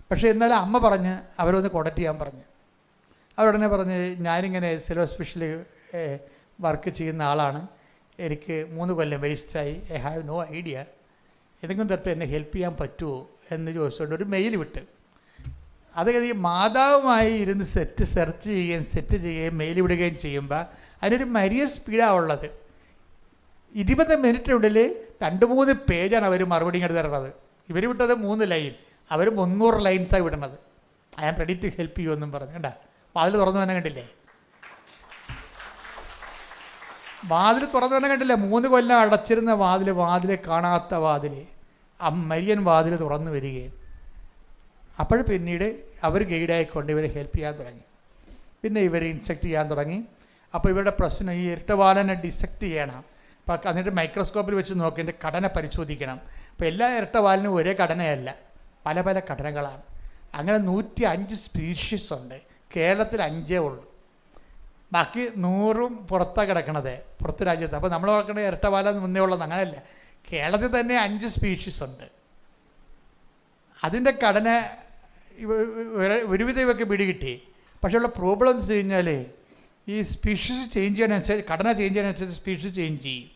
Speaker 1: പക്ഷേ എന്നാലും അമ്മ പറഞ്ഞ് അവരൊന്ന് കോൺടാക്ട് ചെയ്യാൻ പറഞ്ഞു. അവരുടനെ പറഞ്ഞ് ഞാനിങ്ങനെ സിൽവർ ഫിഷിൽ വർക്ക് ചെയ്യുന്ന ആളാണ്, എനിക്ക് 3 കൊല്ലം വേസ്റ്റായി, ഐ ഹാവ് നോ ഐഡിയ, ഏതെങ്കിലും തരത്തിൽ എന്നെ ഹെൽപ്പ് ചെയ്യാൻ പറ്റുമോ എന്ന് ചോദിച്ചുകൊണ്ട് ഒരു മെയിൽ വിട്ട്. അത് ഈ മാതാവുമായി ഇരുന്ന് സെർച്ച് ചെയ്യുകയും മെയിൽ വിടുകയും ചെയ്യുമ്പോൾ അതിനൊരു മരിയ സ്പീഡാണ് ഉള്ളത്. 20 മിനിറ്റിനുള്ളിൽ 2-3 പേജാണ് അവർ മറുപടി ഇങ്ങോട്ട് തരണത്. ഇവർ വിട്ടത് 3 ലൈൻ, അവർ 300 ലൈൻസാണ് വിടണത്. I am ready to help you എന്നും പറഞ്ഞു. കണ്ട വാതിൽ തുറന്നു തന്നെ കണ്ടില്ലേ? വാതിൽ തുറന്നു തന്നെ കണ്ടില്ലേ? 3 കൊല്ലം അടച്ചിരുന്ന വാതിൽ കാണാത്ത വാതിൽ, മരിയൻ വാതിൽ തുറന്നു വരികയും അപ്പോൾ പിന്നീട് അവർ ഗൈഡായിക്കൊണ്ട് ഇവരെ ഹെൽപ്പ് ചെയ്യാൻ തുടങ്ങി. പിന്നെ ഇവരെ ഇൻസെക്റ്റ് ചെയ്യാൻ തുടങ്ങി. അപ്പോൾ ഇവരുടെ പ്രശ്നം ഈ ഇരട്ടവാലനെ ഡിസെക്റ്റ് ചെയ്യണം. അപ്പോൾ എന്നിട്ട് മൈക്രോസ്കോപ്പിൽ വെച്ച് നോക്കി എൻ്റെ ഘടന പരിശോധിക്കണം. അപ്പോൾ എല്ലാ ഇരട്ടവാലിനും ഒരേ ഘടനയല്ല, പല പല ഘടനകളാണ്. അങ്ങനെ 105 സ്പീഷീസ് ഉണ്ട്. കേരളത്തിൽ 5 ഉള്ളൂ, ബാക്കി 100 പുറത്താണ് കിടക്കണത്, പുറത്ത് രാജ്യത്ത്. അപ്പോൾ നമ്മൾ നോക്കേണ്ട ഇരട്ടവാല മുന്നേ ഉള്ളത് അങ്ങനെയല്ല. കേരളത്തിൽ തന്നെ 5 സ്പീഷീസ് ഉണ്ട്. അതിൻ്റെ ഘടന ഒരുവിധം ഇവർക്ക് പിടികിട്ടി. പക്ഷേ ഉള്ള പ്രോബ്ലം എന്ന് വെച്ച് കഴിഞ്ഞാൽ ഈ സ്പീഷീസ് ചേഞ്ച് ചെയ്യാനനുസരിച്ച്, ഘടന ചേഞ്ച് ചെയ്യാനനുസരിച്ച് സ്പീഷീസ് ചേഞ്ച് ചെയ്യും.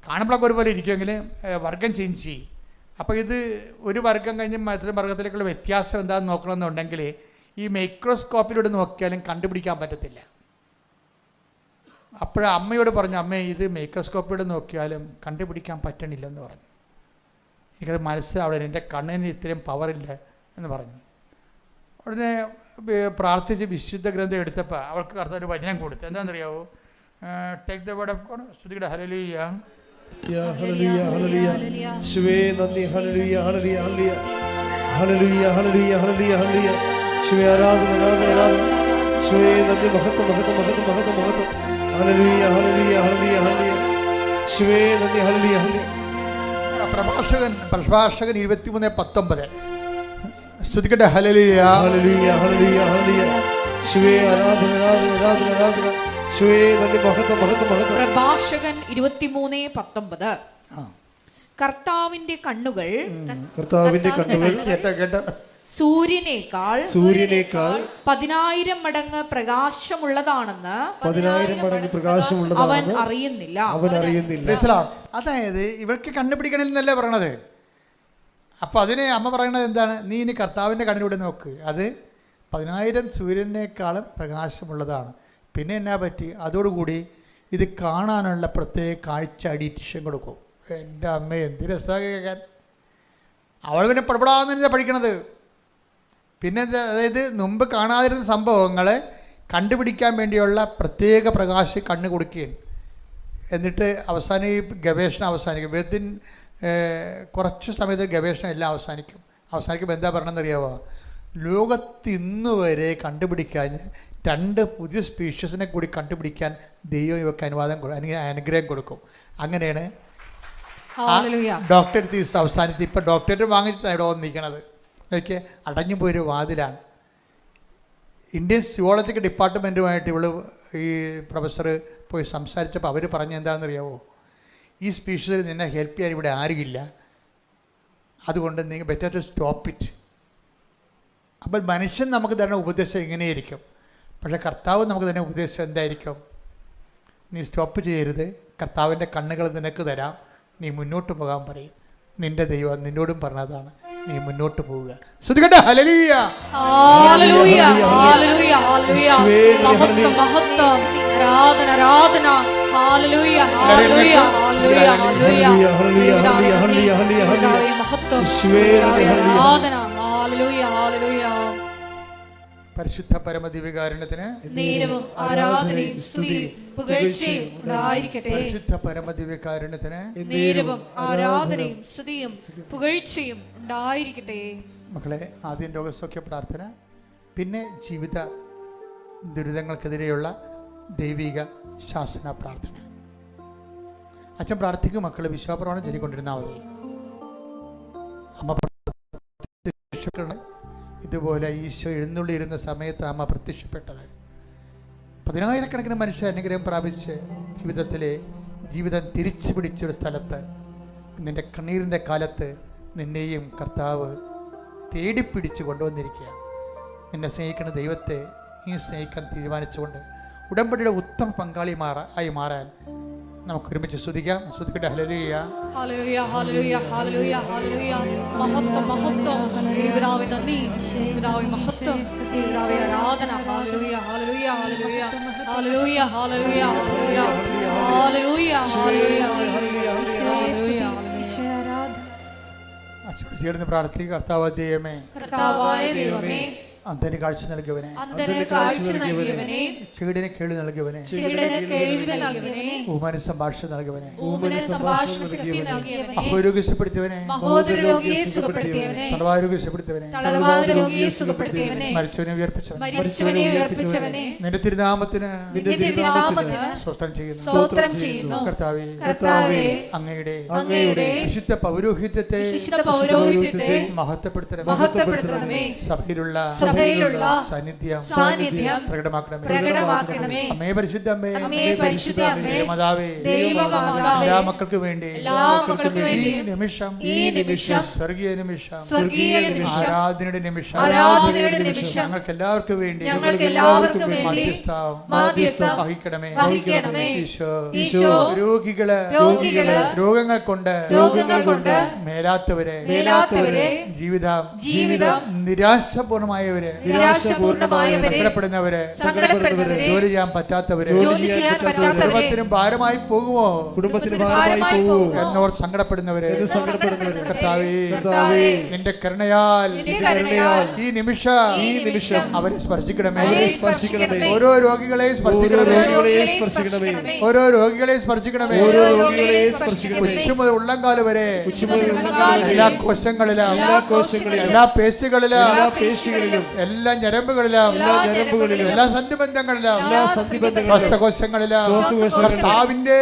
Speaker 1: കാണുമ്പോഴൊക്കെ ഒരുപോലെ ഇരിക്കുമെങ്കിൽ വർഗം ചേഞ്ച് ചെയ്യും. അപ്പോൾ ഇത് ഒരു വർഗം കഴിഞ്ഞ് മറ്റൊരു വർഗത്തിലേക്കുള്ള വ്യത്യാസം എന്താണെന്ന് നോക്കണമെന്നുണ്ടെങ്കിൽ ഈ മൈക്രോസ്കോപ്പിലൂടെ നോക്കിയാലും കണ്ടുപിടിക്കാൻ പറ്റത്തില്ല. അപ്പോൾ അമ്മയോട് പറഞ്ഞു, അമ്മേ ഇത് മൈക്രോസ്കോപ്പിലൂടെ നോക്കിയാലും കണ്ടുപിടിക്കാൻ പറ്റണില്ലെന്ന് പറഞ്ഞു. എനിക്കത് മനസ്സിലാവില്ല, എൻ്റെ കണ്ണിന് ഇത്രയും പവറില്ല എന്ന് പറഞ്ഞു. ഉടനെ പ്രാർത്ഥിച്ച് വിശുദ്ധ ഗ്രന്ഥം എടുത്തപ്പോൾ അവൾക്ക് കർത്താവ് ഒരു വചനം കൊടുത്തു. എന്താണെന്നറിയാവോ? Take the word of God. സ്തുതിക്കട്ടെ. ഹല്ലേലൂയ,
Speaker 3: ഹല്ലേലൂയ, ഹല്ലേലൂയ. യേശുവേ നന്ദി. ഹല്ലേലൂയ, ഹല്ലേലൂയ, ഹല്ലേലൂയ, ഹല്ലേലൂയ, ഹല്ലേലൂയ, ഹല്ലേലൂയ, ഹല്ലേലൂയ. യേശുവേ ആരാധന, ആരാധന, ആരാധന. യേശുവേ നന്ദി. മഹത്വം, മഹത്വം, മഹത്വം, മഹത്വം, മഹത്വം. ഹല്ലേലൂയ, ഹല്ലേലൂയ, ഹല്ലേലൂയ, ഹല്ലേലൂയ. യേശുവേ നന്ദി. ഹല്ലേലൂയ, ഹല്ലേലൂയ.
Speaker 1: പ്രഭാഷകൻ 23:19 സ്തുതിക്കട്ടെ. ഹല്ലേലൂയ,
Speaker 3: ഹല്ലേലൂയ, ഹല്ലേലൂയ, ഹല്ലേലൂയ. യേശുവേ ആരാധന, ആരാധന, ആരാധന, ആരാധന. യേശുവേ നന്ദി. മഹത്വം, മഹത്വം, മഹത്വം.
Speaker 2: പ്രഭാഷകൻ 23:19 കർത്താവിന്റെ കണ്ണുകൾ
Speaker 1: കേട്ടോ
Speaker 2: സൂര്യനേക്കാൾ 10,000 മടങ്ങ് പ്രകാശമുള്ളതാണെന്ന് അവൻ അറിയുന്നില്ല.
Speaker 1: അതായത് ഇവർക്ക് കണ്ടുപിടിക്കണമെന്നല്ലേ പറയണത്. അപ്പോൾ അതിന് അമ്മ പറയണത് എന്താണ്? നീ ഇനി കർത്താവിൻ്റെ കണ്ണിലൂടെ നോക്ക്, അത് 10,000 സൂര്യനേക്കാളും പ്രകാശമുള്ളതാണ്. പിന്നെ എന്നാ പറ്റി? അതോടുകൂടി ഇത് കാണാനുള്ള പ്രത്യേക കാഴ്ച അഡിഷൻ കൊടുക്കും. എൻ്റെ അമ്മ എന്ത് രസമാണ് കേൾക്കാൻ. അവൾ പിന്നെ പുറപ്പെടാമെന്ന് പഠിക്കണത്. പിന്നെ അതായത് മുമ്പ് കാണാതിരുന്ന സംഭവങ്ങളെ കണ്ടുപിടിക്കാൻ വേണ്ടിയുള്ള പ്രത്യേക പ്രകാശം കണ്ണ് കൊടുക്കുകയാണ്. എന്നിട്ട് അവസാനം ഈ ഗവേഷണം അവസാനിക്കും. വിത്തിൻ കുറച്ച് സമയത്ത് ഗവേഷണം എല്ലാം അവസാനിക്കുമ്പോൾ എന്താ പറയണമെന്നറിയാമോ? ലോകത്ത് ഇന്ന് വരെ കണ്ടുപിടിക്കാൻ 2 പുതിയ സ്പീഷീസിനെ കൂടി കണ്ടുപിടിക്കാൻ ദൈവം ഇവർക്ക് അനുഗ്രഹം കൊടുക്കും. അങ്ങനെയാണ് ഡോക്ടറേറ്റ് തീസ് അവസാനിച്ച് ഇപ്പോൾ ഡോക്ടറേറ്റ് വാങ്ങിച്ചിട്ടാണ് ഇവിടെ വന്നിരിക്കണത്. എനിക്ക് അടഞ്ഞുപോയൊരു വാതിലാണ്. ഇന്ത്യൻ സിയോളജിക്കൽ ഡിപ്പാർട്ട്മെൻറ്റുമായിട്ട് ഇവൾ ഈ പ്രൊഫസർ പോയി സംസാരിച്ചപ്പോൾ അവർ പറഞ്ഞ എന്താണെന്നറിയാമോ? ഈ സ്പീഷീസിൽ നിന്നെ ഹെൽപ്പ് ചെയ്യാൻ ഇവിടെ ആരുമില്ല, അതുകൊണ്ട് നിങ്ങൾ ബെറ്റർ ടു സ്റ്റോപ്പ് ഇറ്റ്. അപ്പോൾ മനുഷ്യൻ നമുക്ക് തരുന്ന ഉപദേശം എങ്ങനെയായിരിക്കും? പക്ഷേ കർത്താവ് നമുക്ക് തന്നെ ഉപദേശം എന്തായിരിക്കും? നീ സ്റ്റോപ്പ് ചെയ്യരുത്, കർത്താവിൻ്റെ കണ്ണുകൾ നിനക്ക് തരാം, നീ മുന്നോട്ട് പോകാൻ പറയും. നിൻ്റെ ദൈവം നിന്നോടും പറഞ്ഞതാണ്, നീ മുന്നോട്ട് പോവുക. ശ്രുതികട്ടെ. ഹല്ലേലൂയ,
Speaker 2: ഹല്ലേലൂയ, ഹല്ലേലൂയ, ഹല്ലേലൂയ. മഹത്വം, മഹത്വം, ആരാധന, ആരാധന. ഹല്ലേലൂയ, ഹല്ലേലൂയ, ഹല്ലേലൂയ, ഹല്ലേലൂയ, ഹല്ലേലൂയ, ഹല്ലേലൂയ. മഹത്വം, ആരാധന. ഹല്ലേലൂയ, ഹല്ലേലൂയ.
Speaker 1: പരിശുദ്ധ പരമദിവ്യകാരുണ്യത്തിന്
Speaker 2: നേരവും ആരാധനയും സ്തുതിയും പുകഴ്ചയും ഉണ്ടായിരിക്കട്ടെ.
Speaker 1: പരിശുദ്ധ പരമദിവ്യകാരുണ്യത്തിന്
Speaker 2: നേരവും ആരാധനയും സ്തുതിയും പുകഴ്ചയും ഉണ്ടായിരിക്കട്ടെ.
Speaker 1: മക്കളെ, ആദ്യം രോഗസൗഖ്യ പ്രാർത്ഥന, പിന്നെ ജീവിത ദുരിതങ്ങൾക്കെതിരെയുള്ള ദൈവിക ശാസന പ്രാർത്ഥന. അച്ഛൻ പ്രാർത്ഥിക്കും, മക്കൾ വിശ്വാസപ്രമാണം ചൊല്ലിക്കൊണ്ടിരുന്നാൽ മതി. അമ്മ ഇതുപോലെ ഈശോ എഴുന്നള്ളിയിരുന്ന സമയത്ത് അമ്മ പ്രത്യക്ഷപ്പെട്ടത്. 10,000-കണക്കിന് മനുഷ്യർ അനുഗ്രഹം പ്രാപിച്ച് ജീവിതം തിരിച്ചു പിടിച്ചൊരു സ്ഥലത്ത്, നിൻ്റെ കണ്ണീരിൻ്റെ കാലത്ത് നിന്നെയും കർത്താവ് തേടിപ്പിടിച്ച് കൊണ്ടുവന്നിരിക്കുകയാണ്. നിന്നെ സ്നേഹിക്കുന്ന ദൈവത്തെ നീ സ്നേഹിക്കാൻ തീരുമാനിച്ചുകൊണ്ട് ഉടമ്പടിയുടെ ഉത്തമ പങ്കാളിയായി മാറാൻ നമുക്ക് ഒരുമിച്ച് സ്തുതിക്കാം. സ്തുതിക്കട്ടെ. ഹല്ലേലൂയ,
Speaker 2: ഹല്ലേലൂയ, ഹല്ലേലൂയ, ഹല്ലേലൂയ, ഹല്ലേലൂയ. മഹത്വം, മഹത്വം. പിതാവേ നന്ദി, പിതാവേ മഹത്വം, പിതാവേ ആരാധന. ഹല്ലേലൂയ, ഹല്ലേലൂയ, ഹല്ലേലൂയ, ഹല്ലേലൂയ, ഹല്ലേലൂയ, ഹല്ലേലൂയ, ഹല്ലേലൂയ, ഹല്ലേലൂയ, ഹല്ലേലൂയ.
Speaker 1: അച്ഛനോട് ചേർന്ന് പ്രാർത്ഥിക്കുക. കർത്താവായ ദൈവമേ,
Speaker 2: കർത്താവായ ദൈവമേ,
Speaker 1: അന്ധന് കാഴ്ച നൽകിയവനെ,
Speaker 2: അന്ധന് കാഴ്ച നൽകിയവനെ,
Speaker 1: ചെകിടിനെ കേൾവി നൽകിയവനെ,
Speaker 2: ചെകിടന് കേൾവി നൽകിയവനെ,
Speaker 1: ഊമന് സംഭാഷണം നൽകിയവനെ,
Speaker 2: ഊമന് സംഭാഷണ ശക്തി നൽകിയവനെ,
Speaker 1: അഹോരോഗ്യം സുഖപ്പെടുത്തിയവനെ,
Speaker 2: മഹോദര രോഗിയെ സുഖപ്പെടുത്തിയവനെ,
Speaker 1: തളവാരോഗ്യം സുഖപ്പെടുത്തിയവനെ,
Speaker 2: തളർവാദ രോഗിയെ സുഖപ്പെടുത്തിയവനെ,
Speaker 1: മരിച്ചവനെ ഉയർപ്പിച്ചവനെ,
Speaker 2: മരിച്ചവനെ ഉയർപ്പിച്ചവനെ,
Speaker 1: നിന്റെ തിരുനാമത്തിന്
Speaker 2: നിന്റെ തിരുനാമത്തിന്
Speaker 1: സ്തോത്രം ചെയ്യുന്നു.
Speaker 2: സ്തോത്രം ചെയ്യുന്നു.
Speaker 1: കർത്താവേ,
Speaker 2: കർത്താവേ,
Speaker 1: അങ്ങയുടെ
Speaker 2: അങ്ങയുടെ
Speaker 1: വിശുദ്ധ പൗരോഹിത്യത്തെ
Speaker 2: വിശുദ്ധ പൗരോഹിത്യത്തെ
Speaker 1: മഹത്വപ്പെടുത്തണമേ. സഭയിലുള്ള സാന്നിധ്യം പ്രകടമാക്കണമേ. അമ്മേ പരിശുദ്ധ അമ്മേ, ദൈവമാതാവേ, എല്ലാ മക്കൾക്ക് വേണ്ടി ഈ നിമിഷം സ്വർഗീയ നിമിഷം, ആരാധനയുടെ നിമിഷം, ഞങ്ങൾക്ക് എല്ലാവർക്കും വേണ്ടി മാധ്യസ്ഥം വഹിക്കണമേ. ഈശോ രോഗികള് രോഗങ്ങൾ കൊണ്ട് മേലാത്തവരെ ജീവിതം നിരാശപൂർണമായവരെ സങ്കടപ്പെടുന്നവരെ ജോലി ചെയ്യാൻ പറ്റാത്തവരെ കുടുംബത്തിനും ഭാരമായി പോകുമോ എന്നോർ സങ്കടപ്പെടുന്നവരെ കർത്താവേ, നിന്റെ കരുണയാൽ ഈ നിമിഷം അവരെ സ്പർശിക്കണമേ. ഓരോ രോഗികളെയും സ്പർശിക്കണമേ. ഓരോ രോഗികളെയും സ്പർശിക്കണമേ. ഉച്ച മുതൽ ഉള്ളംകാല് വരെ എല്ലാ കോശങ്ങളിലും എല്ലാ പേശികളിലും എല്ലാ ഞരമ്പുകളിലും എല്ലാ സന്ധിബന്ധങ്ങളിലും ശ്വാസകോശങ്ങളിലും കർത്താവിന്റെ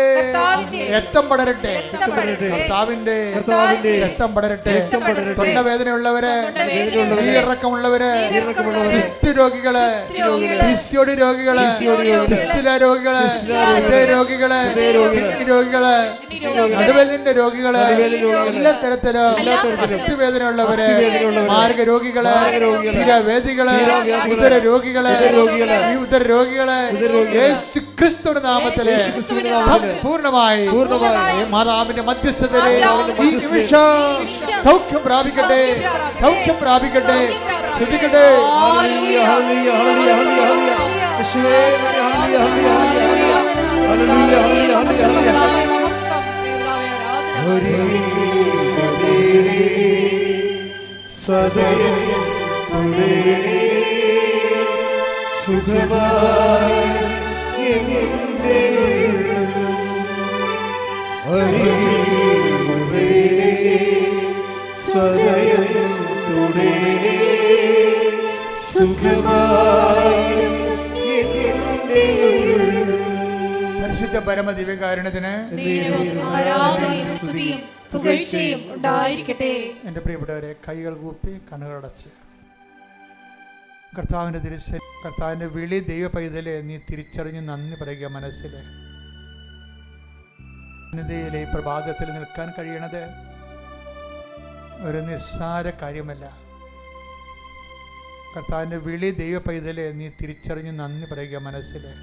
Speaker 1: രക്തം പടരട്ടെ. കർത്താവിന്റെ രക്തം പടരട്ടെ. തൊണ്ടവേദനയുള്ളവരെ, നീരിറക്കമുള്ളവരെ, രോഗികള്, പിസിഒഡി രോഗികള്, രോഗികള്, രോഗികള്, രോഗികള്, നടുവലിന്റെ രോഗികള്, എല്ലാ തരത്തിലും വേദനയുള്ളവര്, മാർഗ രോഗികള്, വേദികള്, ഉദര രോഗികള്, ഈ ഉദര രോഗികള് യേശു ക്രിസ്തുവിന്റെ നാമത്തില് പൂർണ്ണമായി മാതാവിന്റെ മധ്യസ്ഥതയിലെ ഈ നിമിഷം സൗഖ്യം പ്രാപിക്കട്ടെ. സൗഖ്യം പ്രാപിക്കട്ടെ. ശ്രദ്ധിക്കട്ടെ. പരിശുദ്ധ പരമദിവ്യകാരുണ്യത്തിന് എന്റെ പ്രിയപ്പെട്ടവരെ, കൈകൾ കൂപ്പി കണ്ണുകളടച്ച് കർത്താവിന്റെ തിരുശരീരം, കർത്താവിന്റെ വിളി ദൈവ പൈതലെ നീ തിരിച്ചറിഞ്ഞ് നന്ദി പറയുക. മനസ്സിലെ സന്നിധിയിലെ ഈ പ്രഭാതത്തിൽ നിൽക്കാൻ കഴിയണത് ഒരു നിസ്സാര കാര്യമല്ല. കർത്താവിന്റെ വിളി ദൈവ പൈതലെ നീ തിരിച്ചറിഞ്ഞ് നന്ദി പറയുക. മനസ്സിലെ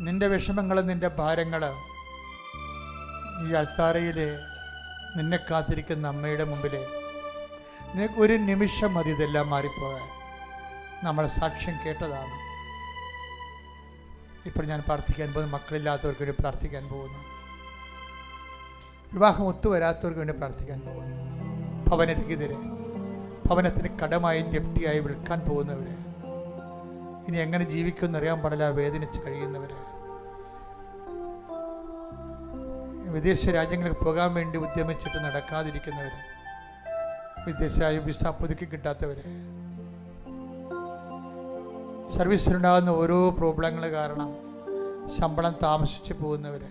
Speaker 1: നിന്റെ വിഷമങ്ങളും നിന്റെ ഭാരങ്ങളും ഈ അൾത്താരയിൽ നിന്നെ കാത്തിരിക്കുന്ന അമ്മയുടെ മുമ്പിൽ നിനക്ക് ഒരു നിമിഷം മതി ഇതെല്ലാം മാറിപ്പോകാൻ. നമ്മൾ സാക്ഷ്യം കേട്ടതാണ്. ഇപ്പോൾ ഞാൻ പ്രാർത്ഥിക്കാൻ പോകുന്നു. മക്കളില്ലാത്തവർക്ക് വേണ്ടി പ്രാർത്ഥിക്കാൻ പോകുന്നു. വിവാഹം ഒത്തുവരാത്തവർക്ക് വേണ്ടി പ്രാർത്ഥിക്കാൻ പോകുന്നു. ഭവനരഹിതരെ, ഭവനത്തിന് കടമായി ജപ്തിയായി വിൽക്കാൻ പോകുന്നവര്, ഇനി എങ്ങനെ ജീവിക്കുമെന്ന് അറിയാൻ പാടില്ല വേദനിച്ച് കഴിയുന്നവര്, വിദേശ രാജ്യങ്ങളിൽ പോകാൻ വേണ്ടി ഉദ്യമിച്ചിട്ട് നടക്കാതിരിക്കുന്നവര്, വിദേശ വിസ പുതുക്കി കിട്ടാത്തവര്, സർവീസിലുണ്ടാകുന്ന ഓരോ പ്രോബ്ലങ്ങൾ കാരണം ശമ്പളം താമസിച്ച് പോകുന്നവര്,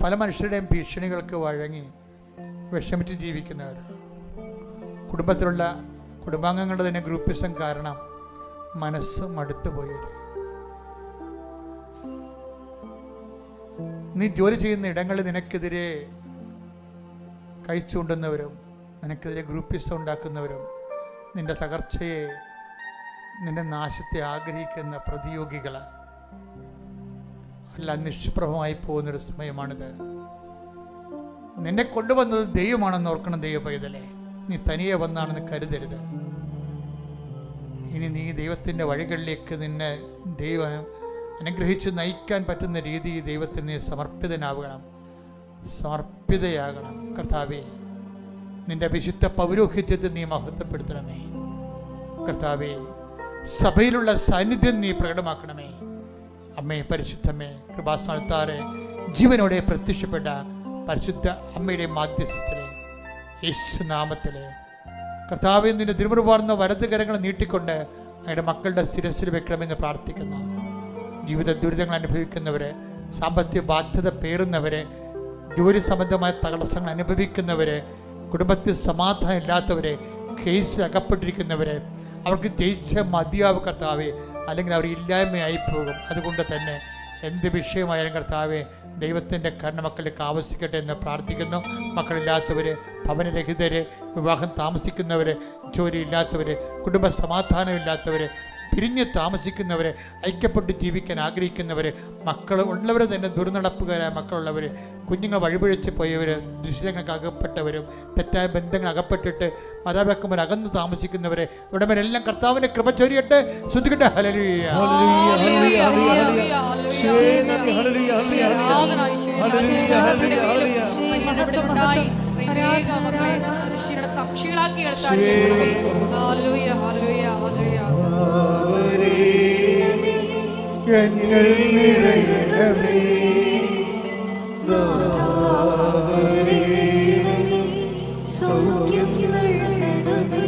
Speaker 1: പല മനുഷ്യരുടെയും ഭീഷണികൾക്ക് വഴങ്ങി വിഷമിച്ച് ജീവിക്കുന്നവർ, കുടുംബത്തിലുള്ള കുടുംബാംഗങ്ങളുടെ തന്നെ ഗ്രൂപ്പിസം കാരണം മനസ്സ് മടുത്തുപോയവർ, നീ ജോലി ചെയ്യുന്ന ഇടങ്ങളിൽ നിനക്കെതിരെ കൈ ചൂണ്ടുന്നവരും നിനക്കെതിരെ ഗ്രൂപ്പിസം ഉണ്ടാക്കുന്നവരും നിന്റെ തകർച്ചയെ, നിന്റെ നാശത്തെ ആഗ്രഹിക്കുന്ന പ്രതിയോഗികൾ എല്ലാം നിഷ്പ്രഭമായി പോകുന്നൊരു സമയമാണിത്. നിന്നെ കൊണ്ടുവന്നത് ദൈവമാണെന്ന് ഓർക്കണം. ദൈവ പൈതലേ, നീ തനിയെ വന്നാണെന്ന് കരുതരുത്. ഇനി നീ ദൈവത്തിൻ്റെ വഴികളിലേക്ക് നിന്നെ ദൈവം അനുഗ്രഹിച്ച് നയിക്കാൻ പറ്റുന്ന രീതിയിൽ ദൈവത്തിന് നീ സമർപ്പിതയാകണം. കർത്താവേ, നിന്റെ വിശുദ്ധ പൗരോഹിത്യത്തെ നീ മഹത്വപ്പെടുത്തണമേ. കർത്താവേ, സഭയിലുള്ള സാന്നിധ്യം നീ പ്രകടമാക്കണമേ. അമ്മേ, പരിശുദ്ധമ്മേ, കൃപാസ്ഥാനത്താറെ ജീവനോടെ പ്രത്യക്ഷപ്പെട്ട പരിശുദ്ധ അമ്മയുടെ മാധ്യസ്ഥത്തിലെ യേശുനാമത്തിലെ കർത്താവേ, നിന്റെ തിരുമുറുപാർന്ന വലത് കരങ്ങൾ നീട്ടിക്കൊണ്ട് അങ്ങയുടെ മക്കളുടെ ശിരസ്സിൽ വെക്കണമെന്ന് പ്രാർത്ഥിക്കുന്നു. ജീവിത ദുരിതങ്ങൾ അനുഭവിക്കുന്നവരെ, സാമ്പത്തിക ബാധ്യത പേറുന്നവരെ, ജോലി സംബന്ധമായ തടസ്സങ്ങൾ അനുഭവിക്കുന്നവരെ, കുടുംബത്തിൽ സമാധാനം ഇല്ലാത്തവരെ, കേസിൽ അകപ്പെട്ടിരിക്കുന്നവരെ, അവർക്ക് ജയിച്ച മതിയാവ് കർത്താവേ, അല്ലെങ്കിൽ അവർ ഇല്ലായ്മയായി പോകും. അതുകൊണ്ട് തന്നെ എന്ത് വിഷയമായാലും കർത്താവേ, ദൈവത്തിൻ്റെ കരുണ മക്കളിലേക്ക് ആവശ്യിക്കട്ടെ എന്ന് പ്രാർത്ഥിക്കുന്നു. മക്കളില്ലാത്തവർ, ഭവനരഹിതർ, വിവാഹം താമസിക്കുന്നവർ, ജോലിയില്ലാത്തവർ, കുടുംബ സമാധാനമില്ലാത്തവർ, പിരിഞ്ഞ് താമസിക്കുന്നവർ, ഐക്യപ്പെട്ട് ജീവിക്കാൻ ആഗ്രഹിക്കുന്നവർ, മക്കൾ ഉള്ളവർ തന്നെ ദുർനടപ്പുകാരായ മക്കളുള്ളവർ, കുഞ്ഞുങ്ങൾ വഴിപിഴച്ച് പോയവർ, ദുശീലങ്ങൾക്ക് അകപ്പെട്ടവരും, തെറ്റായ ബന്ധങ്ങൾ അകപ്പെട്ടിട്ട് മാതാപിതാക്കന്മാർ അകന്ന് താമസിക്കുന്നവരെ, ഇവിടെല്ലാം കർത്താവിൻ്റെ കൃപ ചൊരിയട്ടെ. ശ്രദ്ധിക്കട്ടെ. ഹല്ലേലൂയ.
Speaker 2: സാക്ഷികളാക്കി
Speaker 1: ഞങ്ങൾ നിറയണമേ,
Speaker 4: സൗഖ്യം നൽകണമേ,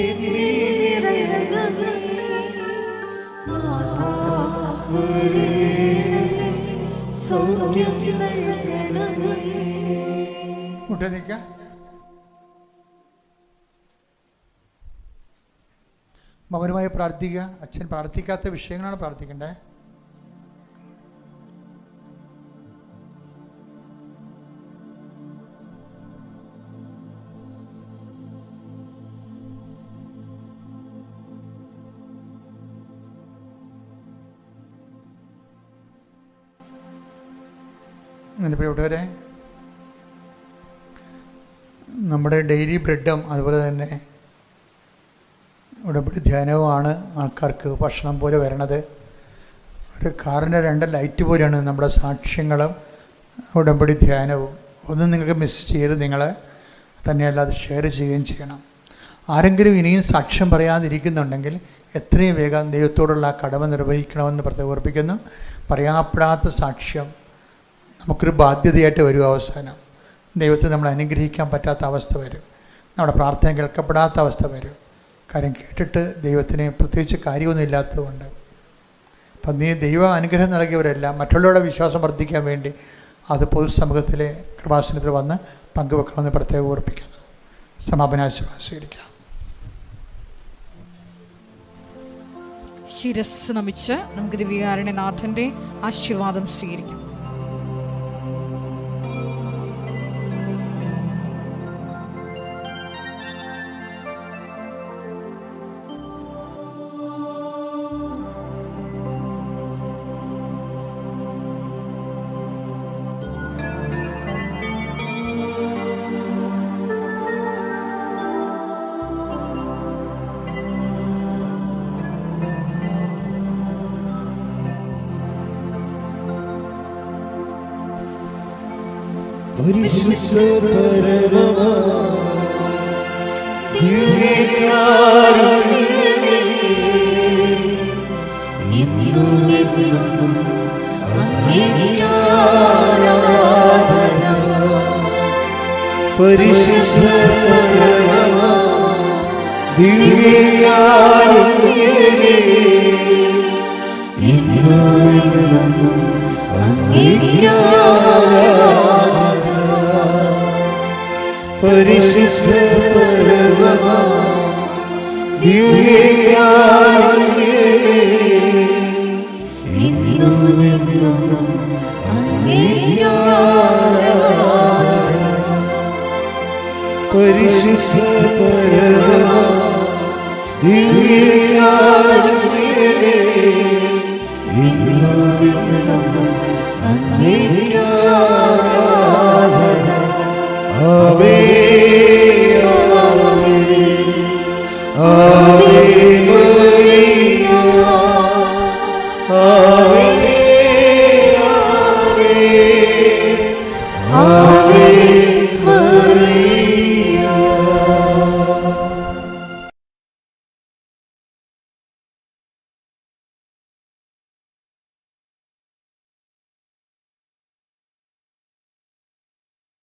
Speaker 4: എന്നിൽ നിറയണമേ, സൗഖ്യം നൽകണമേ.
Speaker 1: മുട്ടനിക്ക മൗനമായി പ്രാർത്ഥിക്കുക. അച്ഛൻ പ്രാർത്ഥിക്കാത്ത വിഷയങ്ങളാണ് പ്രാർത്ഥിക്കേണ്ടത്. എൻ്റെ പ്രിയപ്പെട്ടവരെ, നമ്മുടെ ഡെയിലി ബ്രെഡും അതുപോലെ തന്നെ ഉടമ്പടി ധ്യാനവുമാണ് ആൾക്കാർക്ക് ഭക്ഷണം പോലെ വരണത്. ഒരു കാറിൻ്റെ 2 ലൈറ്റ് പോലെയാണ് നമ്മുടെ സാക്ഷ്യങ്ങളും ഉടമ്പടി ധ്യാനവും. ഒന്നും നിങ്ങൾക്ക് മിസ് ചെയ്ത് നിങ്ങൾ തന്നെയല്ല അത് ഷെയർ ചെയ്യുകയും ചെയ്യണം. ആരെങ്കിലും ഇനിയും സാക്ഷ്യം പറയാതിരിക്കുന്നുണ്ടെങ്കിൽ എത്രയും വേഗം ദൈവത്തോടുള്ള ആ കടമ നിർവഹിക്കണമെന്ന് ഓർപ്പിക്കുന്നു. പറയാപ്പെടാത്ത സാക്ഷ്യം നമുക്കൊരു ബാധ്യതയായിട്ട് വരും. അവസാനം ദൈവത്തെ നമ്മൾ അനുഗ്രഹിക്കാൻ പറ്റാത്ത അവസ്ഥ വരും. നമ്മുടെ പ്രാർത്ഥന കേൾക്കപ്പെടാത്ത അവസ്ഥ വരും. കാര്യം കേട്ടിട്ട് ദൈവത്തിന് പ്രത്യേകിച്ച് കാര്യമൊന്നും ഇല്ലാത്തതുകൊണ്ട്. അപ്പം നീ ദൈവ അനുഗ്രഹം നൽകിയവരെല്ലാം മറ്റുള്ളവരുടെ വിശ്വാസം വർദ്ധിക്കാൻ വേണ്ടി അത് പൊതുസമൂഹത്തിലെ കൃപാസനത്തിൽ വന്ന് പങ്കുവെക്കണമെന്ന് പ്രത്യേകം ഓർപ്പിക്കുന്നു. സമാപനാശീർവാദം സ്വീകരിക്കാം.
Speaker 2: ശിരസ് നമിച്ച് നമുക്ക് ദിവ്യകാരുണ്യനാഥൻ്റെ ആശീർവാദം സ്വീകരിക്കാം.
Speaker 3: പരിശുദ്ധ പരമമാ ദിവ്യകാരുണ്യമേ, ഇന്നുമെന്നും അങ്ങേക്ക് ആരാധന. പരിശുദ്ധ പരമമാ ദിവ്യകാരുണ്യമേ, ഇന്നുമെന്നും അങ്ങേക്ക് ആരാധന. പരിശുദ്ധ പരമമാ ദിവ്യകാരുണ്യമേ, ഇന്നുമെന്നും അങ്ങേക്ക് ആരാധന. പരിശുദ്ധ പരമമാ ദിവ്യകാരുണ്യമേ, ഇന്നുമെന്നും അങ്ങേക്ക് ആരാധന. ആമേൻ, ആമേൻ, ആമേൻ.